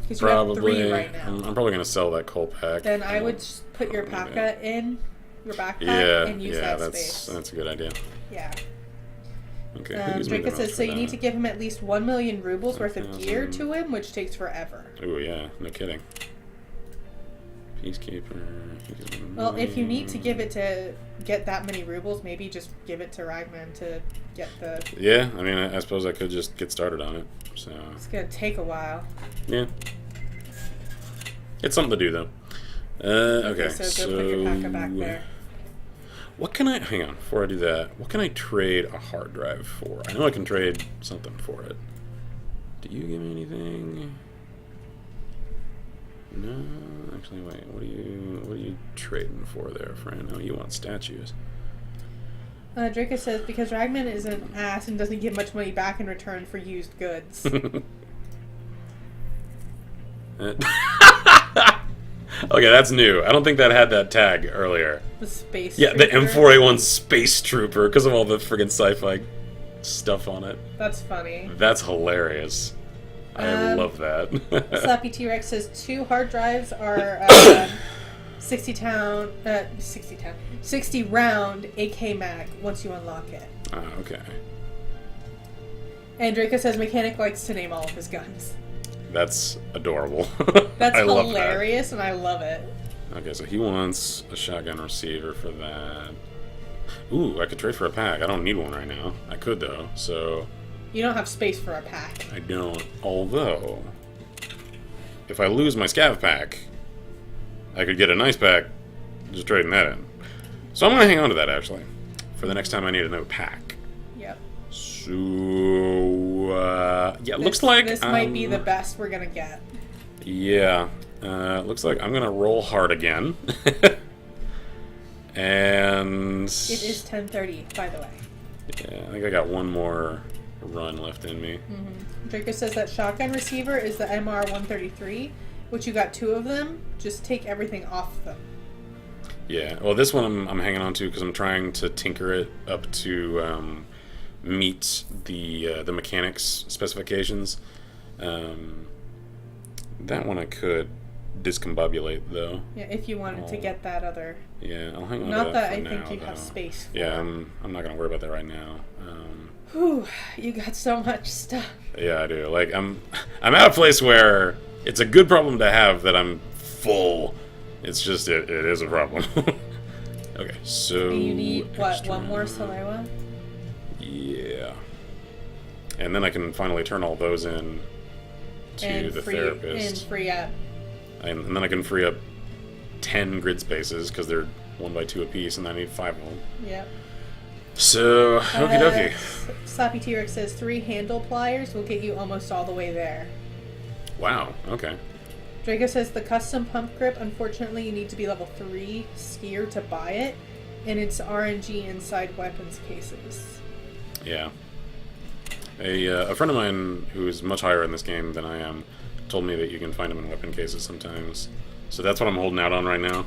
Because you have 3 right now. I'm probably going to sell that coal pack. Then I would just put your P.A.K.A. in your backpack and use that space. That's a good idea. Yeah. Okay. Draco says, so you need to give him at least 1 million rubles worth of gear to him, which takes forever. Ooh, yeah. No kidding. Peacekeeper. Well, if you need to give it to get that many rubles, maybe just give it to Ragman to get the... Yeah, I mean, I suppose I could just get started on it. So it's going to take a while. Yeah. It's something to do, though. Okay, so go put your P.A.K.A. back there. What can I... Hang on, before I do that, what can I trade a hard drive for? I know I can trade something for it. Do you give me anything? No, actually, wait. What are you trading for there, friend? Oh, you want statues. Draco says, because Ragman is an ass and doesn't give much money back in return for used goods. Okay, that's new. I don't think that had that tag earlier. The space trooper? The M4A1 Space Trooper, because of all the friggin' sci-fi stuff on it. That's funny. That's hilarious. I love that. Slappy T-Rex says 2 hard drives are 60 round AK mag once you unlock it. Okay. And Draco says mechanic likes to name all of his guns. That's adorable. That's I hilarious, and I love it. Okay, so he wants a shotgun receiver for that. Ooh, I could trade for a pack. I don't need one right now. I could, though, so... You don't have space for a pack. I don't. Although, if I lose my scav pack, I could get a nice pack just trading that in. So I'm going to hang on to that, actually, for the next time I need another pack. Yep. So, yeah, looks like... This might be the best we're going to get. Yeah. Looks like I'm going to roll hard again. And... It is 10:30, by the way. Yeah, I think I got one more run left in me. Mm-hmm. Draco says that shotgun receiver is the MR-133, which you got 2 of them. Just take everything off them. Yeah, well, this one I'm hanging on to because I'm trying to tinker it up to meet the mechanics specifications. That one I could discombobulate, though. Yeah, if you wanted to get that other... Yeah, I'll hang on Not to that for I now, think you though. have space for. Yeah, I'm not going to worry about that right now. Whew, you got so much stuff. Yeah, I do. Like, I'm at a place where it's a good problem to have that I'm full. It's just, it is a problem. Okay, so... And you need, what, extra... one more Salewa? Yeah. And then I can finally turn all those in to the therapist. And free up. And then I can free up 10 grid spaces, because they're 1 by 2 apiece, and I need 5 of them. Yep. So, okie dokie. Sloppy T-Rex says 3 handle pliers will get you almost all the way there. Wow, okay. Draco says the custom pump grip, unfortunately you need to be level 3 skier to buy it, and it's RNG inside weapons cases. Yeah. A friend of mine who's much higher in this game than I am told me that you can find them in weapon cases sometimes. So that's what I'm holding out on right now.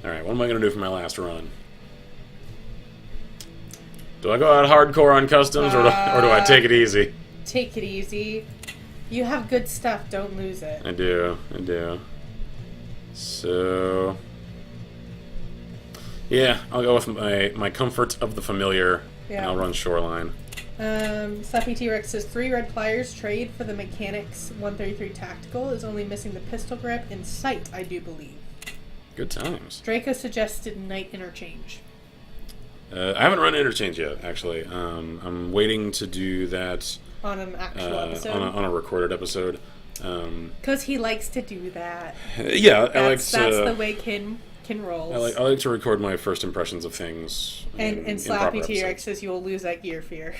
Alright, what am I going to do for my last run? Do I go out hardcore on customs, or do I take it easy? Take it easy. You have good stuff, don't lose it. I do. So... yeah, I'll go with my comfort of the familiar, and I'll run Shoreline. Sloppy T-Rex says 3 red pliers trade for the Mechanics 133 Tactical is only missing the pistol grip in sight, I do believe. Good times. Draco suggested night interchange. I haven't run interchange yet, actually. I'm waiting to do that on an actual episode? On a recorded episode. Because he likes to do that. Yeah, that's the way Kin rolls. I like to record my first impressions of things. And Slappy T-Rex says you will lose that gear fear.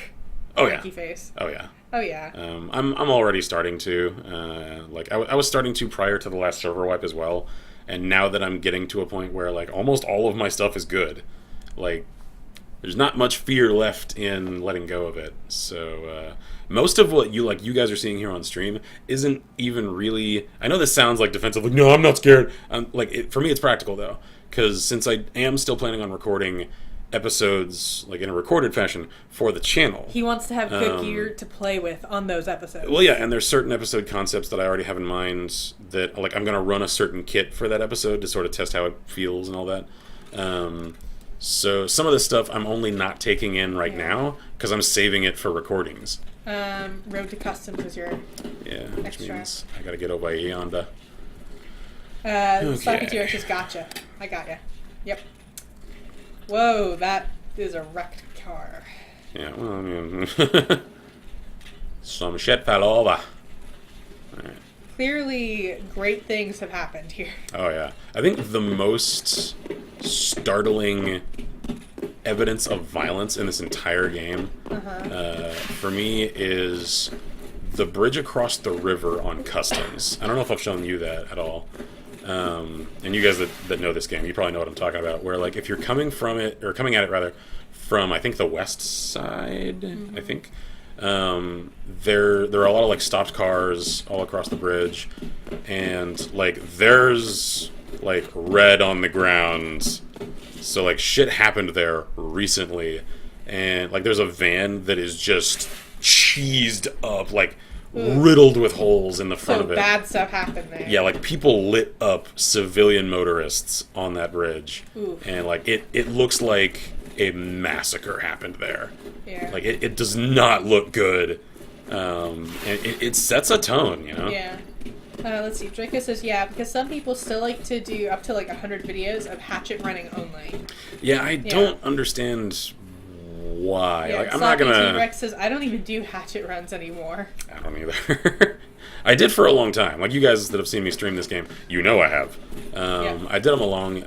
Oh yeah. Face. Oh yeah. Oh yeah. I'm already starting to. I was starting to prior to the last server wipe as well, and now that I'm getting to a point where like almost all of my stuff is good, like there's not much fear left in letting go of it. So most of what you guys are seeing here on stream isn't even really. I know this sounds like defensive. Like, no, I'm not scared. For me, it's practical though, because since I am still planning on recording episodes like in a recorded fashion for the channel, he wants to have good gear to play with on those episodes. Well, yeah, and there's certain episode concepts that I already have in mind that like I'm going to run a certain kit for that episode to sort of test how it feels and all that. So some of this stuff I'm only not taking in right now because I'm saving it for recordings. Road to Customs is your which extra. means I got to get over Yonda. Slappy T-Rex just gotcha. I got ya. Yep. Whoa, that is a wrecked car. Yeah, well, I mean, some shit fell over. All right. Clearly, great things have happened here. Oh, yeah. I think the most startling evidence of violence in this entire game, for me, is the bridge across the river on Customs. I don't know if I've shown you that at all. And you guys that know this game, you probably know what I'm talking about. Where like if you're coming from it, or coming at it rather, from I think the west side, I think there are a lot of like stopped cars all across the bridge, and like there's like red on the ground. So like shit happened there recently, and like there's a van that is just cheesed up like. Riddled with holes in the front of it. So bad stuff happened there. Yeah, like people lit up civilian motorists on that bridge. Oof. And like it looks like a massacre happened there. Yeah. Like, it does not look good. And it sets a tone, you know? Yeah. Let's see. Draco says, yeah, because some people still like to do up to like 100 videos of hatchet running only. Yeah, I don't understand why. Yeah, like, I'm not gonna... T-Rex says, I don't even do hatchet runs anymore. I don't either. I did for a long time. Like, you guys that have seen me stream this game, you know I have. I did them a long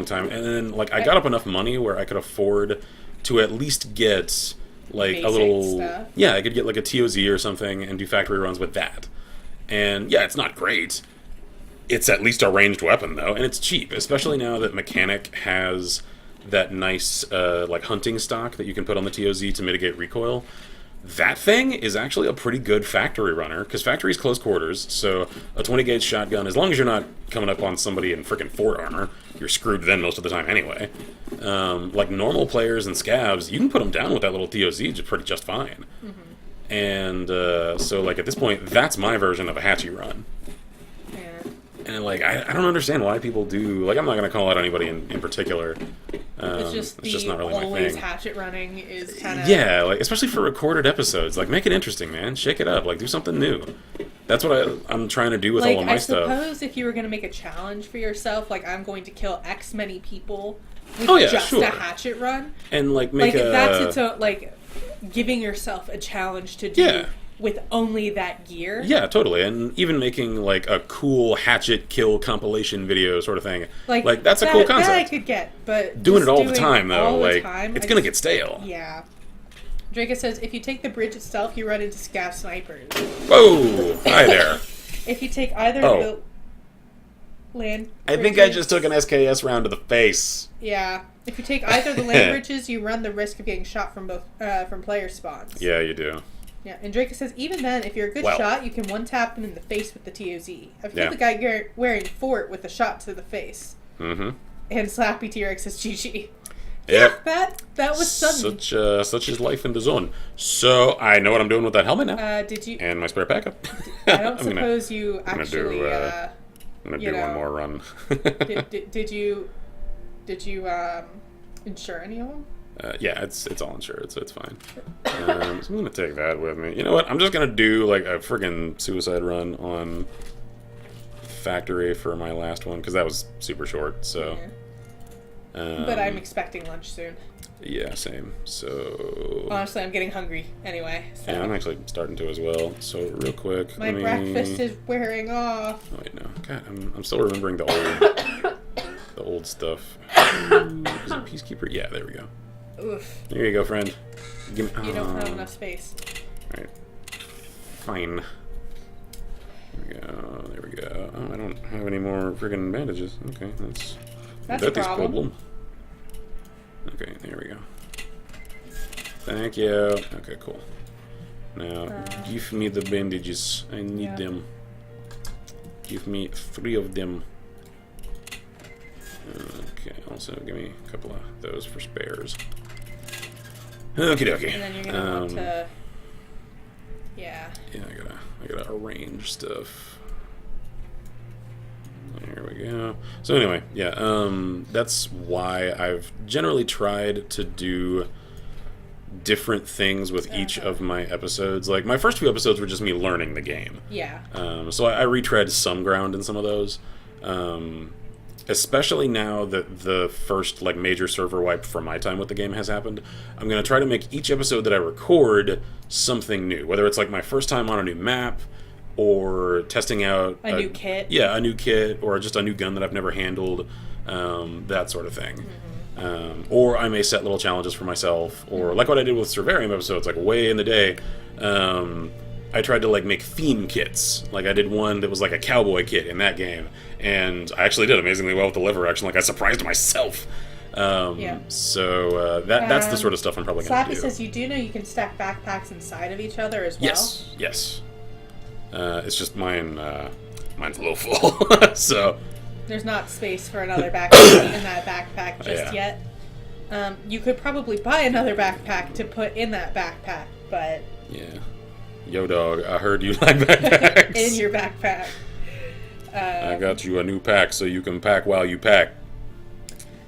time. And then, like, I got up enough money where I could afford to at least get, like, basic a little... stuff. Yeah, I could get, like, a TOZ or something and do factory runs with that. And, yeah, it's not great. It's at least a ranged weapon, though, and it's cheap, especially now that Mechanic has that nice, like, hunting stock that you can put on the TOZ to mitigate recoil. That thing is actually a pretty good factory runner, because factory's close quarters, so a 20-gauge shotgun, as long as you're not coming up on somebody in frickin' Ford armor, you're screwed then most of the time anyway. Like, normal players and scavs, you can put them down with that little TOZ just fine. Mm-hmm. And so, like, at this point, that's my version of a hatchet run. Yeah. And, like, I don't understand why people do... Like, I'm not going to call out anybody in particular. It's just not really my thing. Hatchet running is kind of... Yeah, like, especially for recorded episodes. Like, make it interesting, man. Shake it up. Like, do something new. That's what I'm trying to do with all of my stuff. I suppose if you were going to make a challenge for yourself, like, I'm going to kill X many people with just a hatchet run. And, like, make a... That's its own, like... giving yourself a challenge to do with only that gear. Yeah, totally. And even making, like, a cool hatchet kill compilation video sort of thing. Like that's a cool concept. That I could get, but doing it all the time, though, like, it's going to get stale. Yeah. Draco says, if you take the bridge itself, you run into scav snipers. Whoa! Hi there. If you take either the land I think I just took an SKS round to the face. Yeah. If you take either the land bridges, you run the risk of getting shot from both from player spawns. Yeah, you do. Yeah, and Draco says, even then, if you're a good shot, you can one-tap them in the face with the TOZ. I've killed the guy wearing Fort with a shot to the face. Mm-hmm. And Slappy T-Rex says, GG. Yep. Yeah, that was sudden. Such is life in the zone. So, I know what I'm doing with that helmet now. Did you... And my spare backup. I don't suppose you actually... I'm going to do one more run. Did you insure any of them? Yeah, it's all insured, so it's fine. So I'm going to take that with me. You know what? I'm just going to do, like, a friggin' suicide run on factory for my last one, because that was super short, so... Yeah. But I'm expecting lunch soon. Yeah, same. So... Honestly, I'm getting hungry anyway. So. Yeah, I'm actually starting to as well. So, real quick, my breakfast is wearing off. Oh, wait, no. God, I'm still remembering the old stuff. Is it Peacekeeper? Yeah, there we go. Oof. There you go, friend. You don't have enough space. Alright. Fine. There we go. Oh, I don't have any more friggin' bandages. Okay, that's a problem. Okay, there we go. Thank you. Okay, cool. Now, give me the bandages. I need them. Give me 3 of them. Okay, also give me a couple of those for spares. Okie dokie. And then you're gonna want to... Yeah. Yeah, I gotta arrange stuff. There we go. So anyway, yeah, that's why I've generally tried to do different things with each of my episodes. Like, my first few episodes were just me learning the game. Yeah. So I retread some ground in some of those. Especially now that the first, like, major server wipe for my time with the game has happened, I'm going to try to make each episode that I record something new. Whether it's, like, my first time on a new map, or testing out... A new kit. Yeah, a new kit, or just a new gun that I've never handled, that sort of thing. Mm-hmm. Or I may set little challenges for myself, or like what I did with Survarium episodes, like, way in the day, I tried to, like, make theme kits. Like, I did one that was like a cowboy kit in that game, and I actually did amazingly well with the liver action. Like, I surprised myself. So that's the sort of stuff I'm probably going to do. Slappy says, you do know you can stack backpacks inside of each other as well? Yes. It's just mine's a little full, so... There's not space for another backpack in that backpack just yet. You could probably buy another backpack to put in that backpack, but... Yeah. Yo, dog, I heard you like backpacks. In your backpack. I got you a new pack so you can pack while you pack.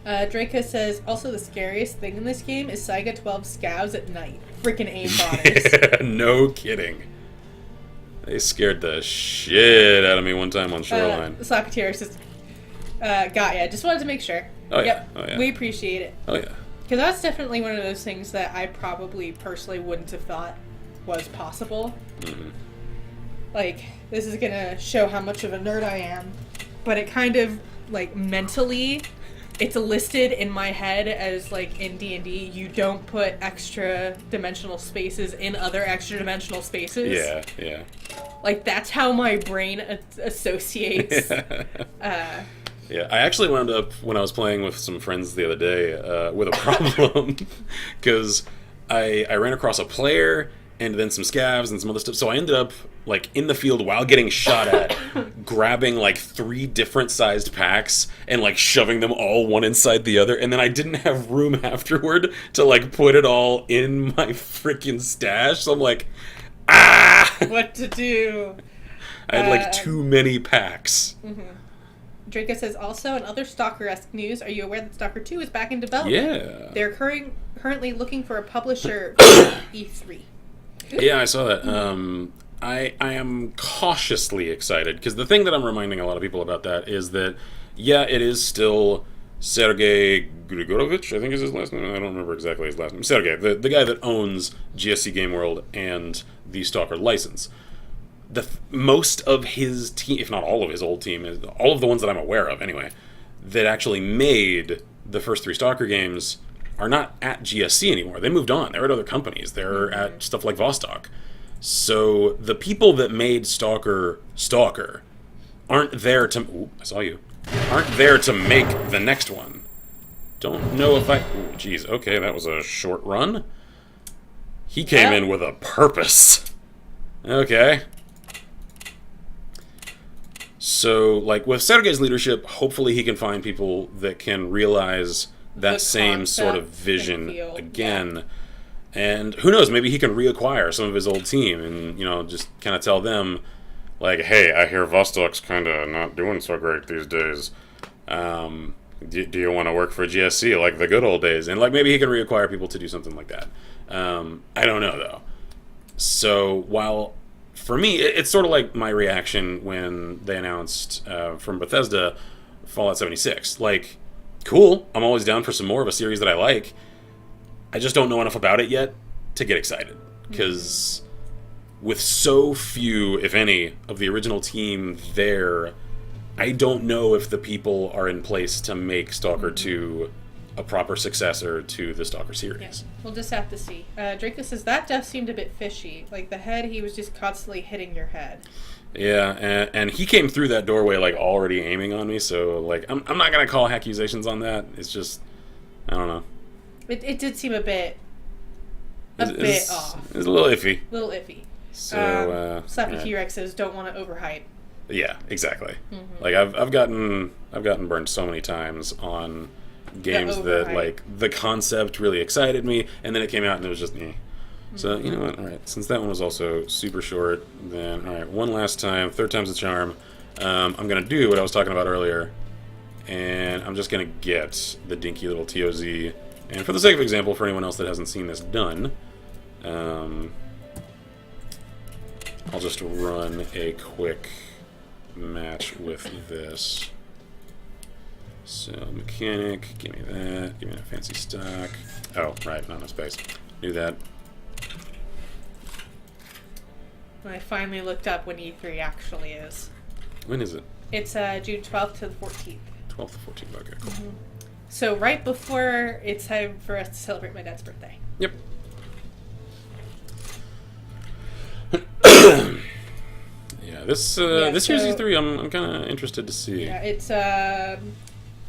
Draco says, also the scariest thing in this game is Saiga 12 scavs at night. Freaking aimbotters. No kidding. They scared the shit out of me one time on Shoreline. Slappeteer says, got ya. Just wanted to make sure. Oh, yeah. Yep. Oh, yeah. We appreciate it. Oh, yeah. Because that's definitely one of those things that I probably personally wouldn't have thought was possible. Mm-hmm. Like, this is gonna show how much of a nerd I am. But it kind of, like, mentally, it's listed in my head as, like, in D&D, you don't put extra dimensional spaces in other extra dimensional spaces. Yeah, yeah. Like, that's how my brain associates. Yeah, I actually wound up, when I was playing with some friends the other day, with a problem. Because I ran across a player, and then some scavs and some other stuff. So I ended up, like, in the field while getting shot at, grabbing, like, 3 different sized packs and, like, shoving them all one inside the other. And then I didn't have room afterward to, like, put it all in my freaking stash. So I'm like, ah! What to do? I had, like, too many packs. Mm-hmm. Draco says, also, in other Stalker-esque news, are you aware that Stalker 2 is back in development? Yeah. They're currently looking for a publisher for E3. Yeah, I saw that. I am cautiously excited, because the thing that I'm reminding a lot of people about that is that, yeah, it is still Sergei Grigorovich, I think is his last name. I don't remember exactly his last name. Sergei, the guy that owns GSC Game World and the Stalker license. Most of his team, if not all of his old team, all of the ones that I'm aware of anyway, that actually made the first 3 Stalker games are not at GSC anymore. They moved on. They're at other companies. They're at stuff like Vostok. So the people that made Stalker aren't there to... Ooh, I saw you. Aren't there to make the next one. Don't know if I... Ooh, geez. Okay, that was a short run. He came in with a purpose. Okay. So, like, with Sergei's leadership, hopefully he can find people that can realize that same sort of vision again. Yeah. And who knows, maybe he can reacquire some of his old team and, you know, just kind of tell them, like, hey, I hear Vostok's kind of not doing so great these days. Do you want to work for GSC like the good old days? And, like, maybe he can reacquire people to do something like that. I don't know, though. So, while... For me, it's sort of like my reaction when they announced from Bethesda Fallout 76. Like, cool, I'm always down for some more of a series that I like. I just don't know enough about it yet to get excited. Because with so few, if any, of the original team there, I don't know if the people are in place to make Stalker 2 a proper successor to the Stalker series. Yeah. We'll just have to see. Draco says, that death seemed a bit fishy. Like, the head, he was just constantly hitting your head. Yeah, and he came through that doorway, like, already aiming on me, so, like, I'm not going to call accusations on that. It's just, I don't know. It did seem a bit off. It's a little iffy. So, Slappy yeah. T-Rex says, don't want to overhype. Yeah, exactly. Mm-hmm. Like, I've gotten burned so many times on games that, like, the concept really excited me, and then it came out and it was just me. So, you know what, alright, since that one was also super short, then, alright, one last time, 3rd time's the charm. I'm gonna do what I was talking about earlier, and I'm just gonna get the dinky little TOZ, and for the sake of example, for anyone else that hasn't seen this done, I'll just run a quick match with this. So, mechanic, give me that fancy stock. Oh, right, not enough space. Do that. I finally looked up when E3 actually is. When is it? It's June 12th to the 14th. 12th to 14th, okay, cool. Mm-hmm. So right before it's time for us to celebrate my dad's birthday. Yep. Yeah, this year's E3, I'm kind of interested to see. Yeah, it's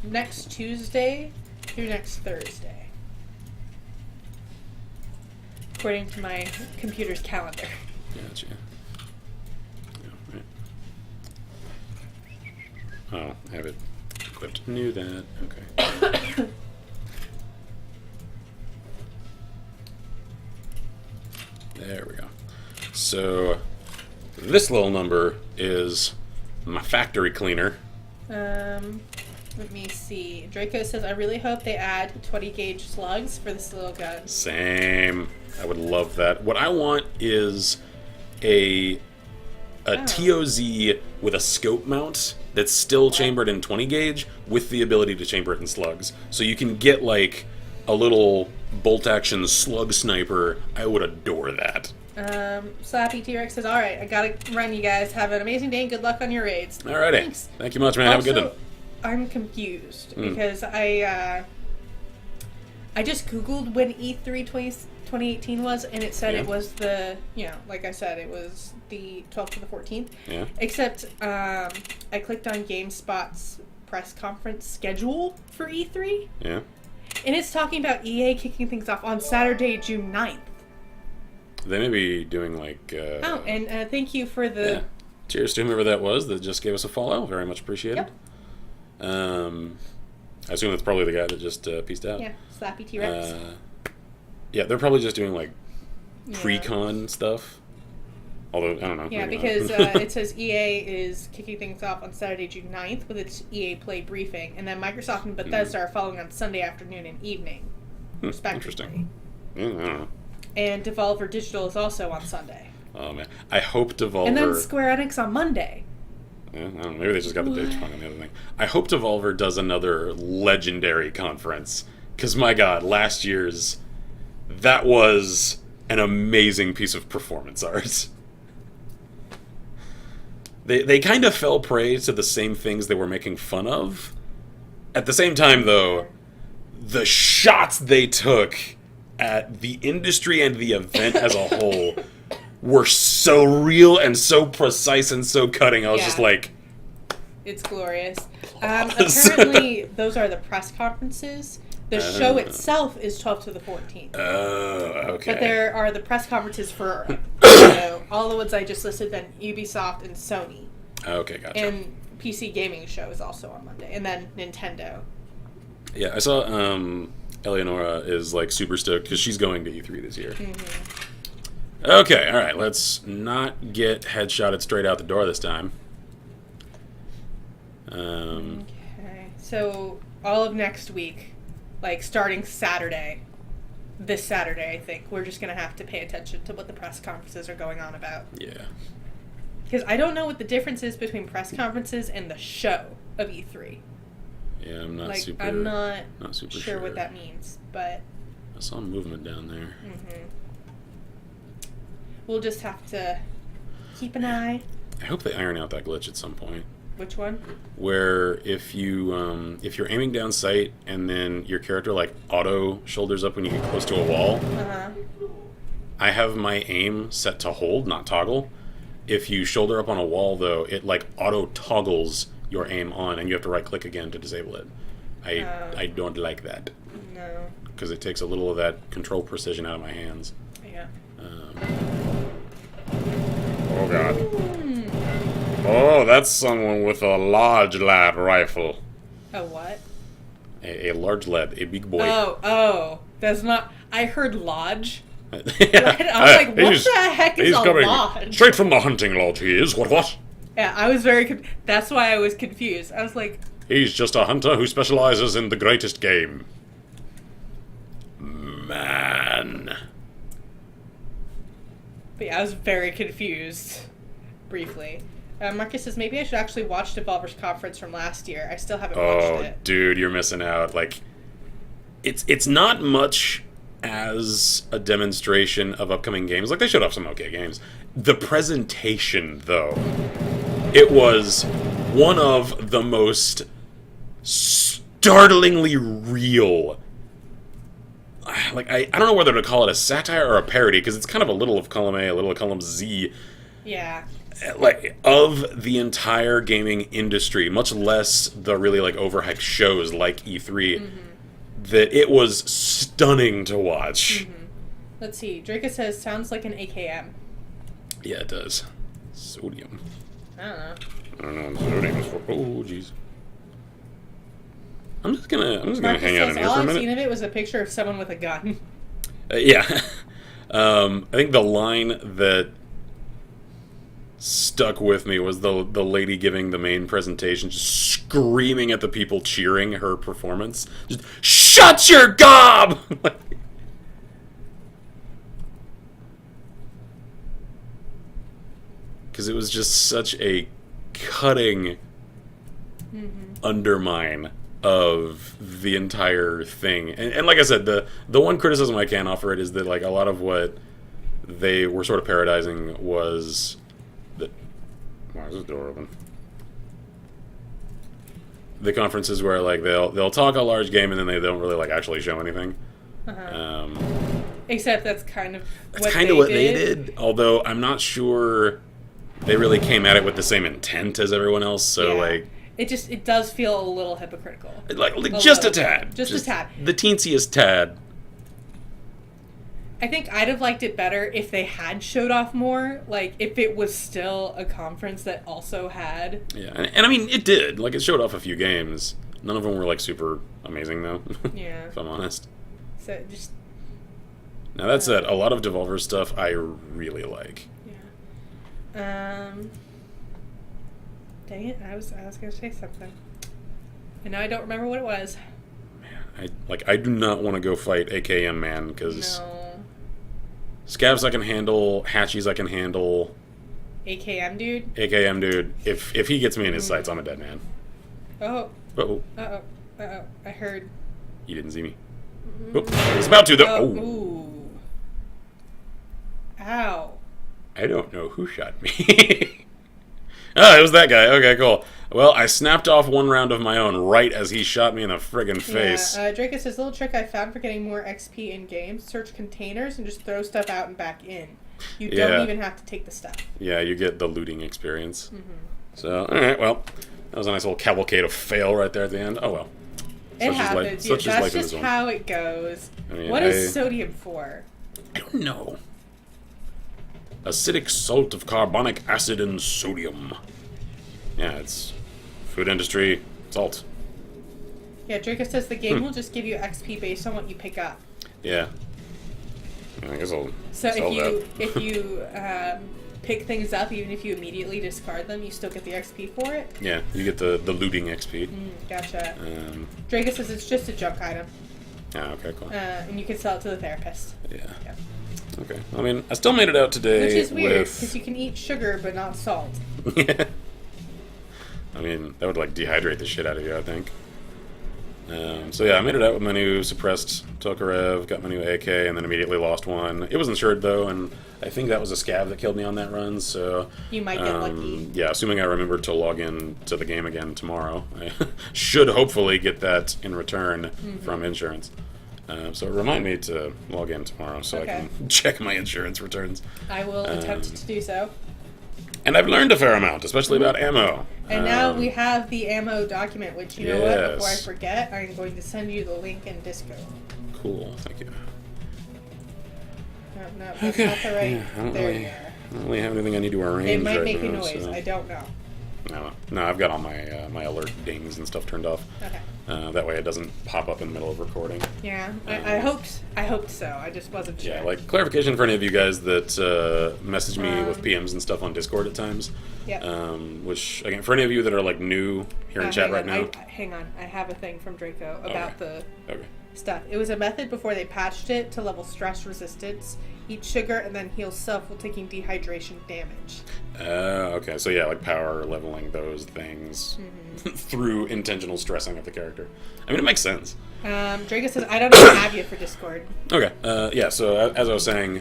next Tuesday through next Thursday, according to my computer's calendar. Gotcha. Yeah, right. Oh, have it equipped. Knew that. Okay. There we go. So, this little number is my factory cleaner. Let me see. Draco says, I really hope they add 20 gauge slugs for this little gun. Same. I would love that. What I want is a TOZ with a scope mount that's still chambered in 20 gauge with the ability to chamber it in slugs. So you can get like a little bolt action slug sniper. I would adore that. Slappy T-Rex says, alright, I gotta run, you guys. Have an amazing day and good luck on your raids. Alrighty. Thanks. Thank you much, man. Also, have a good one. I'm confused because I just Googled when E3 2018 was, and it said it was the, like I said, it was the 12th to the 14th. Yeah. Except I clicked on GameSpot's press conference schedule for E3. Yeah. And it's talking about EA kicking things off on Saturday, June 9th. They may be doing like... and thank you for the... Yeah. Cheers to whomever that was that just gave us a follow. Very much appreciated. Yep. I assume that's probably the guy that just pieced out. Yeah, Slappy T-Rex. Yeah, they're probably just doing like pre-con stuff. Although, I don't know. Yeah, because it says EA is kicking things off on Saturday, June 9th with its EA Play briefing, and then Microsoft and Bethesda are following on Sunday afternoon and evening, respectively. Interesting. Yeah, I don't know. And Devolver Digital is also on Sunday. Oh, man. I hope Devolver... And then Square Enix on Monday. Yeah, I don't know. Maybe they just got the dates wrong on the other thing. I hope Devolver does another legendary conference. Because, my God, last year's... That was an amazing piece of performance art. They kind of fell prey to the same things they were making fun of. At the same time, though, the shots they took at the industry and the event as a whole were so real and so precise and so cutting. I was just like... It's glorious. Apparently, those are the press conferences. The show itself is 12th to the 14th. Oh, okay. But there are the press conferences for all the ones I just listed, then Ubisoft and Sony. Okay, gotcha. And PC Gaming Show is also on Monday. And then Nintendo. Yeah, I saw Eleonora is like super stoked because she's going to E3 this year. Mm-hmm. Okay, alright, let's not get headshotted straight out the door this time. Okay, so all of next week, like starting Saturday, this Saturday, I think, we're just going to have to pay attention to what the press conferences are going on about. Yeah. Because I don't know what the difference is between press conferences and the show of E3. Yeah, I'm not I'm not super sure what that means, but... I saw movement down there. Mm-hmm. We'll just have to keep an eye. I hope they iron out that glitch at some point. Which one? Where if you're aiming down sight and then your character like auto shoulders up when you get close to a wall. Uh-huh. I have my aim set to hold, not toggle. If you shoulder up on a wall though, it like auto toggles your aim on and you have to right click again to disable it. I don't like that. No. Because it takes a little of that control precision out of my hands. Yeah. Oh god. Oh, that's someone with a large lad rifle. A what? A large lad, a big boy. Oh, that's not... I heard lodge. Yeah. I was like, what the heck is a lodge? Straight from the hunting lodge he is, what? Yeah, I was very... That's why I was confused. I was like... He's just a hunter who specializes in the greatest game. Man. But yeah, I was very confused. Briefly. Marcus says, maybe I should actually watch Devolver's conference from last year. I still haven't watched it. Oh, dude, you're missing out. Like, it's not much as a demonstration of upcoming games. Like, they showed off some okay games. The presentation, though, it was one of the most startlingly real... Like, I don't know whether to call it a satire or a parody, because it's kind of a little of column A, a little of column Z. Yeah. Like, of the entire gaming industry, much less the really, like, overhyped shows like E3, that it was stunning to watch. Let's see. Draco says, sounds like an AKM. Yeah, it does. Sodium. I don't know. I don't know what sodium is for. Oh, jeez. I'm just gonna Marcus hang out in here for a all I've minute. seen of it was a picture of someone with a gun. Yeah. I think the line that stuck with me was the lady giving the main presentation, just screaming at the people cheering her performance. Just, shut your gob! Because it was just such a cutting undermine of the entire thing. And like I said, the one criticism I can offer it is that, like, a lot of what they were sort of parodizing was that... Why is this door open? The conferences where, like, they'll talk a large game and then they don't really, like, actually show anything. Except that's kind of what they did. Although I'm not sure they really came at it with the same intent as everyone else. So like, it does feel a little hypocritical. Like just a tad. Just a tad. The teensiest tad. I think I'd have liked it better if they had showed off more. Like, if it was still a conference that also had... Yeah, and I mean, it did. Like, it showed off a few games. None of them were, like, super amazing, though. Yeah. If I'm honest. So, just... Now, that said, a lot of Devolver stuff I really like. Yeah. Dang it, I was going to say something. And now I don't remember what it was. Man, I do not want to go fight AKM Man, because... No. Scavs I can handle, Hatchies I can handle. AKM dude? AKM dude. If he gets me in his sights, I'm a dead man. Oh. Uh-oh. Uh-oh. Uh-oh. I heard. You didn't see me. Oh, he's about to, though. Oh. Ooh. Ow. I don't know who shot me. Oh, it was that guy. Okay, cool. Well, I snapped off one round of my own right as he shot me in the friggin' face. Yeah, Draco says, little trick I found for getting more XP in games. Search containers and just throw stuff out and back in. You don't even have to take the stuff. Yeah, you get the looting experience. So, alright, well, that was a nice little cavalcade of fail right there at the end. Oh, well. It happens. That's just how it goes. I mean, what is sodium for? I don't know. Acidic salt of carbonic acid and sodium. Yeah, it's food industry salt. Yeah, Draco says the game will just give you XP based on what you pick up. Yeah. I guess I'll if you pick things up, even if you immediately discard them, you still get the XP for it? Yeah, you get the looting XP. Gotcha. Draco says it's just a junk item. Ah, okay, cool. And you can sell it to the therapist. Yeah. Okay. I mean, I still made it out today. Which is weird, because you can eat sugar but not salt. Yeah. I mean, that would, like, dehydrate the shit out of you, I think. So yeah, I made it out with my new suppressed Tokarev, got my new AK, and then immediately lost one. It was insured, though, and I think that was a scav that killed me on that run, so... You might get lucky. Yeah, assuming I remember to log in to the game again tomorrow. I should hopefully get that in return from insurance. So remind me to log in tomorrow so I can check my insurance returns. I will attempt to do so. And I've learned a fair amount, especially about ammo. And now we have the ammo document, which, you know what, before I forget, I'm going to send you the link in Discord. Cool, thank you. No, that's not the right... Yeah, I don't really have anything I need to arrange It might right make now, a noise, so. I don't know. No, I've got all my my alert dings and stuff turned off. Okay. That way it doesn't pop up in the middle of recording. Yeah, I hoped so. I just wasn't sure. Yeah, like, clarification for any of you guys that message me with PMs and stuff on Discord at times. Yeah. Which, again, for any of you that are, like, new here in chat right now. Hang on, I have a thing from Draco about the Okay. stuff. It was a method before they patched it to level stress resistance. Eat sugar and then heal self while taking dehydration damage. Okay, so yeah, like power leveling those things through intentional stressing of the character. I mean, it makes sense. Draco says, I don't even have you for Discord. Okay, yeah, so as I was saying,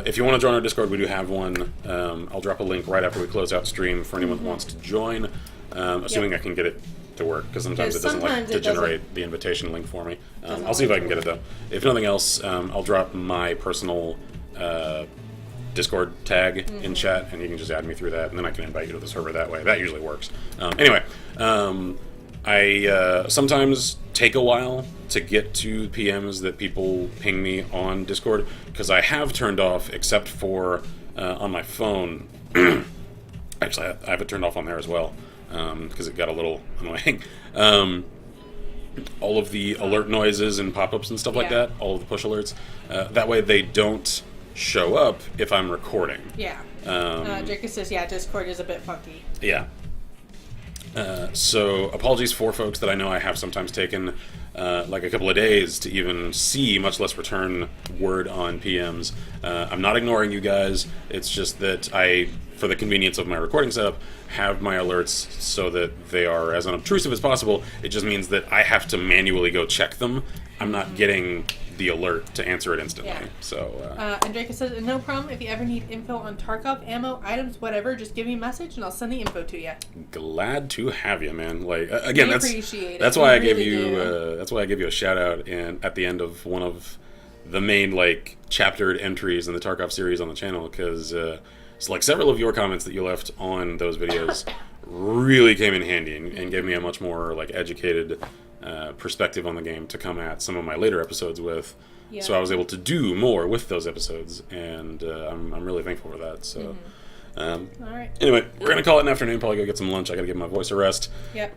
if you want to join our Discord, we do have one. I'll drop a link right after we close out stream for anyone who wants to join, assuming I can get it to work, because sometimes it doesn't like to generate the invitation link for me. I'll see if I can get it, though. If nothing else, I'll drop my personal Discord tag in chat, and you can just add me through that, and then I can invite you to the server that way. That usually works. Anyway, I sometimes take a while to get to PMs that people ping me on Discord, because I have turned off, except for on my phone. Actually, I have it turned off on there as well, because it got a little annoying. All of the alert noises and pop-ups and stuff like that, all of the push alerts. That way they don't show up if I'm recording. Yeah. Draco says, yeah, Discord is a bit funky. Yeah. So apologies for folks that I know I have sometimes taken like a couple of days to even see, much less return word on PMs. I'm not ignoring you guys. It's just that I, for the convenience of my recording setup, have my alerts so that they are as unobtrusive as possible. It just means that I have to manually go check them. I'm not getting the alert to answer it instantly. Yeah. So, and Draco says, no problem. If you ever need info on Tarkov, ammo, items, whatever, just give me a message and I'll send the info to you. Glad to have you, man. Like again, we that's why I gave you that's why I gave you a shout out at the end of one of the main like chaptered entries in the Tarkov series on the channel, because so like several of your comments that you left on those videos really came in handy and gave me a much more like educated perspective on the game to come at some of my later episodes with. Yeah. So I was able to do more with those episodes, and I'm really thankful for that. So, all right. Anyway, we're gonna call it an afternoon. Probably go get some lunch. I gotta give my voice a rest. Yep.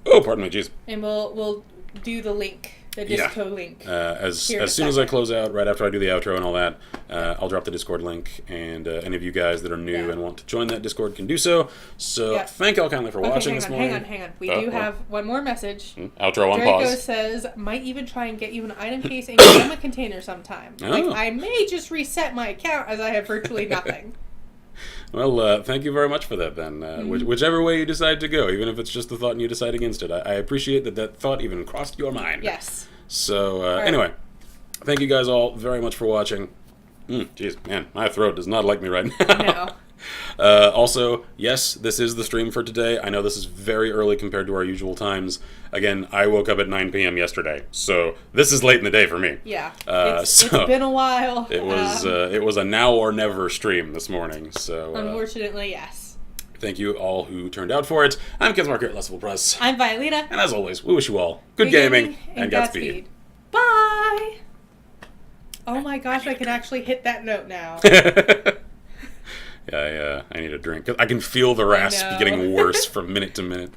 Oh, pardon me, jeez. And we'll do the link. The Discord link. As soon as I close out, right after I do the outro and all that, I'll drop the Discord link, and any of you guys that are new and want to join that Discord can do so. So thank y'all kindly for watching this morning. Hang on. We do have one more message. Outro on Draco pause. Says, might even try and get you an item case and get them a container sometime. Oh. Like, I may just reset my account as I have virtually nothing. Well, thank you very much for that, then. Whichever way you decide to go, even if it's just the thought and you decide against it, I appreciate that thought even crossed your mind. Yes. So, anyway, thank you guys all very much for watching. Jeez, man, my throat does not like me right now. No. Also, yes, this is the stream for today. I know this is very early compared to our usual times. Again, I woke up at 9 p.m. yesterday, so this is late in the day for me. Yeah, it's been a while. It was a now or never stream this morning. So unfortunately, yes. Thank you all who turned out for it. I'm Kensmark here at Lessable Press. I'm Violeta. And as always, we wish you all good gaming and Godspeed. Bye! Oh my gosh, I can actually hit that note now. Yeah, I need a drink. I can feel the rasp getting worse from minute to minute.